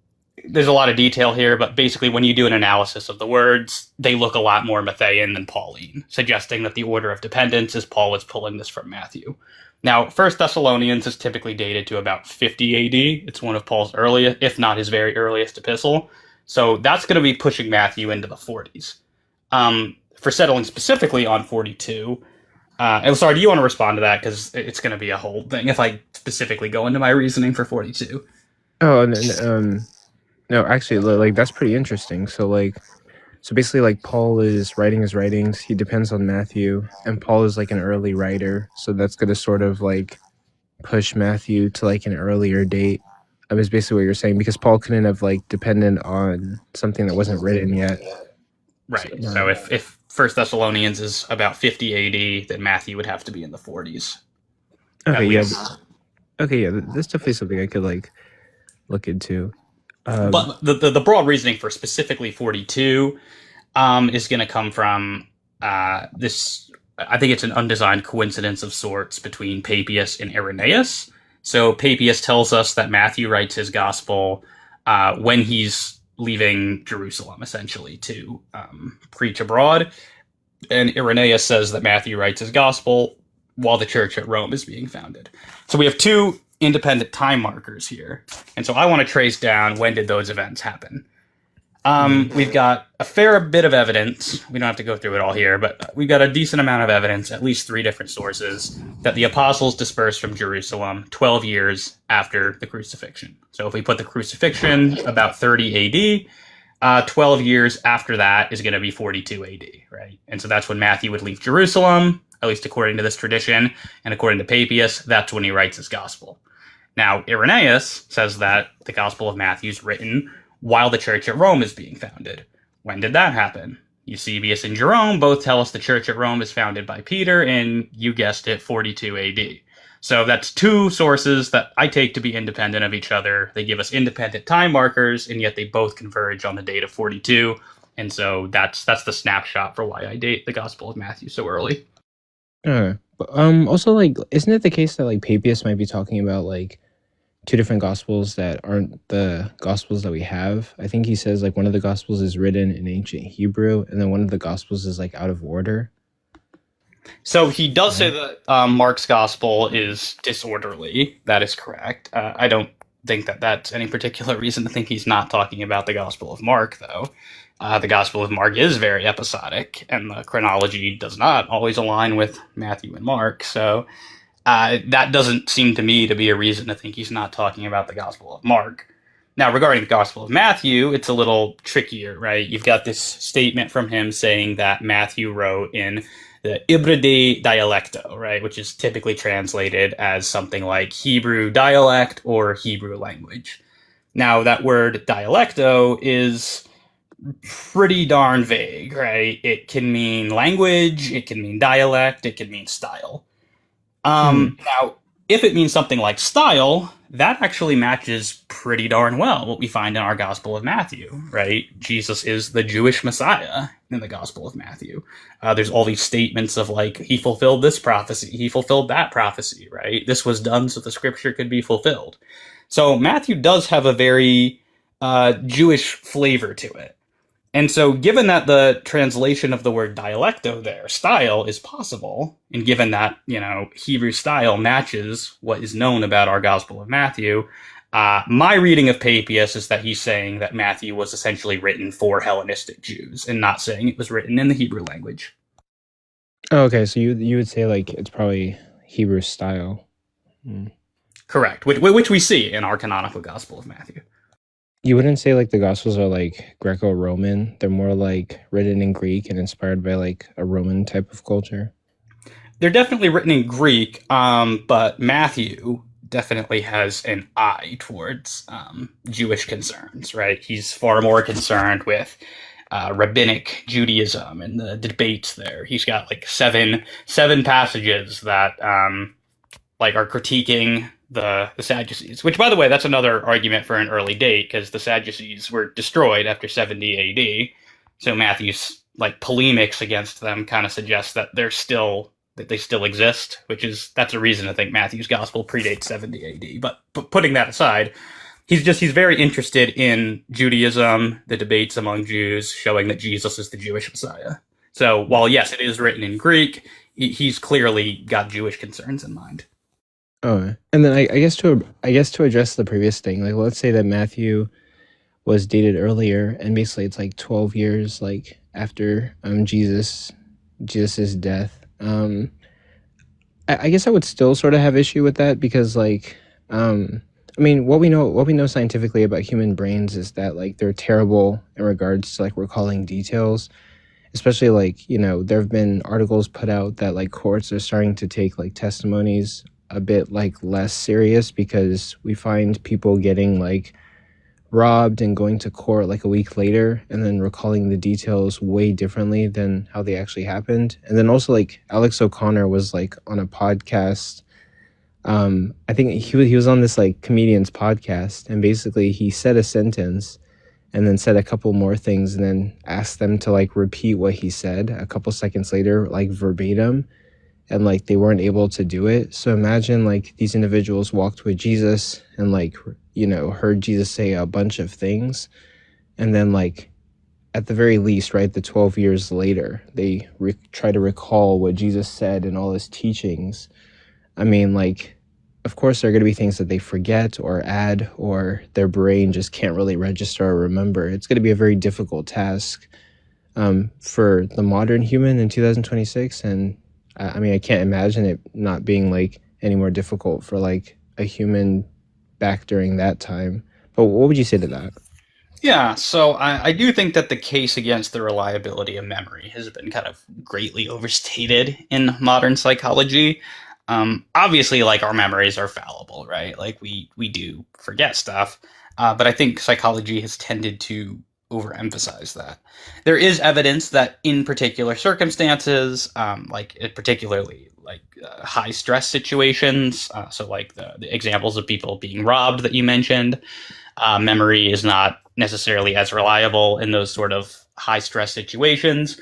there's a lot of detail here, but basically when you do an analysis of the words, they look a lot more Matthean than Pauline, suggesting that the order of dependence is Paul was pulling this from Matthew. Now, 1 Thessalonians is typically dated to about 50 AD. It's one of Paul's earliest, if not his very earliest epistle. So that's going to be pushing Matthew into the 40s. For settling specifically on 42, sorry, do you want to respond to that? Because it's going to be a whole thing if I specifically go into my reasoning for 42. Oh, no, actually, like that's pretty interesting. So basically, like Paul is writing his writings. He depends on Matthew, and Paul is like an early writer. So that's going to sort of like push Matthew to like an earlier date. Is basically what you're saying, because Paul couldn't have like depended on something that wasn't written yet. Right. So if 1 Thessalonians is about 50 AD, then Matthew would have to be in the 40s. Okay, yeah. Okay, yeah. That's definitely something I could like look into. But the broad reasoning for specifically 42 is going to come from this. I think it's an undesigned coincidence of sorts between Papias and Irenaeus. So Papias tells us that Matthew writes his gospel when he's leaving Jerusalem, essentially, to preach abroad. And Irenaeus says that Matthew writes his gospel while the church at Rome is being founded. So we have two independent time markers here. And so I want to trace down when did those events happen. We've got a fair bit of evidence. We don't have to go through it all here, but we've got a decent amount of evidence, at least 3 different sources, that the apostles dispersed from Jerusalem 12 years after the crucifixion. So if we put the crucifixion about 30 AD, 12 years after that is going to be 42 AD, right? And so that's when Matthew would leave Jerusalem, at least according to this tradition, and according to Papias, that's when he writes his gospel. Now, Irenaeus says that the Gospel of Matthew is written while the church at Rome is being founded. When did that happen? Eusebius and Jerome both tell us the church at Rome is founded by Peter in, you guessed it, 42 AD. So that's 2 sources that I take to be independent of each other. They give us independent time markers, and yet they both converge on the date of 42. And so that's the snapshot for why I date the Gospel of Matthew so early. Also, like, isn't it the case that like Papias might be talking about like 2 different gospels that aren't the gospels that we have? I think he says like one of the gospels is written in ancient Hebrew, and then one of the gospels is like out of order. So he does say that Mark's gospel is disorderly. That is correct. I don't think that that's any particular reason to think he's not talking about the Gospel of Mark, though. The Gospel of Mark is very episodic, and the chronology does not always align with Matthew and Mark. So that doesn't seem to me to be a reason to think he's not talking about the Gospel of Mark. Now, regarding the Gospel of Matthew, it's a little trickier, right? You've got this statement from him saying that Matthew wrote in the Ibride dialecto, right, which is typically translated as something like Hebrew dialect or Hebrew language. Now, that word dialecto is pretty darn vague, right? It can mean language, it can mean dialect, it can mean style. Now, if it means something like style, that actually matches pretty darn well what we find in our Gospel of Matthew, right? Jesus is the Jewish Messiah in the Gospel of Matthew. There's all these statements of like, he fulfilled this prophecy, he fulfilled that prophecy, right? This was done so the scripture could be fulfilled. So Matthew does have a very Jewish flavor to it. And so, given that the translation of the word dialecto there, style, is possible, and given that, Hebrew style matches what is known about our Gospel of Matthew, my reading of Papias is that he's saying that Matthew was essentially written for Hellenistic Jews, and not saying it was written in the Hebrew language. Oh, okay, so you would say like it's probably Hebrew style. Correct, which we see in our canonical Gospel of Matthew. You wouldn't say like the Gospels are like Greco-Roman. They're more like written in Greek and inspired by like a Roman type of culture. They're definitely written in Greek, but Matthew definitely has an eye towards Jewish concerns, right? He's far more concerned with rabbinic Judaism and the debates there. He's got like seven passages that are critiquing the Sadducees, which, by the way, that's another argument for an early date, because the Sadducees were destroyed after 70 AD. So Matthew's polemics against them kind of suggests that they still exist, that's a reason to think Matthew's gospel predates 70 AD. But putting that aside, he's very interested in Judaism, the debates among Jews, showing that Jesus is the Jewish Messiah. So while yes, it is written in Greek, he's clearly got Jewish concerns in mind. Oh, and then I guess to address the previous thing, like let's say that Matthew was dated earlier, and basically it's like 12 years after Jesus's death. I guess I would still sort of have issue with that because what we know scientifically about human brains is that they're terrible in regards to recalling details. Especially there have been articles put out that courts are starting to take testimonies a bit less serious because we find people getting robbed and going to court a week later and then recalling the details way differently than how they actually happened. And then also Alex O'Connor was on a podcast. I think he was on this comedian's podcast, and basically he said a sentence and then said a couple more things and then asked them to repeat what he said a couple seconds later verbatim, and they weren't able to do it. So imagine these individuals walked with Jesus and heard Jesus say a bunch of things, and then at the very least, right, the 12 years later they try to recall what Jesus said and all his teachings. I mean, of course there are going to be things that they forget or add, or their brain just can't really register or remember. It's going to be a very difficult task for the modern human in 2026, and I can't imagine it not being any more difficult for a human back during that time. But what would you say to that? Yeah, so I do think that the case against the reliability of memory has been kind of greatly overstated in modern psychology. Obviously, our memories are fallible, right? We do forget stuff, but I think psychology has tended to overemphasize that. There is evidence that in particular circumstances, particularly high stress situations, so the examples of people being robbed that you mentioned, memory is not necessarily as reliable in those sort of high stress situations.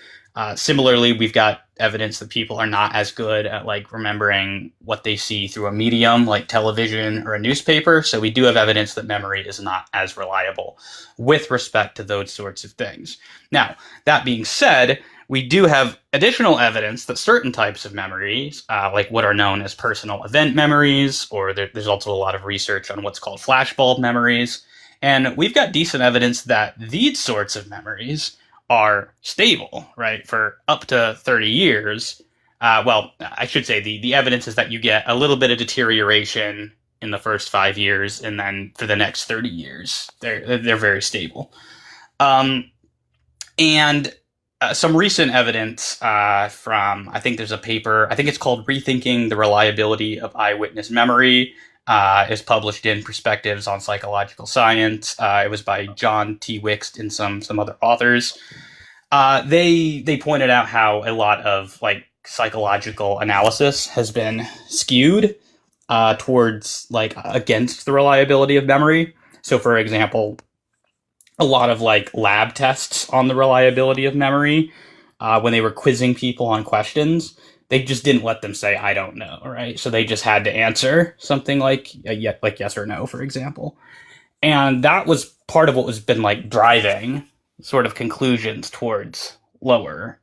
Similarly, we've got evidence that people are not as good at remembering what they see through a medium like television or a newspaper. So we do have evidence that memory is not as reliable with respect to those sorts of things. Now, that being said, we do have additional evidence that certain types of memories, what are known as personal event memories, or there's also a lot of research on what's called flashbulb memories. And we've got decent evidence that these sorts of memories are stable, right, for up to 30 years. Well, I should say the evidence is that you get a little bit of deterioration in the first 5 years, and then for the next 30 years, they're very stable. And some recent evidence from, I think there's a paper, I think it's called Rethinking the Reliability of Eyewitness Memory, is published in Perspectives on Psychological Science. It was by John T. Wixt and some other authors. They pointed out how a lot of like psychological analysis has been skewed towards like against the reliability of memory. So, for example, a lot of like lab tests on the reliability of memory, when they were quizzing people on questions, they just didn't let them say "I don't know," right? So they just had to answer something like yes or no, for example. And that was part of what was been like driving sort of conclusions towards lower,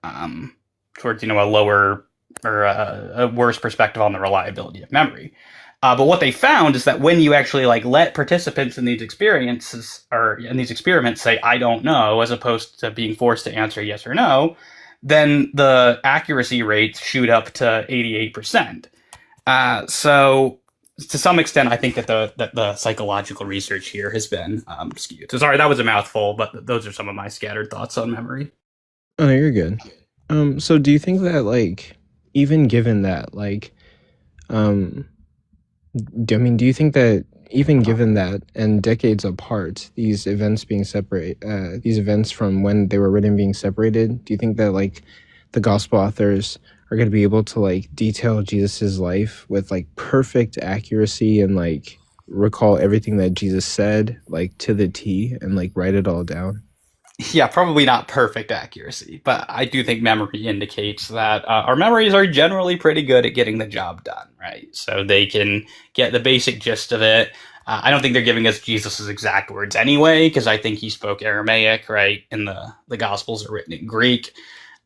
towards a lower or a worse perspective on the reliability of memory. But what they found is that when you actually like let participants in these experiences or in these experiments say "I don't know" as opposed to being forced to answer yes or no, then the accuracy rates shoot up to 88%. So to some extent, I think that the psychological research here has been skewed. So sorry, that was a mouthful, but those are some of my scattered thoughts on memory. Oh, no, you're good. So do you think that like even given that like do you think that even given that and decades apart, these events being separate, these events from when they were written being separated, do you think that like the gospel authors are going to be able to like detail Jesus's life with like perfect accuracy and like recall everything that Jesus said like to the T and like write it all down? Yeah, probably not perfect accuracy, but I do think memory indicates that our memories are generally pretty good at getting the job done, right? So they can get the basic gist of it. I don't think they're giving us Jesus's exact words anyway, because I think he spoke Aramaic, right? And the Gospels are written in Greek.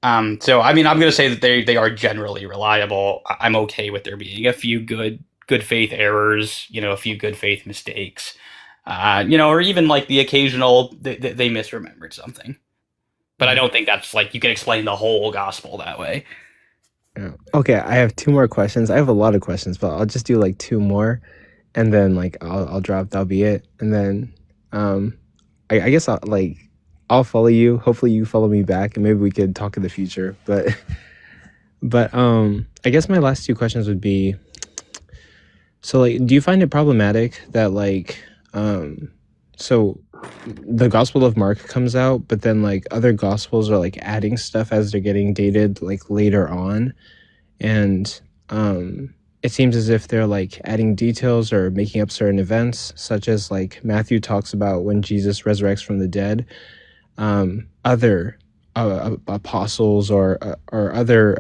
So, I mean, I'm going to say that they are generally reliable. I'm okay with there being a few good faith errors, a few good faith mistakes. Or even like the occasional they misremembered something. But I don't think that's like you can explain the whole gospel that way. Yeah. Okay, I have two more questions. I have a lot of questions, but I'll just do like two more, and then like I'll drop. That'll be it. And then I guess I'll follow you. Hopefully you follow me back, and maybe we could talk in the future. But I guess my last two questions would be, so like, do you find it problematic that like so the Gospel of Mark comes out, but then like other gospels are like adding stuff as they're getting dated like later on, and it seems as if they're like adding details or making up certain events, such as like Matthew talks about when Jesus resurrects from the dead. Other apostles or other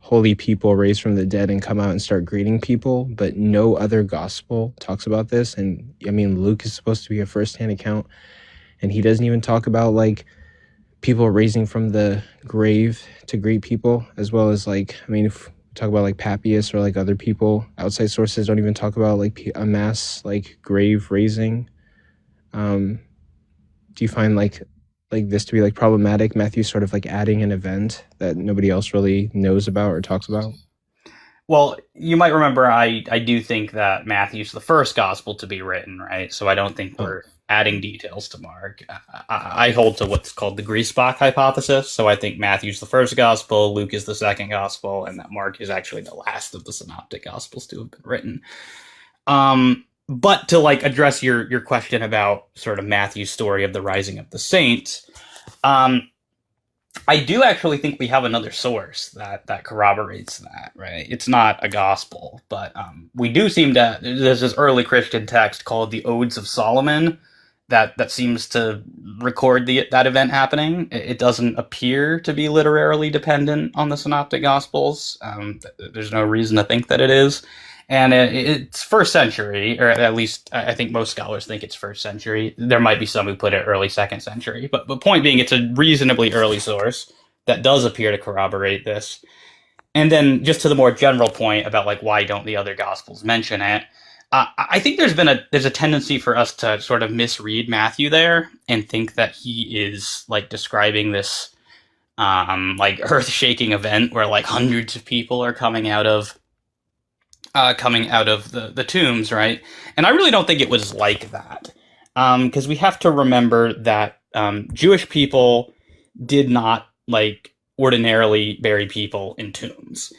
holy people raised from the dead and come out and start greeting people, but no other gospel talks about this. And I mean, Luke is supposed to be a firsthand account, and he doesn't even talk about like people raising from the grave to greet people, as well as like, I mean, if we talk about like Papias or like other people, outside sources don't even talk about like a mass like grave raising. Do you find like this to be like problematic? Matthew sort of like adding an event that nobody else really knows about or talks about? Well, you might remember I do think that Matthew's the first gospel to be written, right? So I don't think we're adding details to Mark. I hold to what's called the Griesbach hypothesis. So I think Matthew's the first gospel, Luke is the second gospel, and that Mark is actually the last of the synoptic gospels to have been written. But to like address your question about sort of Matthew's story of the rising of the saints, I do actually think we have another source that corroborates that, right? It's not a gospel, but we do seem to, there's this early Christian text called the Odes of Solomon that seems to record that event happening. It doesn't appear to be literarily dependent on the synoptic gospels. There's no reason to think that it is. And it's first century, or at least I think most scholars think it's first century. There might be some who put it early second century. But point being, it's a reasonably early source that does appear to corroborate this. And then just to the more general point about like why don't the other gospels mention it, I think there's a tendency for us to sort of misread Matthew there and think that he is like describing this like earth shaking event where like hundreds of people are coming out of the tombs, right? And I really don't think it was like that, because we have to remember that Jewish people did not like ordinarily bury people in tombs.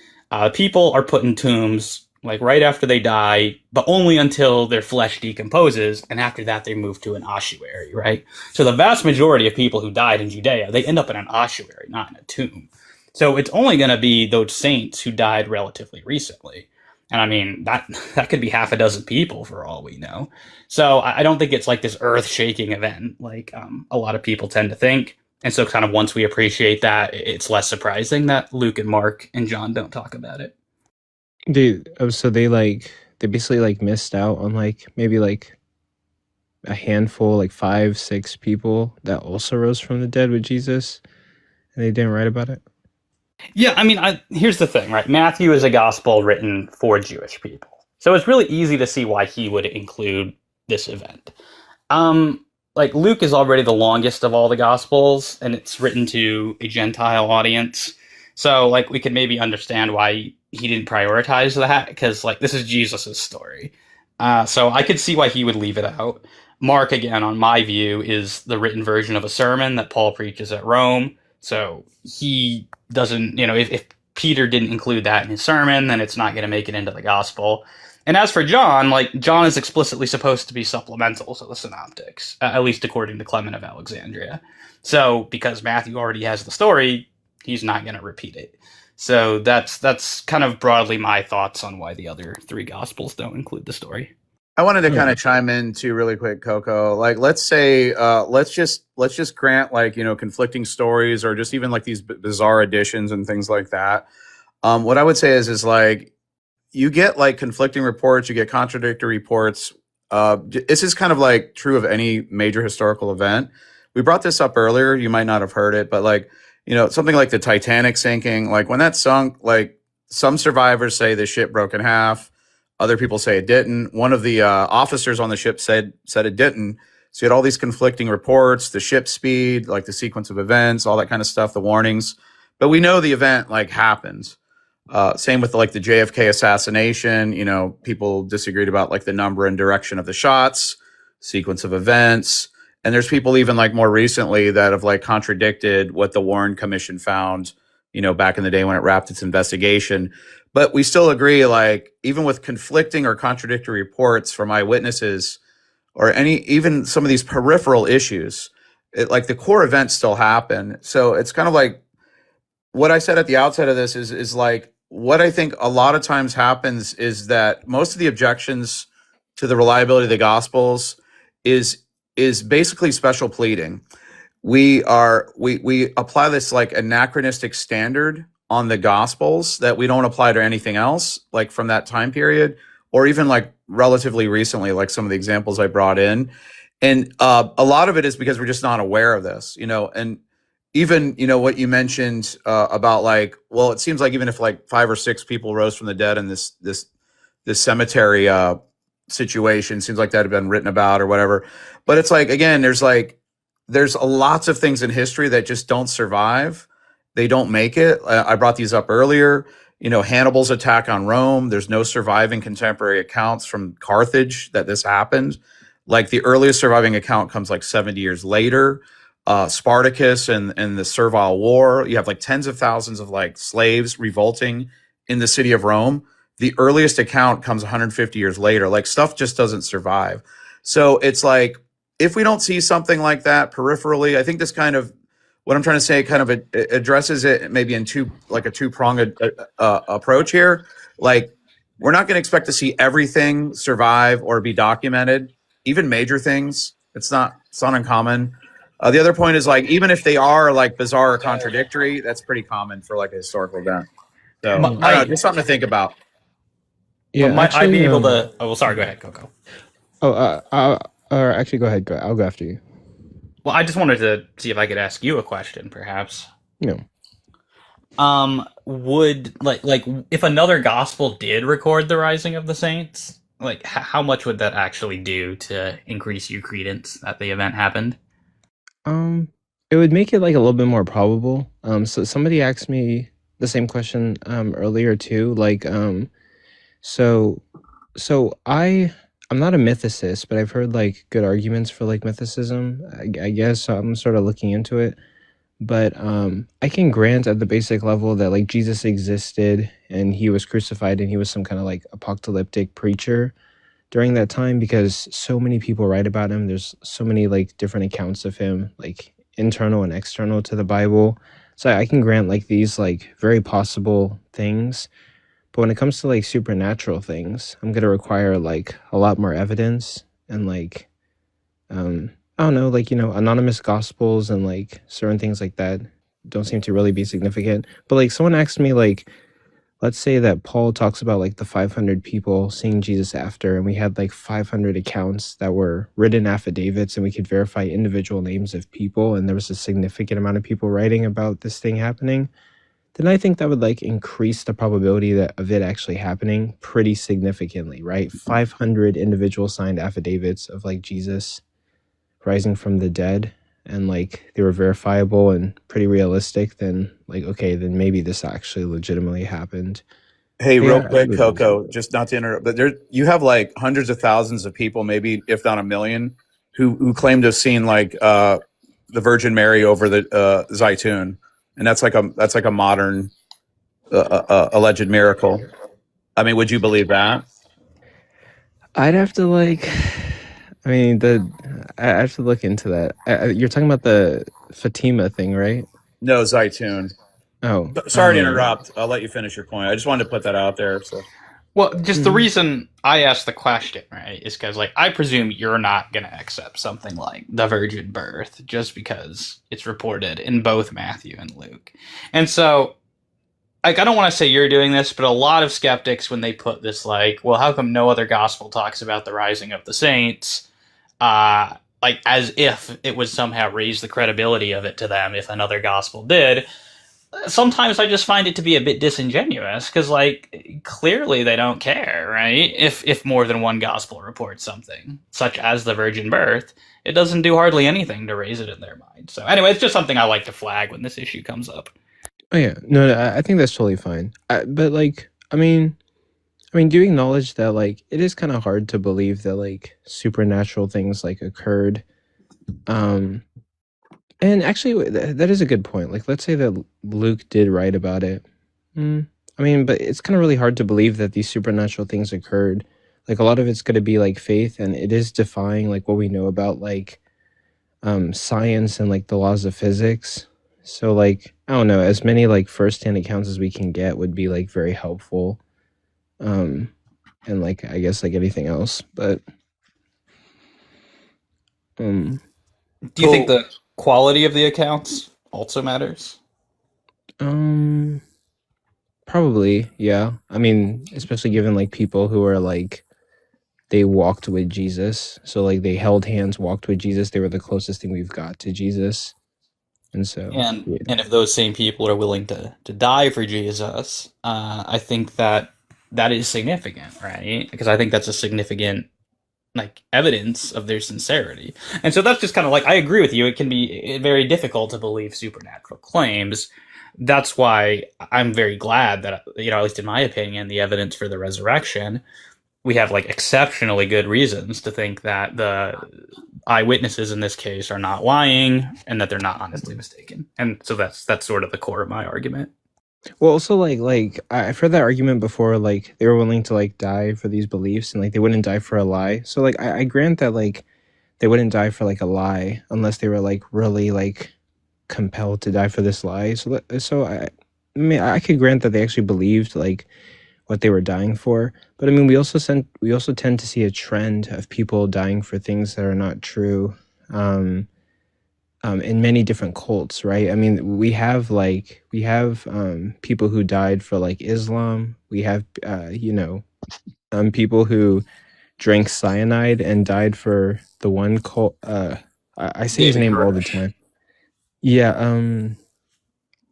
People are put in tombs like right after they die, but only until their flesh decomposes, and after that they move to an ossuary, right? So the vast majority of people who died in Judea, they end up in an ossuary, not in a tomb. So it's only going to be those saints who died relatively recently. And I mean, that could be half a dozen people for all we know. So I don't think it's like this earth shaking event like a lot of people tend to think. And so kind of once we appreciate that, it's less surprising that Luke and Mark and John don't talk about it. So they basically like missed out on like maybe like a handful, like 5, 6 people that also rose from the dead with Jesus, and they didn't write about it. Yeah, I mean, here's the thing, right? Matthew is a gospel written for Jewish people. So it's really easy to see why he would include this event. Like Luke is already the longest of all the gospels, and it's written to a Gentile audience. So like we could maybe understand why he didn't prioritize that, because like this is Jesus's story. So I could see why he would leave it out. Mark, again, on my view, is the written version of a sermon that Paul preaches at Rome. So he doesn't, if Peter didn't include that in his sermon, then it's not going to make it into the gospel. And as for John, like John is explicitly supposed to be supplemental to the synoptics, at least according to Clement of Alexandria. So because Matthew already has the story, he's not going to repeat it. So that's kind of broadly my thoughts on why the other 3 gospels don't include the story. I wanted to kind of chime in too really quick, Coco. Like, let's say, let's just grant like, conflicting stories or just even like these bizarre additions and things like that. What I would say is like, you get like conflicting reports, you get contradictory reports. This is kind of like true of any major historical event. We brought this up earlier. You might not have heard it, but like, something like the Titanic sinking, like when that sunk, like some survivors say the ship broke in half. Other people say it didn't. One of the officers on the ship said it didn't. So you had all these conflicting reports, the ship speed, like the sequence of events, all that kind of stuff, the warnings. But we know the event like happened. Same with like the JFK assassination. People disagreed about like the number and direction of the shots, sequence of events. And there's people even like more recently that have like contradicted what the Warren Commission found, back in the day when it wrapped its investigation. But we still agree, like, even with conflicting or contradictory reports from eyewitnesses or even some of these peripheral issues, like the core events still happen. So it's kind of like what I said at the outset of this is like what I think a lot of times happens is that most of the objections to the reliability of the Gospels is basically special pleading. We apply this like anachronistic standard on the Gospels that we don't apply to anything else, like from that time period, or even like relatively recently, like some of the examples I brought in. And a lot of it is because we're just not aware of this, and even, what you mentioned about like, well, it seems like even if like 5 or 6 people rose from the dead in this cemetery situation, seems like that had been written about or whatever. But it's like, again, there's lots of things in history that just don't survive. They don't make it. I brought these up earlier. Hannibal's attack on Rome. There's no surviving contemporary accounts from Carthage that this happened. Like the earliest surviving account comes like 70 years later. Spartacus and the Servile War. You have like tens of thousands of like slaves revolting in the city of Rome. The earliest account comes 150 years later. Like stuff just doesn't survive. So it's like, if we don't see something like that peripherally, I think this kind of, what I'm trying to say kind of addresses it maybe in a two-pronged approach here. Like, we're not going to expect to see everything survive or be documented, even major things. It's not uncommon. The other point is like, even if they are like bizarre or contradictory, that's pretty common for like a historical event. So I don't know, just something to think about. Yeah, might I be able to? Oh, well, sorry. Go ahead, Coco. Or actually, go ahead. I'll go after you. Well, I just wanted to see if I could ask you a question, perhaps. No. Would like if another gospel did record the rising of the saints, like how much would that actually do to increase your credence that the event happened? Um, it would make it like a little bit more probable. So somebody asked me the same question earlier too. Like, so so I'm not a mythicist, but I've heard like good arguments for like mythicism. I guess so I'm sort of looking into it. But I can grant at the basic level that like Jesus existed and he was crucified and he was some kind of like apocalyptic preacher during that time because so many people write about him. There's so many like different accounts of him, like internal and external to the Bible. So I can grant like these like very possible things. But when it comes to like supernatural things, I'm gonna require like a lot more evidence and like I don't know, like anonymous gospels and like certain things like that don't seem to really be significant. But like someone asked me like let's say that Paul talks about like the 500 people seeing Jesus after, and we had like 500 accounts that were written affidavits, and we could verify individual names of people, and there was a significant amount of people writing about this thing happening. Then I think that would like increase the probability of it actually happening pretty significantly, right? 500 individual signed affidavits of like Jesus rising from the dead, and like they were verifiable and pretty realistic, then like okay, then maybe this actually legitimately happened. Hey, But real yeah, I quick, would believe Coco, it. just not to interrupt, but you have like hundreds of thousands of people, maybe if not a million, who claim to have seen like the Virgin Mary over the Zaytun, and that's like a modern alleged miracle. I mean, would you believe that? I'd have to like, I mean, I have to look into that. You're talking about the Fatima thing, right? No, Zaytun. Oh, Sorry to interrupt. I'll let you finish your point. I just wanted to put that out there. So Well, just the mhm. reason I asked the question, right, is because like I presume you're not going to accept something like the virgin birth just because it's reported in both Matthew and Luke. And so like I don't want to say you're doing this, but a lot of skeptics when they put this like, well, how come no other gospel talks about the rising of the saints? Like as if it would somehow raise the credibility of it to them if another gospel did. Sometimes I just find it to be a bit disingenuous because, like, clearly they don't care, right? If more than one gospel reports something, such as the virgin birth, it doesn't do hardly anything to raise it in their mind. So, anyway, it's just something I like to flag when this issue comes up. Oh yeah, no, I think that's totally fine. But like, I mean, do you acknowledge that like it is kind of hard to believe that like supernatural things like occurred? Um, and actually, that is a good point. Like, let's say that Luke did write about it. I mean, but it's kind of really hard to believe that these supernatural things occurred. Like, a lot of it's going to be like faith, and it is defying like what we know about like science and like the laws of physics. So, like, I don't know, as many like firsthand accounts as we can get would be like very helpful. Um, and like I guess like anything else, but um, Do you think the quality of the accounts also matters? um. Probably, yeah. I mean, especially given like people who are like they walked with Jesus. So like they held hands, walked with Jesus. They were the closest thing we've got to Jesus. And so, And yeah. if those same people are willing to die for Jesus, I think that that is significant, right? Because I think that's a significant like evidence of their sincerity. And so that's just kind of like I agree with you. It can be very difficult to believe supernatural claims. That's why I'm very glad that at least in my opinion, the evidence for the resurrection, we have like exceptionally good reasons to think that the eyewitnesses in this case are not lying and that they're not honestly mistaken. And so that's sort of the core of my argument. Well, also like I've heard that argument before. Like they were willing to like die for these beliefs, and like they wouldn't die for a lie. So like I grant that like they wouldn't die for like a lie unless they were like really like compelled to die for this lie. So I mean I could grant that they actually believed like what they were dying for. But I mean, we also tend to see a trend of people dying for things that are not true, in many different cults, right? I mean, we have people who died for like Islam. We have people who drank cyanide and died for the one cult. I say his David name all the Koresh. time. Yeah,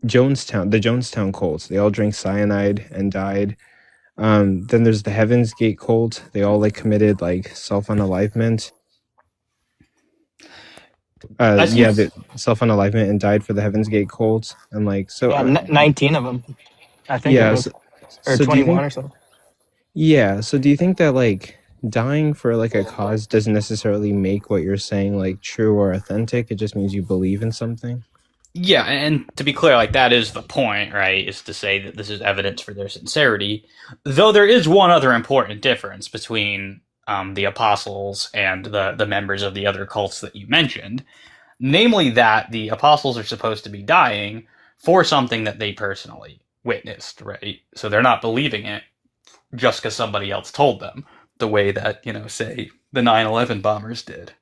the Jonestown cults. They all drank cyanide and died. Then there's the Heaven's Gate cult. They all like committed like self-unalivement. That Yeah, seems the self-unalivement and died for the Heaven's Gate cult. And like so, Yeah, 19 of them, I think it yeah. was, or So do you 21 think? or so. Yeah. So do you think that like dying for like a cause doesn't necessarily make what you're saying like true or authentic? It just means you believe in something. Yeah, and to be clear, like that is the point, right? Is to say that this is evidence for their sincerity. Though there is one other important difference between the apostles and the members of the other cults that you mentioned, namely that the apostles are supposed to be dying for something that they personally witnessed, right? So they're not believing it just because somebody else told them, the way that, say, the 9/11 bombers did,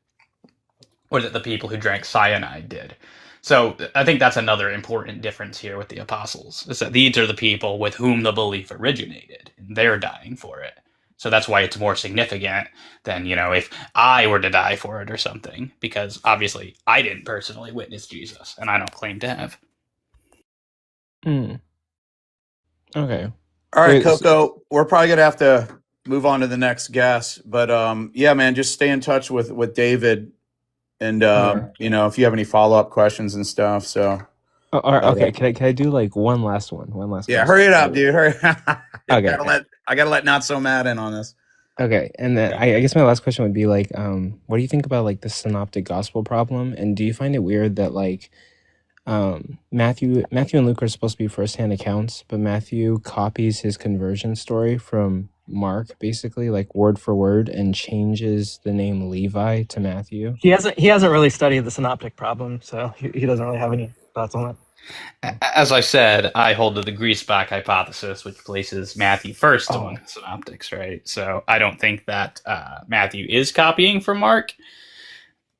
or that the people who drank cyanide did. So I think that's another important difference here with the apostles, is that these are the people with whom the belief originated, and they're dying for it. So that's why it's more significant than, if I were to die for it or something, because obviously I didn't personally witness Jesus, and I don't claim to have. Hmm. Okay. All right, Wait, Coco, we're probably gonna have to move on to the next guest, but yeah, man, just stay in touch with David, and if you have any follow up questions and stuff. So okay. Can I do like one last one? One last yeah, question. hurry it up, dude. Hurry. Okay. I gotta let Not So Mad in on this. Okay, and then I guess my last question would be like, what do you think about like the synoptic gospel problem? And do you find it weird that like Matthew and Luke are supposed to be firsthand accounts, but Matthew copies his conversion story from Mark, basically like word for word, and changes the name Levi to Matthew? He hasn't really studied the synoptic problem, so he doesn't really have any thoughts on that. As I said, I hold to the greaseback hypothesis, which places Matthew first among the synoptics, right? So I don't think that Matthew is copying from Mark.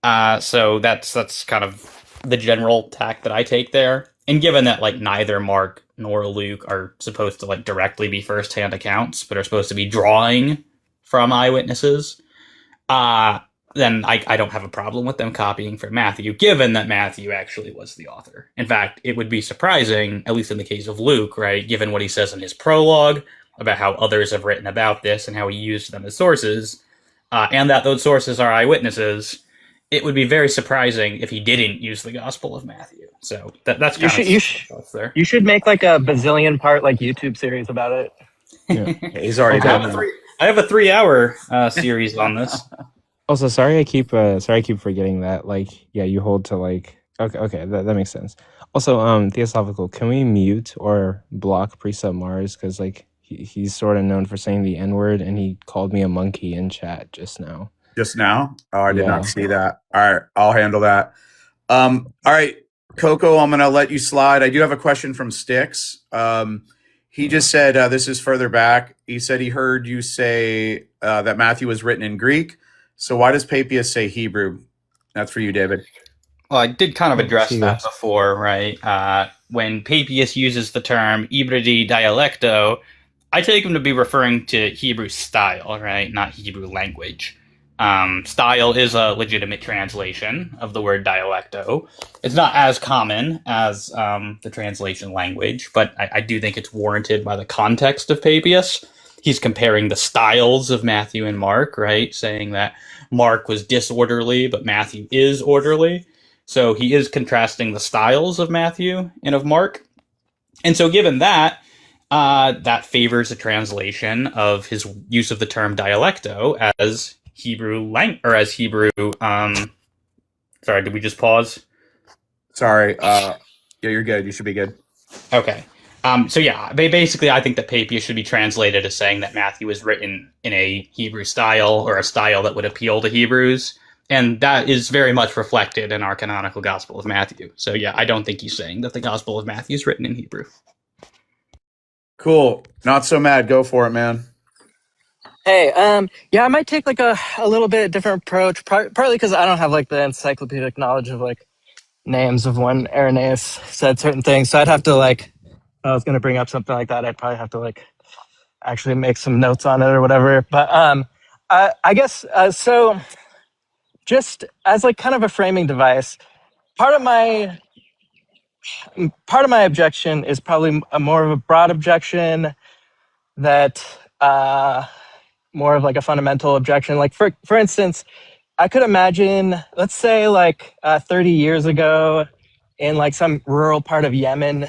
So that's kind of the general tack that I take there. And given that like neither Mark nor Luke are supposed to like directly be firsthand accounts, but are supposed to be drawing from eyewitnesses, then I don't have a problem with them copying from Matthew, given that Matthew actually was the author. In fact, it would be surprising, at least in the case of Luke, right, given what he says in his prologue about how others have written about this and how he used them as sources, and that those sources are eyewitnesses. It would be very surprising if he didn't use the Gospel of Matthew. So that's kind of there. You should make like a bazillion part like YouTube series about it. Yeah. He's already done that. I have a 3-hour series on this. Also, sorry I keep forgetting that. Like, yeah, you hold to like okay, that makes sense. Also, Theosophical, can we mute or block Precept Mars? Because like he's sort of known for saying the N-word, and he called me a monkey in chat just now. Just now? Oh, I did not see that. All right, I'll handle that. All right, Coco, I'm gonna let you slide. I do have a question from Styx. He just said this is further back. He said he heard you say that Matthew was written in Greek. So why does Papias say Hebrew? That's for you, David. Well, I did kind of address that before, right? When Papias uses the term Ibridi dialecto, I take him to be referring to Hebrew style, right? Not Hebrew language. Style is a legitimate translation of the word dialecto. It's not as common as the translation language, but I do think it's warranted by the context of Papias. He's comparing the styles of Matthew and Mark, right? Saying that Mark was disorderly, but Matthew is orderly. So he is contrasting the styles of Matthew and of Mark. And so given that, that favors a translation of his use of the term dialecto as Hebrew as Hebrew. Sorry, did we just pause? Sorry. Yeah, you're good. You should be good. Okay. So yeah, basically, I think that Papias should be translated as saying that Matthew is written in a Hebrew style, or a style that would appeal to Hebrews, and that is very much reflected in our canonical Gospel of Matthew. So yeah, I don't think he's saying that the Gospel of Matthew is written in Hebrew. Cool. Not So Mad. Go for it, man. Hey, yeah, I might take like a little bit different approach, partly because I don't have like the encyclopedic knowledge of like names of when Irenaeus said certain things. So I'd have to like, I was going to bring up something like that. I'd probably have to like actually make some notes on it or whatever. But I guess, so just as like kind of a framing device, part of my part of my objection is probably a more of a broad objection that more of like a fundamental objection. Like for instance, I could imagine, let's say like 30 years ago in like some rural part of Yemen,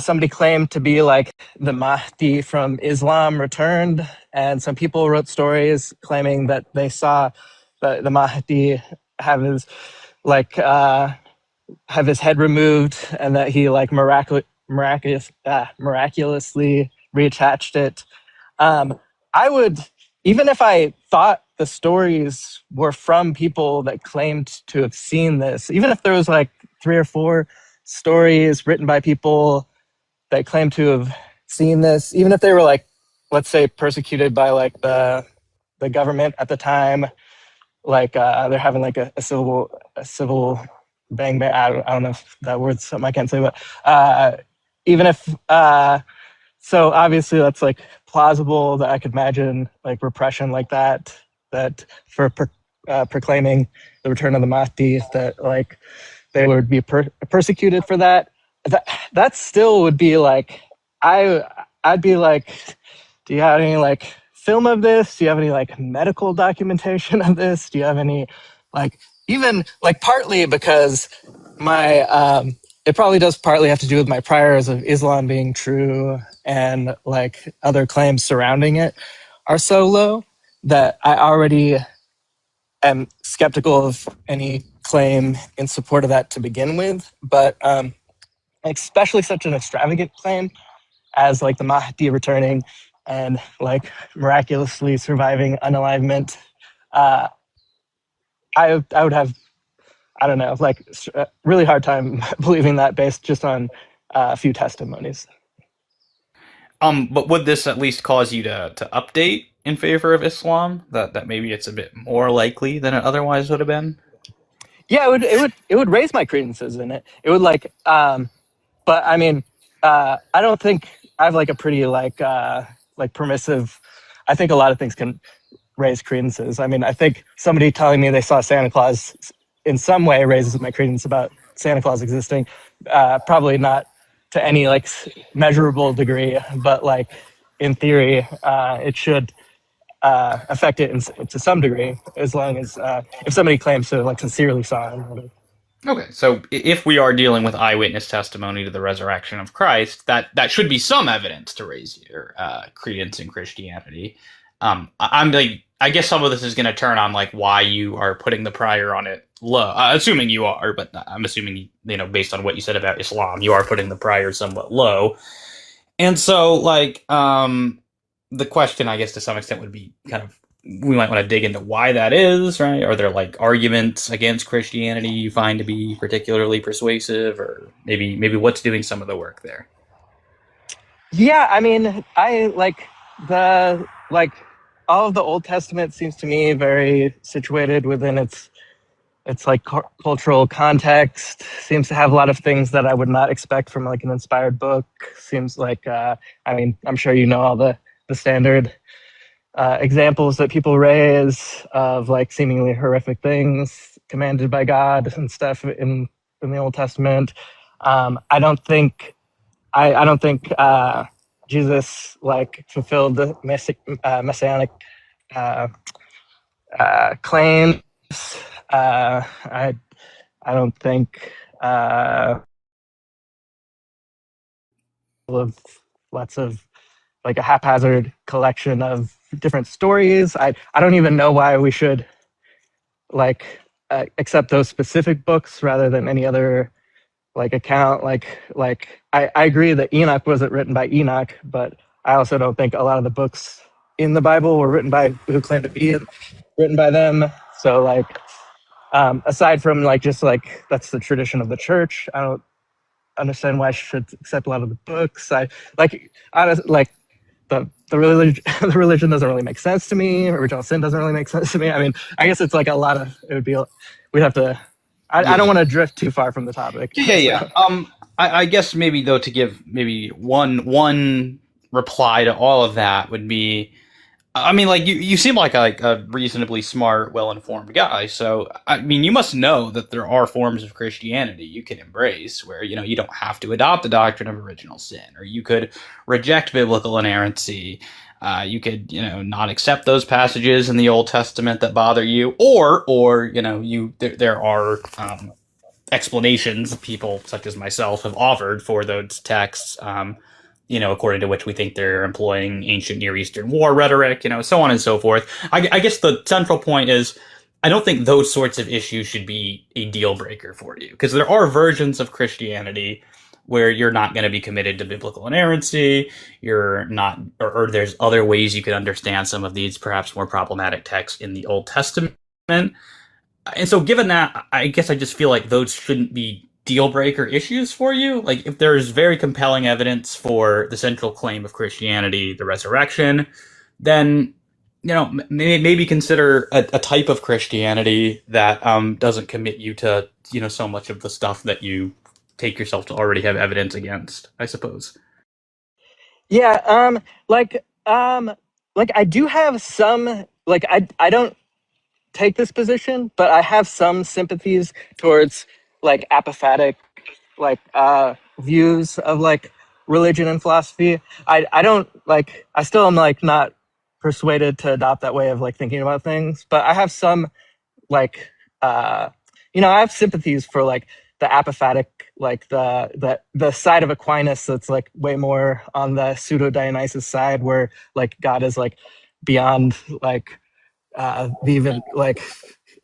somebody claimed to be like the Mahdi from Islam returned, and some people wrote stories claiming that they saw the Mahdi have his like have his head removed, and that he like miraculously reattached it. I would, even if I thought the stories were from people that claimed to have seen this, even if there was like 3 or 4 stories written by people that claim to have seen this, even if they were like, let's say, persecuted by like the government at the time, like they're having like a civil bang bang. I don't know if that word's something I can't say, but even if so, obviously that's like plausible that I could imagine like repression like that for proclaiming the return of the Mahdi, that like they would be persecuted for that. That still would be like, I'd be like, do you have any like film of this? Do you have any like medical documentation of this? Do you have any like, even like, partly because my it probably does partly have to do with my priors of Islam being true, and like other claims surrounding it are so low that I already am skeptical of any claim in support of that to begin with. But especially such an extravagant claim as like the Mahdi returning and like miraculously surviving unalivement, I would have, I don't know, like a really hard time believing that based just on a few testimonies. But would this at least cause you to update in favor of Islam? That maybe it's a bit more likely than it otherwise would have been? Yeah, it would raise my credences in it. It would like, but I mean, I don't think I have like a pretty like permissive. I think a lot of things can raise credences. I mean, I think somebody telling me they saw Santa Claus in some way raises my credence about Santa Claus existing. Probably not to any like measurable degree, but like in theory, it should affect it to some degree, as long as if somebody claims to like sincerely saw him. Okay, so if we are dealing with eyewitness testimony to the resurrection of Christ, that should be some evidence to raise your credence in Christianity. I'm like, I guess some of this is going to turn on like why you are putting the prior on it low. Assuming you are, but I'm assuming, you know, based on what you said about Islam, you are putting the prior somewhat low. And so, like, the question, I guess, to some extent, would be kind of, we might want to dig into why that is, right? Are there like arguments against Christianity you find to be particularly persuasive, or maybe what's doing some of the work there? Yeah, I mean, I like the like all of the Old Testament seems to me very situated within its like cultural context. Seems to have a lot of things that I would not expect from like an inspired book. Seems like I mean, I'm sure you know all the standard examples that people raise of like seemingly horrific things commanded by God and stuff in the Old Testament. I don't think Jesus like fulfilled the messianic claims. I don't think of lots of like a haphazard collection of different stories. I don't even know why we should like accept those specific books rather than any other like account. I agree that Enoch wasn't written by Enoch, but I also don't think a lot of the books in the Bible were written by who claim to be written by them. So like aside from like just like that's the tradition of the church, I don't understand why I should accept a lot of the books. I like the religion the religion doesn't really make sense to me. Original sin doesn't really make sense to me. I mean, I guess it's like a lot of it would be we'd have to I don't want to drift too far from the topic. Yeah. I guess maybe though, to give maybe one reply to all of that would be, I mean, like you seem like a reasonably smart, well-informed guy. So, I mean, you must know that there are forms of Christianity you can embrace where you don't have to adopt the doctrine of original sin, or you could reject biblical inerrancy. You could not accept those passages in the Old Testament that bother you, or there are explanations people such as myself have offered for those texts. According to which we think they're employing ancient Near Eastern war rhetoric, so on and so forth. I guess the central point is I don't think those sorts of issues should be a deal breaker for you, because there are versions of Christianity where you're not going to be committed to biblical inerrancy. You're not, or there's other ways you could understand some of these perhaps more problematic texts in the Old Testament. And so, given that, I guess I just feel like those shouldn't be deal breaker issues for you. Like, if there's very compelling evidence for the central claim of Christianity, the resurrection, then maybe consider a type of Christianity that doesn't commit you to so much of the stuff that you take yourself to already have evidence against, I suppose. Yeah, I do have some, I don't take this position, but I have some sympathies towards like apophatic views of like religion and philosophy. I don't like, I still am like not persuaded to adopt that way of like thinking about things, but I have some like I have sympathies for like the apophatic, like the side of Aquinas that's like way more on the pseudo Dionysus side, where like God is like beyond like the even like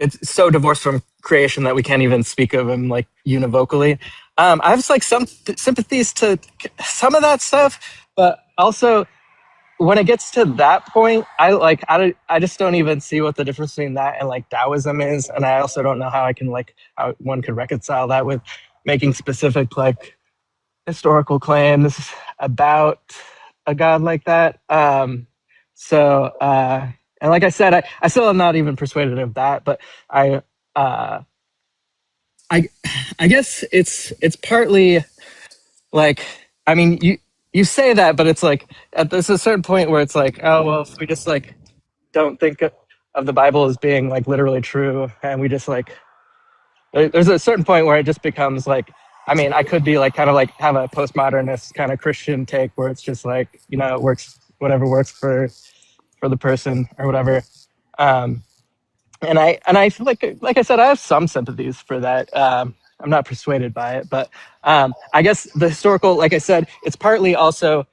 it's so divorced from creation that we can't even speak of him like univocally. I have like some sympathies to some of that stuff, but also when it gets to that point, I just don't even see what the difference between that and like Taoism is, and I also don't know how I can like how one could reconcile that with making specific like historical claims about a god like that. And like I said, I still am not even persuaded of that, but uh, I I guess it's partly like, I mean, you say that, but it's like there's a certain point where it's like, oh well, if we just like don't think of the Bible as being like literally true, and we just like there's a certain point where it just becomes like, I mean, I could be like kind of like have a postmodernist kind of Christian take where it's just like it works, whatever works for the person or whatever. And I feel like I said, I have some sympathies for that. I'm not persuaded by it, but I guess the historical, like I said, it's partly also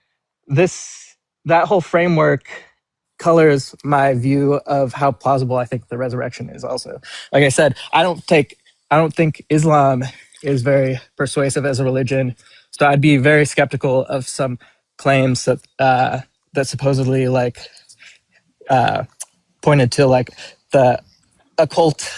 that whole framework colors my view of how plausible I think the resurrection is. Also, like I said, I don't think Islam is very persuasive as a religion, so I'd be very skeptical of some claims that supposedly like pointed to like the occult,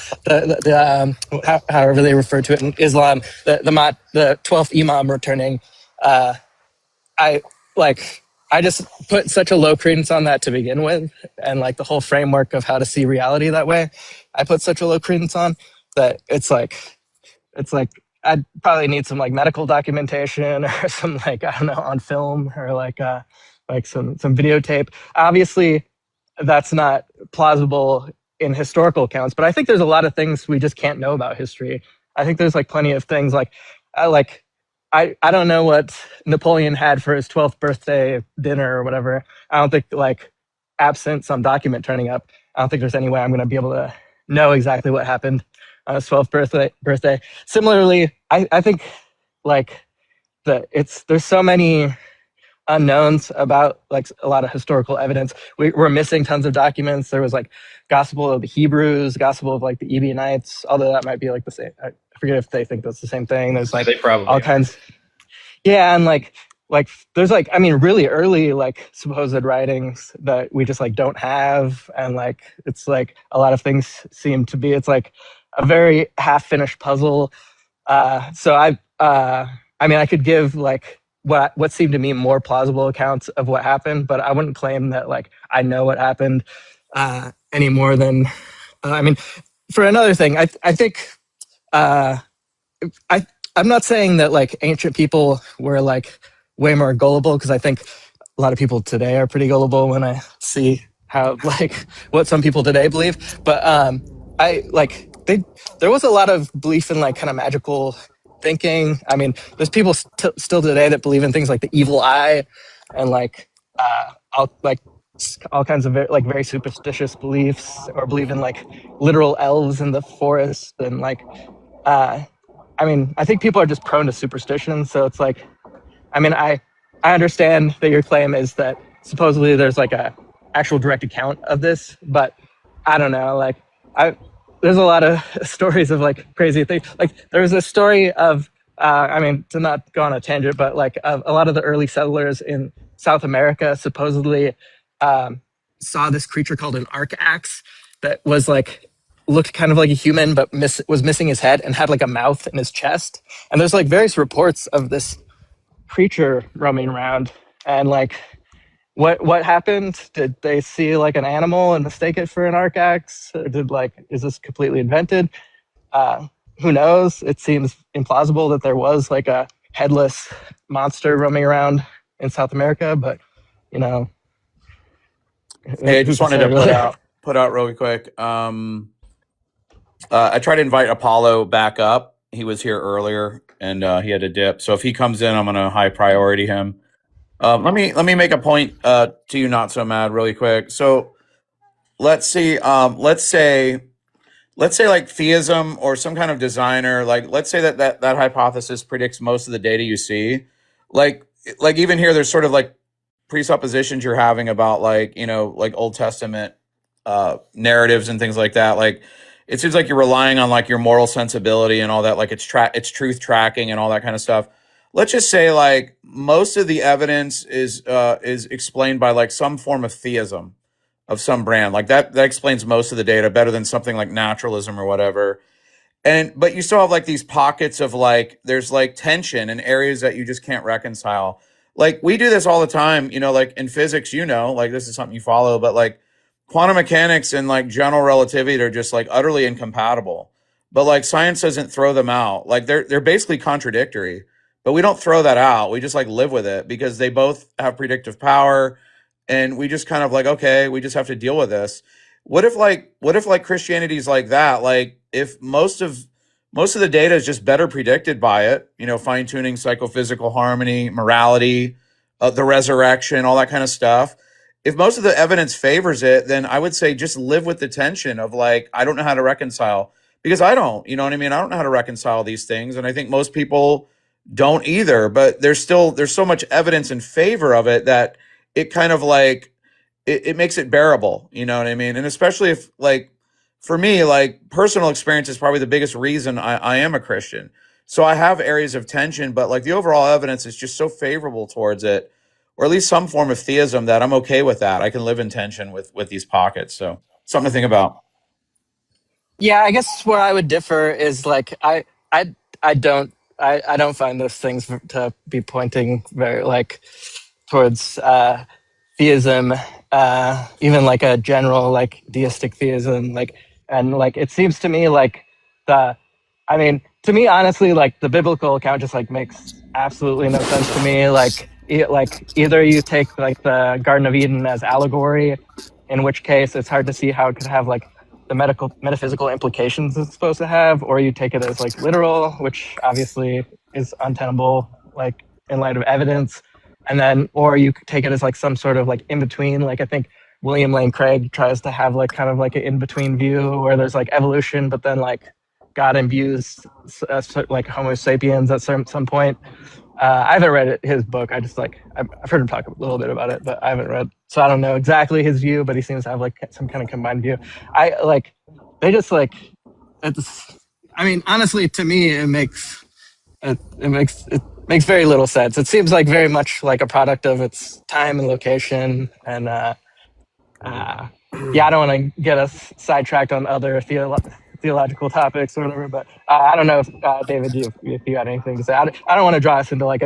however they refer to it in Islam, the 12th Imam returning. I like I just put such a low credence on that to begin with, and like the whole framework of how to see reality that way, I put such a low credence on that it's like I'd probably need some like medical documentation or some like I don't know on film or like some videotape. Obviously, that's not plausible in historical accounts, but I think there's a lot of things we just can't know about history. I think there's like plenty of things like I don't know what Napoleon had for his 12th birthday dinner or whatever. I don't think like absent some document turning up, I don't think there's any way I'm going to be able to know exactly what happened on his 12th birthday. Similarly, I think like there's so many unknowns about like a lot of historical evidence. We're missing tons of documents. There was like Gospel of the Hebrews, Gospel of like the Ebionites, although that might be like the same. I forget if they think that's the same thing. There's like They probably all are. kinds. Yeah, and like there's like, I mean, really early like supposed writings that we just like don't have, and like it's like a lot of things seem to be, it's like a very half finished puzzle. So I mean, I could give like what seemed to me more plausible accounts of what happened, but I wouldn't claim that like I know what happened any more than I mean. For another thing, I think I'm not saying that like ancient people were like way more gullible, because I think a lot of people today are pretty gullible when I see how like what some people today believe. But I like there was a lot of belief in like kind of magical thinking. I mean, there's people still today that believe in things like the evil eye and like all kinds of very superstitious beliefs, or believe in like literal elves in the forest. And like I mean, I think people are just prone to superstition, so it's like, I mean, I understand that your claim is that supposedly there's like a actual direct account of this, but I don't know. Like, there's a lot of stories of like crazy things. Like, there was a story of, I mean, to not go on a tangent, but like a lot of the early settlers in South America supposedly saw this creature called an arcax that was like looked kind of like a human, but was missing his head and had like a mouth in his chest. And there's like various reports of this creature roaming around. And like, what happened? Did they see like an animal and mistake it for an arcax? Or is this completely invented? Who knows? It seems implausible that there was like a headless monster roaming around in South America, but you know. Hey, I just wanted to put out really quick. I tried to invite Apollo back up. He was here earlier and he had to dip. So if he comes in, I'm going to high priority him. Let me make a point to you, Not So Mad, really quick. So let's see. Let's say like theism or some kind of designer. Like let's say that hypothesis predicts most of the data you see. Like even here, there's sort of like presuppositions you're having about like like Old Testament narratives and things like that. Like it seems like you're relying on like your moral sensibility and all that. Like it's truth tracking and all that kind of stuff. Let's just say like most of the evidence is explained by like some form of theism of some brand. Like that explains most of the data better than something like naturalism or whatever. But you still have like these pockets of like there's like tension in areas that you just can't reconcile. Like we do this all the time, like in physics, like this is something you follow, but like quantum mechanics and like general relativity are just like utterly incompatible. But like science doesn't throw them out. Like they're basically contradictory, but we don't throw that out. We just like live with it because they both have predictive power, and we just kind of like, okay, we just have to deal with this. What if like Christianity's like that? Like if most of the data is just better predicted by it, fine tuning, psychophysical harmony, morality, the resurrection, all that kind of stuff. If most of the evidence favors it, then I would say just live with the tension of like, I don't know how to reconcile, because I don't, you know what I mean? I don't know how to reconcile these things. And I think most people don't either, but there's so much evidence in favor of it that it kind of like, it makes it bearable, you know what I mean? And especially if like, for me, like personal experience is probably the biggest reason I am a Christian. So I have areas of tension, but like the overall evidence is just so favorable towards it, or at least some form of theism, that I'm okay with that. I can live in tension with these pockets. So something to think about. Yeah, I guess where I would differ is like I don't find those things to be pointing very like towards theism, even like a general like deistic theism, like, and like it seems to me like to me honestly, like the biblical account just like makes absolutely no sense to me. Like either you take like the Garden of Eden as allegory, in which case it's hard to see how it could have like the metaphysical implications it's supposed to have, or you take it as like literal, which obviously is untenable like in light of evidence. And then, or you could take it as like some sort of like in between. Like I think William Lane Craig tries to have like kind of like an in between view where there's like evolution, but then like God imbues like Homo sapiens at some point. I haven't read his book. I just like I've heard him talk a little bit about it, but I haven't read, so I don't know exactly his view. But he seems to have like some kind of combined view. They just like it's. I mean, honestly, to me, it makes very little sense. It seems like very much like a product of its time and location, and yeah, I don't want to get us sidetracked on other theological topics or whatever, but I don't know if David, if you had anything to say. I don't want to draw us into like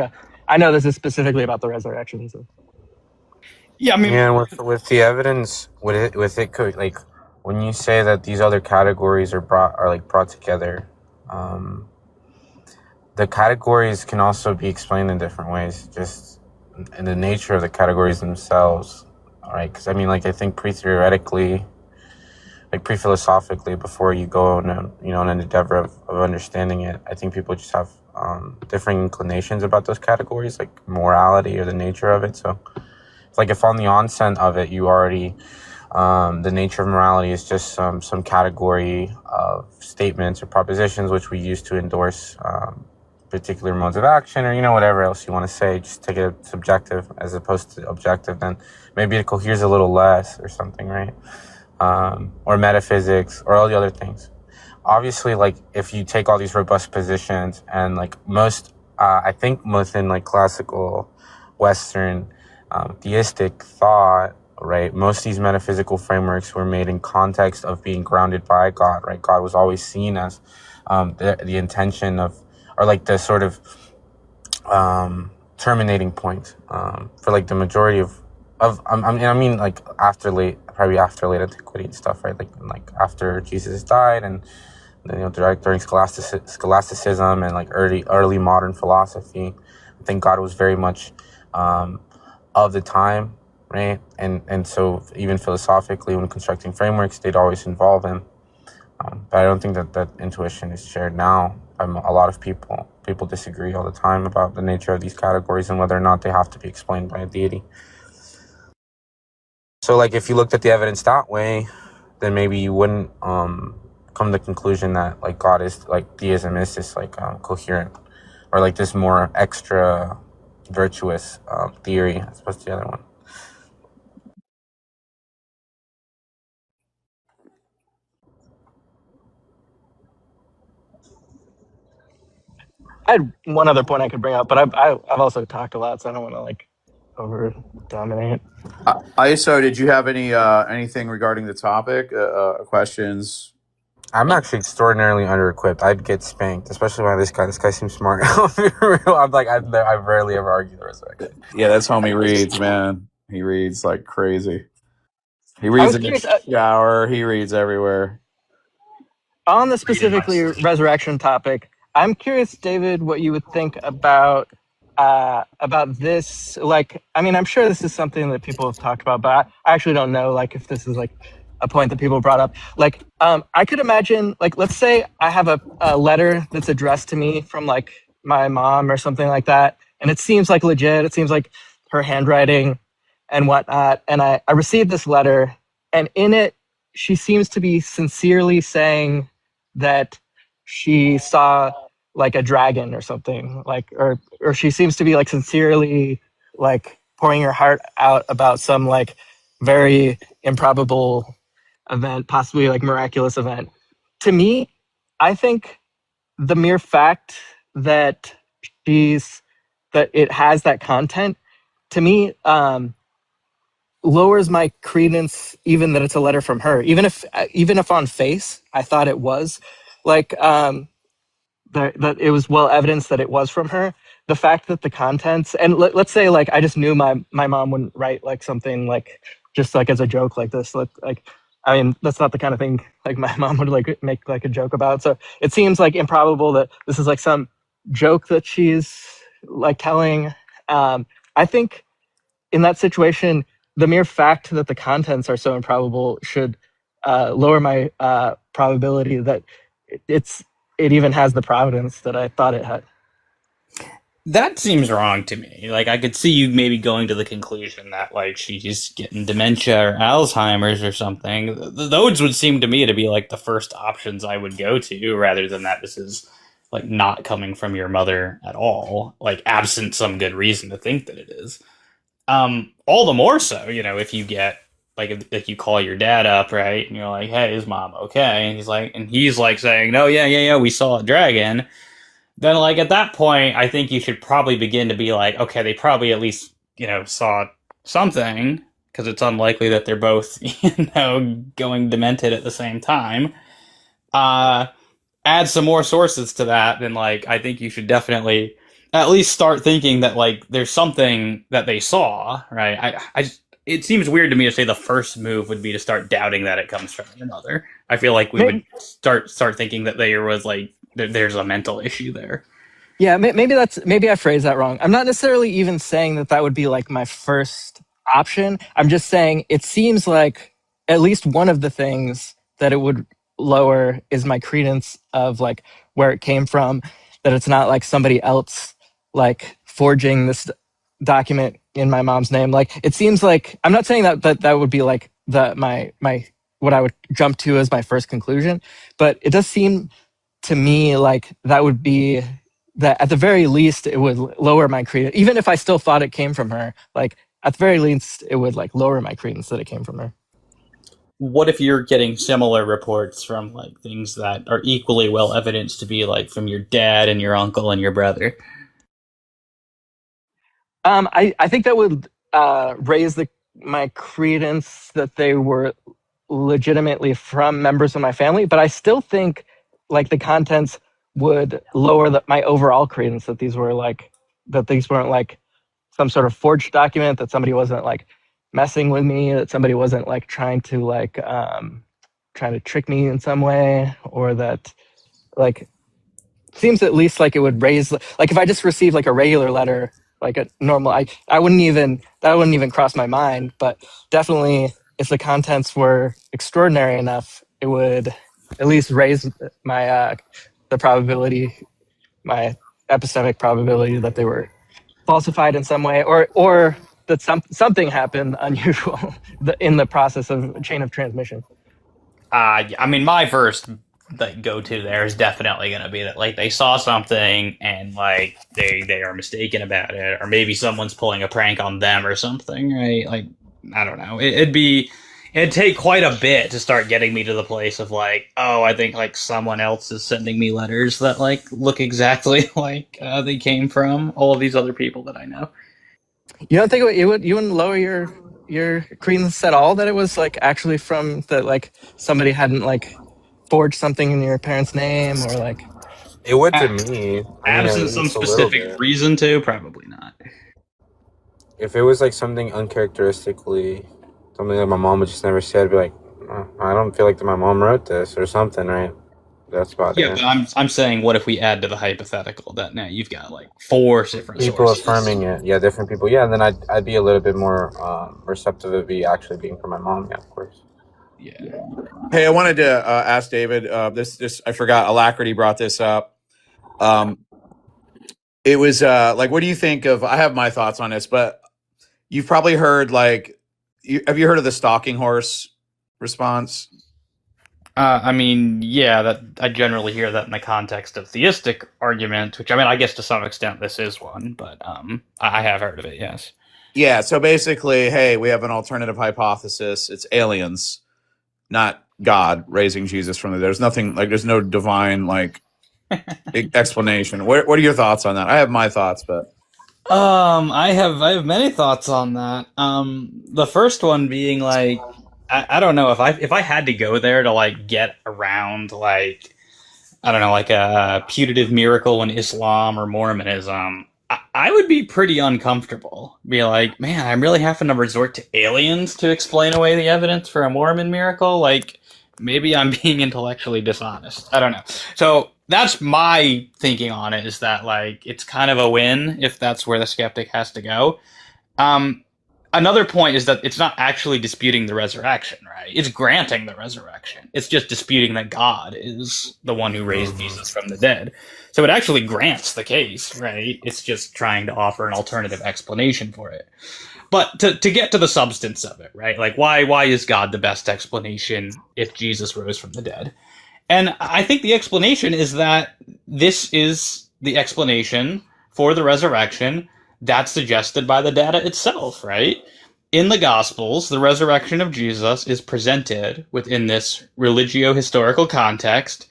I know this is specifically about the resurrection. So. Yeah, I mean, Yeah, with the evidence, with it could, like when you say that these other categories are brought together, the categories can also be explained in different ways, just in the nature of the categories themselves. All right, because I mean, like I think pre-theoretically, like pre-philosophically, before you go on an endeavor of understanding it, I think people just have differing inclinations about those categories, like morality or the nature of it. So it's like if on the onset of it, you already the nature of morality is just some category of statements or propositions which we use to endorse particular modes of action, or whatever else you want to say. Just take it subjective as opposed to objective. Then maybe it coheres a little less or something, right? Or metaphysics or all the other things. Obviously, like if you take all these robust positions and like most, I think within like classical Western theistic thought, right, most of these metaphysical frameworks were made in context of being grounded by God, right? God was always seen as the intention of, or like the sort of terminating point for like the majority of I mean like probably after late antiquity and stuff, right? Like after Jesus died, and then, during scholasticism and like early modern philosophy, I think God was very much of the time, right? And so even philosophically, when constructing frameworks, they'd always involve him. But I don't think that intuition is shared now. A lot of people disagree all the time about the nature of these categories and whether or not they have to be explained by a deity. So, like, if you looked at the evidence that way, then maybe you wouldn't come to the conclusion that, like, God is, like, theism is just, like, coherent, or, like, this more extra virtuous theory as opposed to the other one. I had one other point I could bring up, but I've also talked a lot, so I don't want to like over dominate. ISO, did you have anything regarding the topic? Questions? I'm actually extraordinarily under-equipped. I'd get spanked, especially by this guy. This guy seems smart. I'm like, I've rarely ever argued the resurrection. Yeah, that's how he reads, man. He reads like crazy. He reads in the shower. He reads everywhere. On the specifically resurrection topic, I'm curious, David, what you would think about this. Like, I mean, I'm sure this is something that people have talked about, but I actually don't know, like, if this is like a point that people brought up. Like, I could imagine, like, let's say I have a letter that's addressed to me from like my mom or something like that, and it seems like legit. It seems like her handwriting and whatnot. And I received this letter, and in it, she seems to be sincerely saying that she saw like a dragon or something, like, or she seems to be like sincerely like pouring her heart out about some like very improbable event, possibly like miraculous event. To me, I think the mere fact that that it has that content, to me, lowers my credence even that it's a letter from her, even if on face I thought it was like that it was well evidenced that it was from her. The fact that the contents, and let's say like I just knew my mom wouldn't write like something like just like as a joke like this, like I mean that's not the kind of thing like my mom would like make like a joke about. So it seems like improbable that this is like some joke that she's like telling. I think in that situation, the mere fact that the contents are so improbable should lower my probability that it even has the providence that I thought it had. That seems wrong to me. Like, I could see you maybe going to the conclusion that, like, she's getting dementia or Alzheimer's or something. Those would seem to me to be, like, the first options I would go to, rather than that this is, like, not coming from your mother at all, like, absent some good reason to think that it is. All the more so, if you get like you call your dad up, right, and you're like, "Hey, is mom okay?" And he's like saying, "No, yeah, we saw a dragon." Then, like, at that point, I think you should probably begin to be like, okay, they probably at least saw something, because it's unlikely that they're both going demented at the same time. Add some more sources to that, then like I think you should definitely at least start thinking that like there's something that they saw, right? It seems weird to me to say the first move would be to start doubting that it comes from your mother. I feel like we would start thinking that there was like there's a mental issue there. Yeah, maybe I phrased that wrong. I'm not necessarily even saying that would be like my first option. I'm just saying it seems like at least one of the things that it would lower is my credence of like where it came from, that it's not like somebody else like forging this document in my mom's name. Like it seems like, I'm not saying that would be like my what I would jump to as my first conclusion, but it does seem to me like that would be that at the very least it would lower my credence, even if I still thought it came from her. Like at the very least it would like lower my credence that it came from her. What if you're getting similar reports from like things that are equally well evidenced to be like from your dad and your uncle and your brother? I think that would raise my credence that they were legitimately from members of my family, but I still think like the contents would lower my overall credence that these weren't like some sort of forged document, that somebody wasn't like messing with me, that somebody wasn't like trying to trick me in some way, or that like seems at least like it would raise, like if I just received like a regular letter, like a normal, I wouldn't even cross my mind. But definitely if the contents were extraordinary enough, it would at least raise my the probability, my epistemic probability that they were falsified in some way, or that something happened unusual in the process of chain of transmission. I mean, my first like go to there is definitely going to be that like they saw something and like they are mistaken about it, or maybe someone's pulling a prank on them or something, right? Like I don't know. It'd take quite a bit to start getting me to the place of like, oh, I think like someone else is sending me letters that like look exactly like they came from all of these other people that I know. You don't think you wouldn't lower your credence at all that it was like actually from that, like somebody hadn't like forged something in your parents' name, or like It would to me. I mean, at Absent some least a little specific bit. reason to, probably not. If it was like something uncharacteristically, something that my mom would just never say, I'd be like, oh, I don't feel like that my mom wrote this or something, right? That's about Yeah, it. but I'm saying, what if we add to the hypothetical that now you've got like four different People sources? affirming it, yeah, different people, yeah. Then I'd be a little bit more receptive to be actually being from my mom, yeah, of course. Yeah. Hey, I wanted to ask David. This I forgot. Alacrity brought this up. It was like, what do you think of? I have my thoughts on this, but you've probably heard like, have you heard of the stalking horse response? I mean, yeah, that I generally hear that in the context of theistic argument, which I mean, I guess to some extent this is one, but I have heard of it. Yes. Yeah. So basically, hey, we have an alternative hypothesis. It's aliens, not God raising Jesus from the dead. There's nothing like, there's no divine like explanation. What are your thoughts on that? I have my thoughts, but I have many thoughts on that. The first one being like, I don't know if I had to go there to like get around like I don't know like a putative miracle in Islam or Mormonism, I would be pretty uncomfortable. Be like, man, I'm really having to resort to aliens to explain away the evidence for a Mormon miracle. Like, maybe I'm being intellectually dishonest. I don't know. So that's my thinking on it. Is that like it's kind of a win if that's where the skeptic has to go. Um, Another point is that it's not actually disputing the resurrection, right? It's granting the resurrection. It's just disputing that God is the one who raised Jesus from the dead. So it actually grants the case, right? It's just trying to offer an alternative explanation for it. But to get to the substance of it, right? Like why is God the best explanation if Jesus rose from the dead? And I think the explanation is that this is the explanation for the resurrection that's suggested by the data itself, right? In the Gospels, the resurrection of Jesus is presented within this religio historical context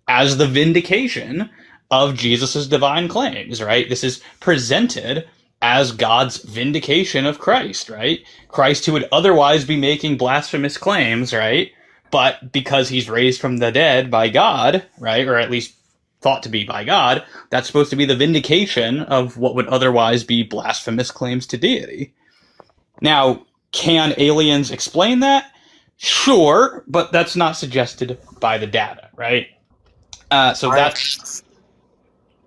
as the vindication of Jesus' divine claims, right? This is presented as God's vindication of Christ, right? Christ who would otherwise be making blasphemous claims, right? But because he's raised from the dead by God, right? Or at least thought to be by God, that's supposed to be the vindication of what would otherwise be blasphemous claims to deity. Now, can aliens explain that? Sure, but that's not suggested by the data, right? So that's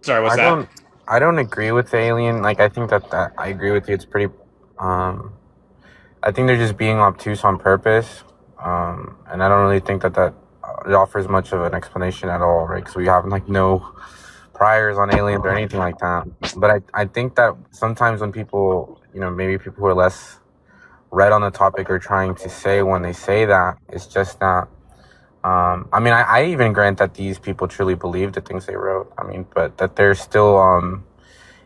sorry. What's that? I don't agree with the alien. Like I think that I agree with you. It's pretty I think they're just being obtuse on purpose, and I don't really think that it offers much of an explanation at all, right? Because we have like no priors on aliens or anything like that. But I think that sometimes when people, maybe people who are less read on the topic are trying to say when they say that, it's just not. I mean, I even grant that these people truly believe the things they wrote. I mean, but that they're still,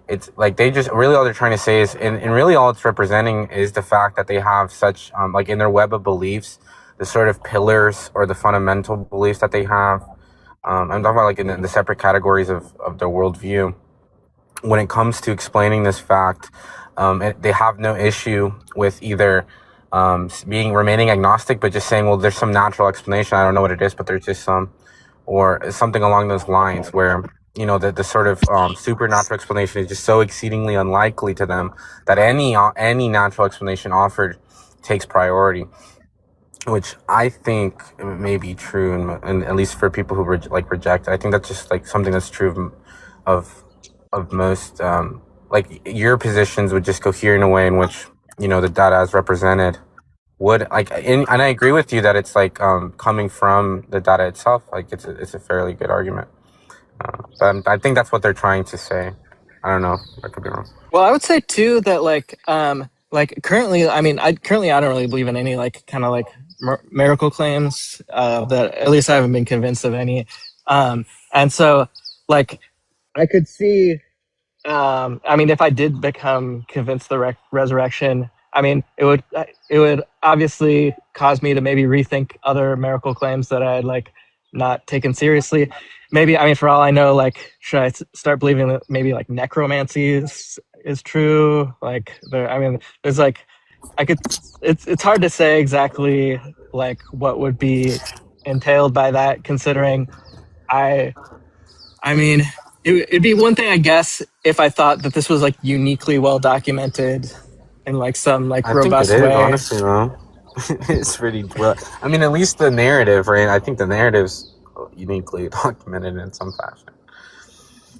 it's like they just really all they're trying to say is, and really all it's representing is the fact that they have such, like in their web of beliefs, the sort of pillars or the fundamental beliefs that they have. I'm talking about like in the separate categories of their worldview. When it comes to explaining this fact, they have no issue with either remaining agnostic, but just saying, well, there's some natural explanation. I don't know what it is, but there's just some, or something along those lines where, the sort of supernatural explanation is just so exceedingly unlikely to them that any natural explanation offered takes priority, which I think may be true, and at least for people who reject. I think that's just like something that's true of most like your positions would just cohere in a way in which the data as represented would and I agree with you that it's like coming from the data itself, like it's a fairly good argument, but I think that's what they're trying to say. I don't know, I could be wrong. Well, I would say too that like currently, I mean, I don't really believe in any like kind of like miracle claims. That at least I haven't been convinced of any. And so like I could see. I mean, if I did become convinced of the resurrection, I mean, it would obviously cause me to maybe rethink other miracle claims that I had like not taken seriously. Maybe, I mean, for all I know, like, should I start believing that maybe like necromancy is true? Like, I mean, there's like, it's hard to say exactly like what would be entailed by that, considering I mean, it'd be one thing, I guess, if I thought that this was like uniquely well documented in like some like I think it robust is, way. honestly, though. It's pretty well. I mean, at least the narrative, right? I think the narrative's uniquely documented in some fashion.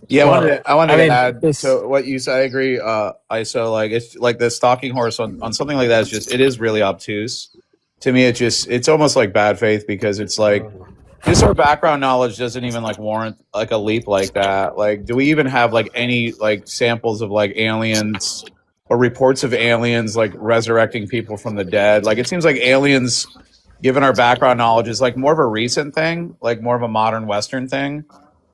Yeah, I wanted to mean, add to what you said. I agree. ISO, like it's like the stalking horse on something like that is just, it is really obtuse. To me, it's almost like bad faith, because it's like just our background knowledge doesn't even like warrant like a leap like that. Like, do we even have like any like samples of like aliens or reports of aliens like resurrecting people from the dead? Like, it seems like aliens, given our background knowledge, is like more of a recent thing, like more of a modern Western thing.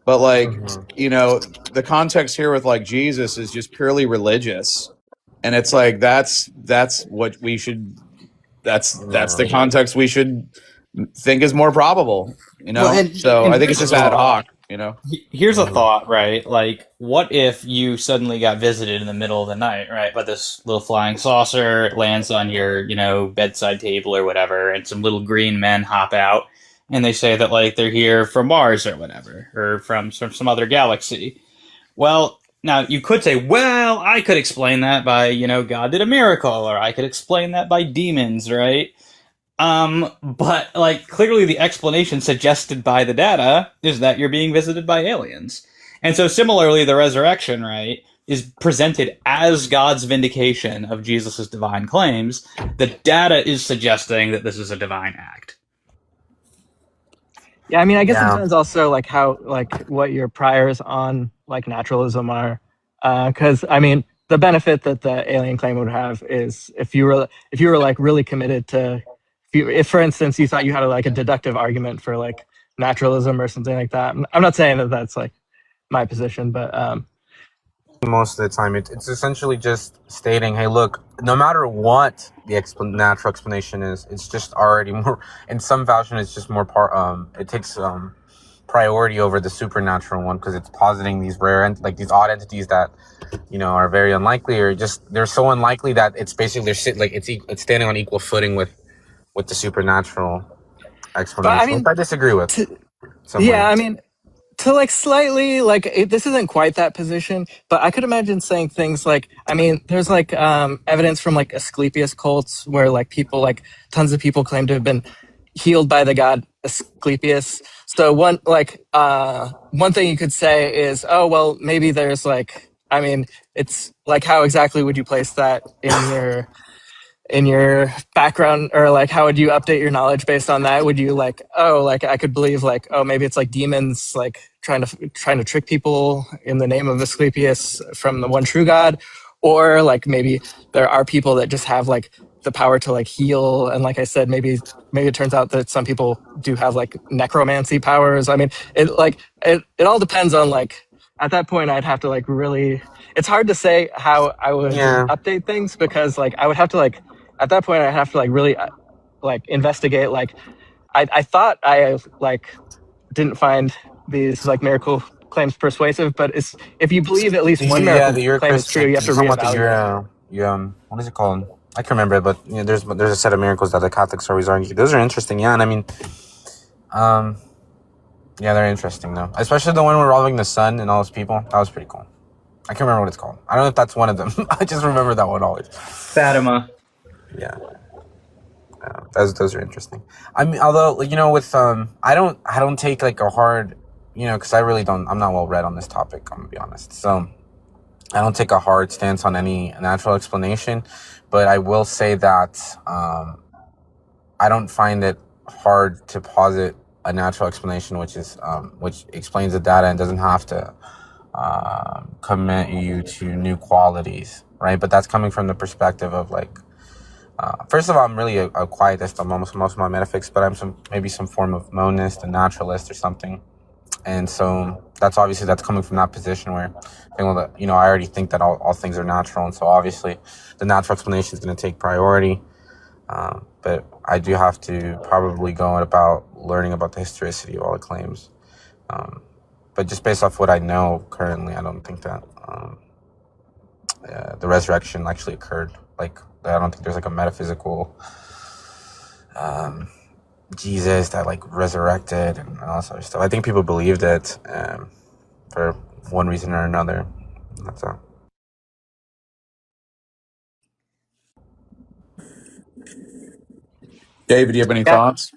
But like, the context here with like Jesus is just purely religious, and it's like that's what we should. That's the context we should think is more probable. Well, so I think it's just ad hoc. Here's a thought, right? Like, what if you suddenly got visited in the middle of the night, right, by this little flying saucer, lands on your, bedside table or whatever, and some little green men hop out, and they say that, like, they're here from Mars or whatever, or from some other galaxy. Well, now you could say, well, I could explain that by, God did a miracle, or I could explain that by demons, right? But like clearly the explanation suggested by the data is that you're being visited by aliens. And so similarly, the resurrection, right, is presented as God's vindication of Jesus' divine claims. The data is suggesting that this is a divine act. Yeah, I mean, I guess it depends also like how, like what your priors on like naturalism are. Because I mean, the benefit that the alien claim would have is if you were like really committed to, if for instance you thought you had like a deductive argument for like naturalism or something like that. I'm not saying that that's like my position, but most of the time it's essentially just stating, hey, look, no matter what the natural explanation is, it's just already more, in some fashion, it's just more it takes priority over the supernatural one, because it's positing these rare like these odd entities that are very unlikely, or just they're so unlikely that it's basically it's standing on equal footing with the supernatural explanation. I mean, I disagree with. I mean, to like slightly like this isn't quite that position, but I could imagine saying things like, I mean, there's like evidence from like Asclepius cults where like people, like tons of people claim to have been healed by the god Asclepius. So one thing you could say is, oh well, maybe there's like, I mean, it's like, how exactly would you place that in in your background, or like how would you update your knowledge based on that? Would you like, oh, like I could believe like, oh, maybe it's like demons like trying to trick people in the name of Asclepius from the one true God, or like maybe there are people that just have like the power to like heal, and like I said, maybe it turns out that some people do have like necromancy powers. I mean, it all depends on like, at that point I'd have to like really, it's hard to say how I would Yeah. update things, because like I would have to like, at that point I have to like really like investigate. Like I thought I like didn't find these like miracle claims persuasive, but it's, if you believe at least one Yeah, miracle the you're claim is true, Christian. you have to You're talking about the reevaluate. what is it called? I can remember it, but you know, there's a set of miracles that the Catholics always argue. Those are interesting, yeah, and I mean, um, yeah, they're interesting though, especially the one revolving the sun and all those people. That was pretty cool. I can't remember what it's called. I don't know if that's one of them. I just remember that one always. Fatima. Yeah. Those are interesting. I mean, although you know, with I don't take like a hard, you know, because I really don't. I'm not well read on this topic. I'm gonna be honest. So I don't take a hard stance on any natural explanation, but I will say that I don't find it hard to posit a natural explanation, which explains the data and doesn't have to commit you to new qualities, right? But that's coming from the perspective of like. First of all, I'm really a quietist on most of my metaphysics, but I'm maybe some form of monist, a naturalist, or something. And so that's coming from that position where, you know, I already think that all things are natural, and so obviously the natural explanation is going to take priority. But I do have to probably go about learning about the historicity of all the claims. But just based off what I know currently, I don't think that the resurrection actually occurred. Like, I don't think there's like a metaphysical Jesus that like resurrected and all that sort of stuff. I think people believed it for one reason or another. That's all. David, do you have any Yeah. thoughts?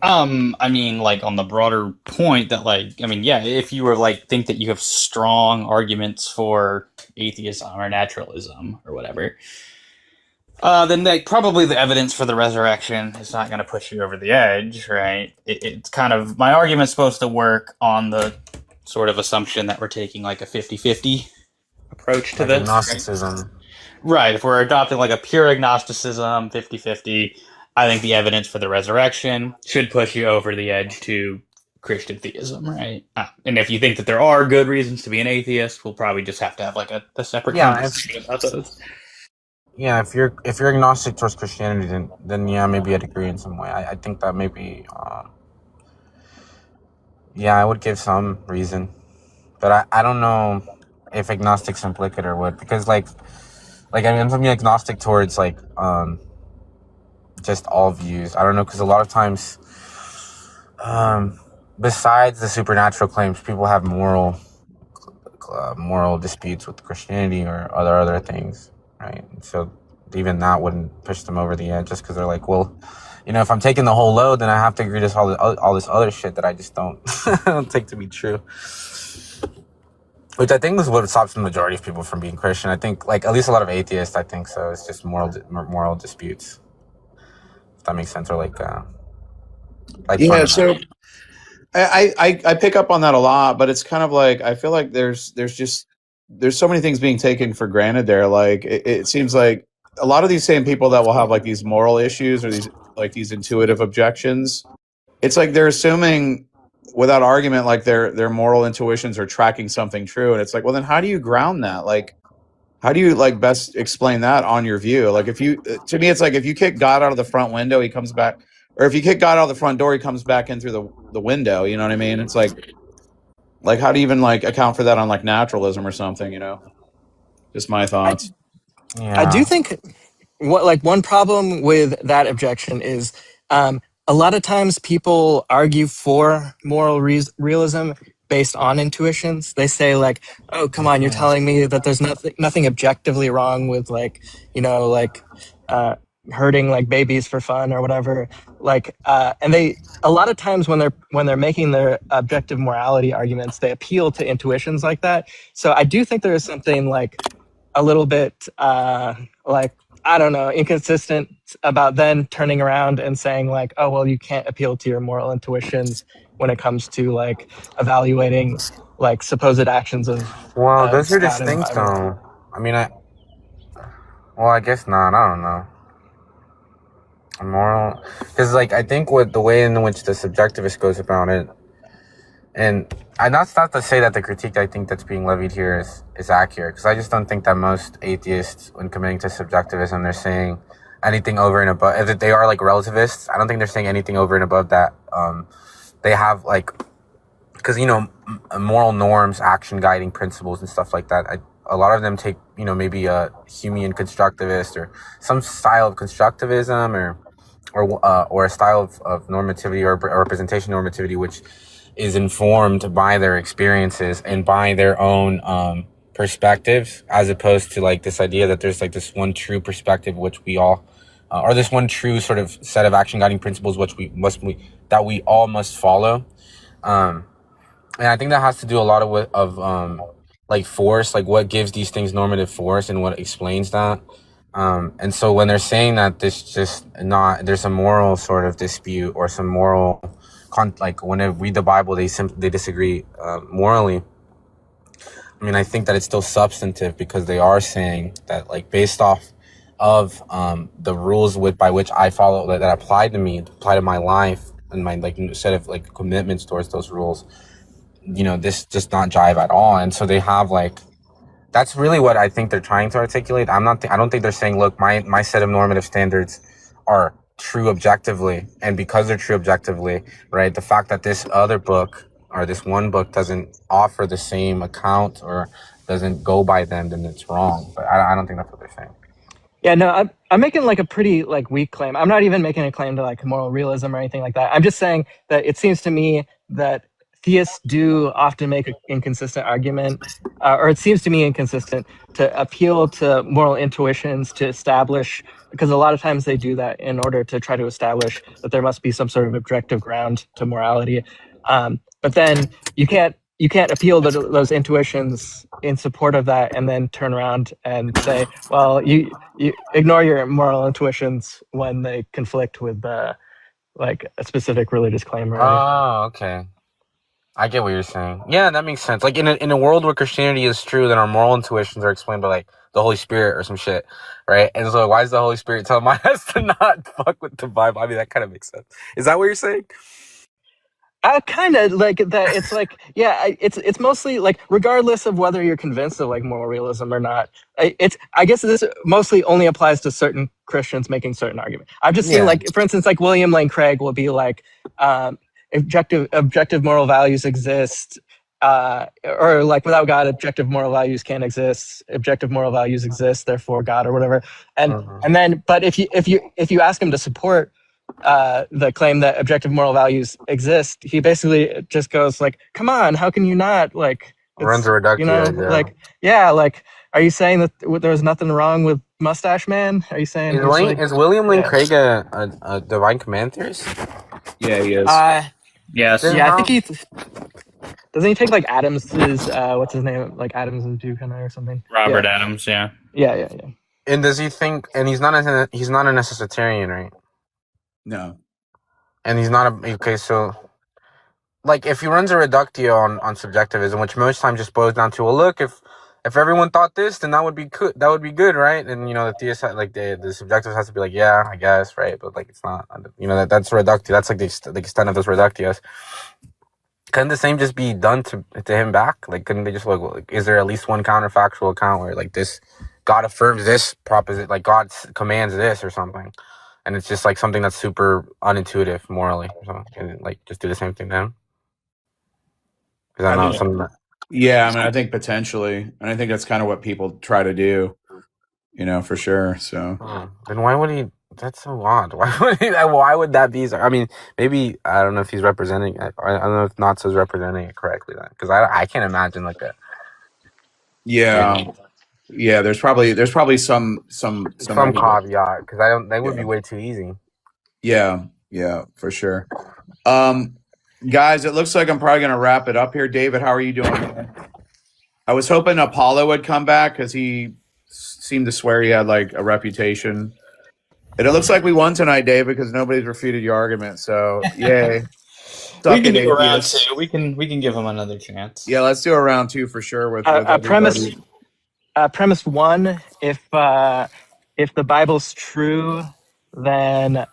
I mean, like on the broader point that, like, I mean, yeah, if you were like think that you have strong arguments for atheism or naturalism or whatever, then probably the evidence for the resurrection is not going to push you over the edge, right? It's kind of, my argument's supposed to work on the sort of assumption that we're taking like a 50-50 approach to Like this. agnosticism. Right. If we're adopting like a pure agnosticism, 50-50, I think the evidence for the resurrection should push you over the edge to Christian theism, right? And if you think that there are good reasons to be an atheist, we'll probably just have to have like a separate conversation about those. Yeah, if you're agnostic towards Christianity, then yeah, maybe I'd agree in some way. I think that maybe yeah, I would give some reason, but I don't know if agnostic simpliciter would, because like I mean, I'm agnostic towards like just all views. I don't know, because a lot of times besides the supernatural claims, people have moral disputes with Christianity or other things, right? So even that wouldn't push them over the edge, just because they're like, well, you know, if I'm taking the whole load, then I have to agree to all this other shit that I just don't I don't take to be true. Which I think is what stops the majority of people from being Christian. I think, like, at least a lot of atheists, I think so. It's just moral disputes, if that makes sense, or like Yeah, so I pick up on that a lot, but it's kind of like, I feel like there's so many things being taken for granted there. Like it seems like a lot of these same people that will have like these moral issues or these intuitive objections, it's like they're assuming without argument like their moral intuitions are tracking something true, and it's like, well, then how do you ground that? Like, how do you like best explain that on your view? Like, if you, to me, it's like if you kick God out of the front window, he comes back, or if you kick God out of the front door, he comes back in through the window. You know what I mean? It's like how do you even like account for that on like naturalism or something? You know, just my thoughts. I do think one problem with that objection is a lot of times people argue for moral realism based on intuitions. They say like, "Oh, come on, you're telling me that there's nothing objectively wrong with like, you know, like hurting like babies for fun or whatever." Like, and they, a lot of times when they're making their objective morality arguments, they appeal to intuitions like that. So I do think there is something like a little bit like, I don't know, inconsistent about then turning around and saying like, oh well, you can't appeal to your moral intuitions when it comes to like evaluating like supposed actions Well, of those are God in the distinct, Bible. though. I mean, I guess not. I don't know. Moral, because like I think what the way in which the subjectivist goes about it, and that's not to say that the critique I think that's being levied here is accurate, because I just don't think that most atheists, when committing to subjectivism, they're saying anything over and above. If they are like relativists, I don't think they're saying anything over and above that. They have like, because moral norms, action guiding principles, and stuff like that. A lot of them take maybe a Humean constructivist or some style of constructivism or a style of normativity or representation normativity, which is informed by their experiences and by their own perspectives, as opposed to like this idea that there's like this one true perspective which we all or this one true sort of set of action guiding principles which that we all must follow. And I think that has to do a lot of like force, like what gives these things normative force and what explains that. And so when they're saying that there's a moral sort of dispute or some moral like when they read the Bible, they disagree morally. I mean, I think that it's still substantive, because they are saying that like based off of the rules by which I follow that apply to my life and my like set of like commitments towards those rules, this does not jive at all. And so they have like, that's really what I think they're trying to articulate. I don't think they're saying, look, my set of normative standards are true objectively, and because they're true objectively, right, the fact that this other book or this one book doesn't offer the same account or doesn't go by them, then it's wrong. But I don't think that's what they're saying. Yeah, no, I'm making like a pretty like weak claim. I'm not even making a claim to like moral realism or anything like that. I'm just saying that it seems to me that theists do often make an inconsistent argument, or it seems to me inconsistent to appeal to moral intuitions to establish, because a lot of times they do that in order to try to establish that there must be some sort of objective ground to morality. But then you can't appeal to those intuitions in support of that and then turn around and say, well, you ignore your moral intuitions when they conflict with like a specific religious claim or anything. Oh, okay. I get what you're saying. Yeah, that makes sense. Like in a world where Christianity is true, then our moral intuitions are explained by like the Holy Spirit or some shit, right? And so why is the Holy Spirit telling my ass to not fuck with the Bible? I mean, that kind of makes sense. Is that what you're saying? Kind of like that. It's like, yeah, it's mostly like, regardless of whether you're convinced of like moral realism or not, I guess this mostly only applies to certain Christians making certain arguments. I've just seen like, for instance, like William Lane Craig will be like, objective moral values exist, or like without God, objective moral values can't exist. Objective moral values exist, therefore God, or whatever. And then, but if you ask him to support the claim that objective moral values exist, he basically just goes like, "Come on, how can you not like?" Runs a reductio, like like, are you saying that there's nothing wrong with Mustache Man? Are you saying is William Lane Craig a divine command theorist? Yeah, he is. Yes. Yeah, I think he doesn't he take like Adams's what's his name, like Adams's view kind of or something. Robert Adams. Yeah. Yeah. And does he think? And he's not a necessitarian, right? No. And he's not okay. So, like, if he runs a reductio on subjectivism, which most times just boils down to, well, look, if everyone thought this, then that would be good. That would be good, right? And the theist, like the subjectivist, has to be like, yeah, I guess, right? But like, it's not. That's reductio. That's like the extent of those reductios. Couldn't the same just be done to him back? Like, couldn't they just like, is there at least one counterfactual account where like this, God affirms this proposition, like God commands this or something, and it's just like something that's super unintuitive morally, or something, and like just do the same thing to him? Is that not something that? Yeah, I mean, I think potentially, and I think that's kind of what people try to do, for sure. So then why would he? That's so odd. Why would that be? I mean, maybe I don't know if he's representing. I don't know if Natsu is representing it correctly then, because I can't imagine like a. Yeah. There's probably some caveat, because that would be way too easy. Yeah, for sure. Guys, it looks like I'm probably gonna wrap it up here. David, how are you doing? I was hoping Apollo would come back because he seemed to swear he had like a reputation. And it looks like we won tonight, Dave, because nobody's refuted your argument. So yay. We can do a round atheists. two. We can give him another chance. Yeah, let's do a round two for sure with premise everybody. premise one: if the Bible's true, then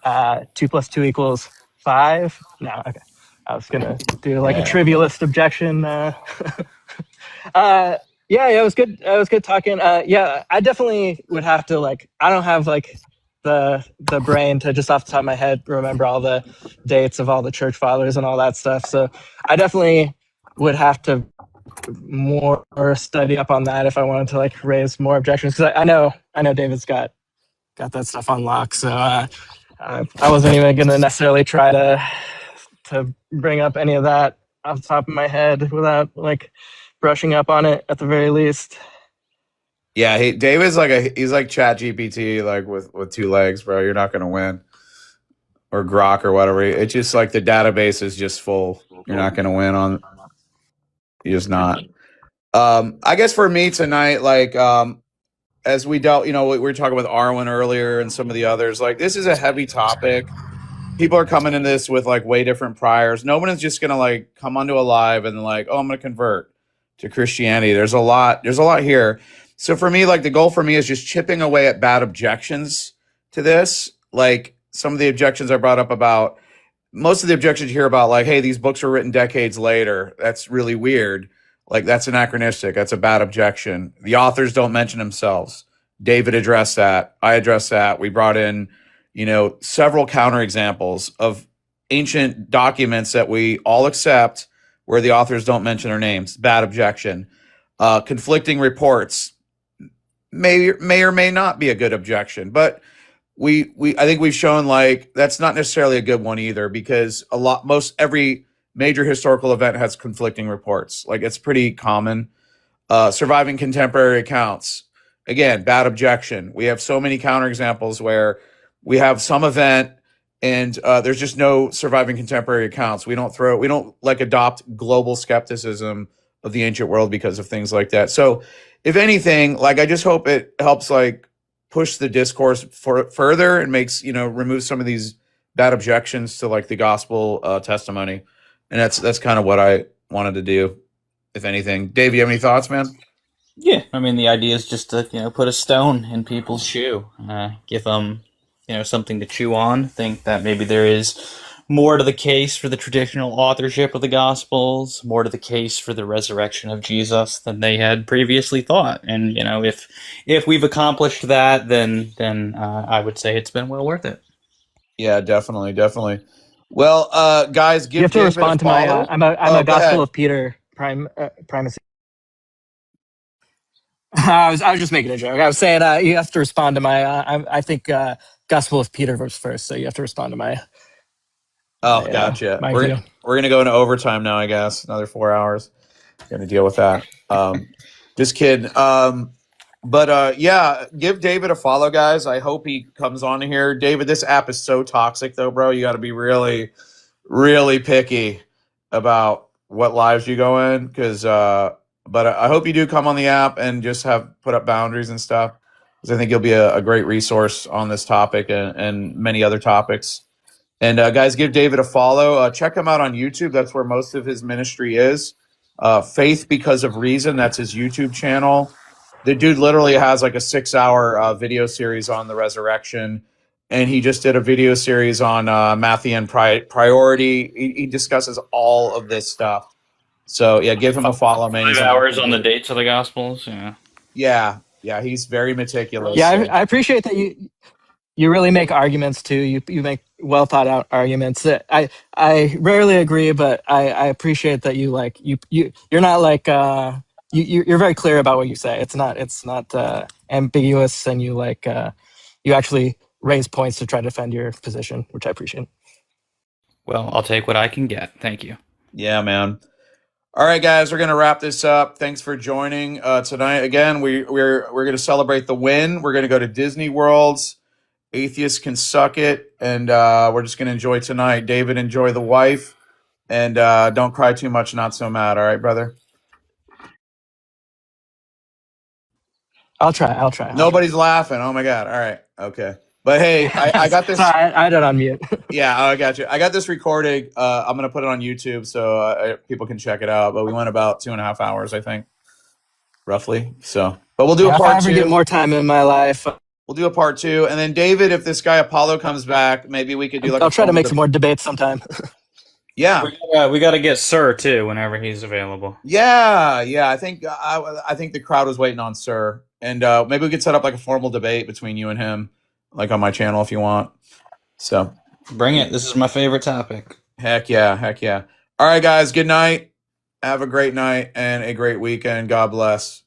2 + 2 = 5. No, okay. I was gonna do like a trivialist objection. Yeah, it was good. It was good talking. Yeah, I definitely would have to like. I don't have like the brain to just off the top of my head remember all the dates of all the church fathers and all that stuff. So I definitely would have to more study up on that if I wanted to like raise more objections, because I know David's got that stuff on lock. So I wasn't even gonna necessarily try to bring up any of that off the top of my head without like brushing up on it at the very least. Yeah, David's he's like Chat GPT, like with two legs, bro. You're not gonna win. Or Grok or whatever. It's just like the database is just full. You're not gonna win on. You're just not. I guess for me tonight, like as we dealt, we were talking with Arwen earlier and some of the others. Like this is a heavy topic. People are coming in this with like way different priors. No one is just gonna like come onto a live and like, oh, I'm gonna convert to Christianity. There's a lot here. So for me, like the goal for me is just chipping away at bad objections to this. Like some of the objections I brought up about most of the objections you hear about, like, hey, these books were written decades later. That's really weird. Like that's anachronistic. That's a bad objection. The authors don't mention themselves. David addressed that. I addressed that. We brought in, several counterexamples of ancient documents that we all accept where the authors don't mention their names. Bad objection. Conflicting reports may or may not be a good objection, but I think we've shown like that's not necessarily a good one either, because every major historical event has conflicting reports. Like it's pretty common. Surviving contemporary accounts, again, bad objection. We have so many counterexamples where we have some event and there's just no surviving contemporary accounts. We don't like adopt global skepticism of the ancient world because of things like that. So if anything, like I just hope it helps like push the discourse further and makes, remove some of these bad objections to like the gospel testimony. And that's kind of what I wanted to do, if anything. Dave, you have any thoughts, man? Yeah, I mean the idea is just to put a stone in people's shoe, give them something to chew on. Think that maybe there is more to the case for the traditional authorship of the Gospels, more to the case for the resurrection of Jesus than they had previously thought. And if we've accomplished that, then I would say it's been well worth it. Yeah, definitely. Well, guys, give You have to David respond a to my. follow. I'm a Go Gospel ahead. of Peter primacy. I was just making a joke. I was saying you have to respond to my. I think Gospel of Peter verse first, so you have to respond to my. Oh, gotcha. My view. We're gonna go into overtime now, I guess. Another 4 hours. Gonna deal with that. Just kidding. But yeah, give David a follow, guys. I hope he comes on here. David, this app is so toxic, though, bro. You got to be really, really picky about what lives you go in, because. But I hope you do come on the app and just put up boundaries and stuff, because I think you'll be a great resource on this topic and many other topics. And guys, give David a follow. Check him out on YouTube. That's where most of his ministry is. Faith Because of Reason. That's his YouTube channel. The dude literally has like a 6-hour video series on the resurrection. And he just did a video series on Matthean priority. He discusses all of this stuff. So yeah, give him a follow, man. 5 hours on the dates of the Gospels. Yeah. He's very meticulous. Yeah, I appreciate that you really make arguments too. You make well thought out arguments. I rarely agree, but I appreciate that you're not like you're very clear about what you say. It's not ambiguous, and you actually raise points to try to defend your position, which I appreciate. Well, I'll take what I can get. Thank you. Yeah, man. All right, guys, we're gonna wrap this up. Thanks for joining tonight. Again, we're gonna celebrate the win. We're gonna go to Disney Worlds. Atheists can suck it, and we're just gonna enjoy tonight. David, enjoy the wife, and don't cry too much. Not so mad. All right, brother. I'll try. Nobody's laughing. Oh my god. All right. Okay. But hey, I got this. Sorry, I had it on mute. Yeah, I got you. I got this recording. I'm gonna put it on YouTube so people can check it out. But we went about 2.5 hours, I think, roughly. So, but we'll do a If I part ever two. get more time in my life, We'll do a part 2, and then David, if this guy Apollo comes back, maybe we could do like. I'll try to make some more debates sometime. Yeah, We got to get Sir too whenever he's available. yeah. I think the crowd was waiting on Sir, and maybe we could set up like a formal debate between you and him, like on my channel if you want. So Bring it. This is my favorite topic. heck yeah. All right, guys. Good night. Have a great night and a great weekend. God bless.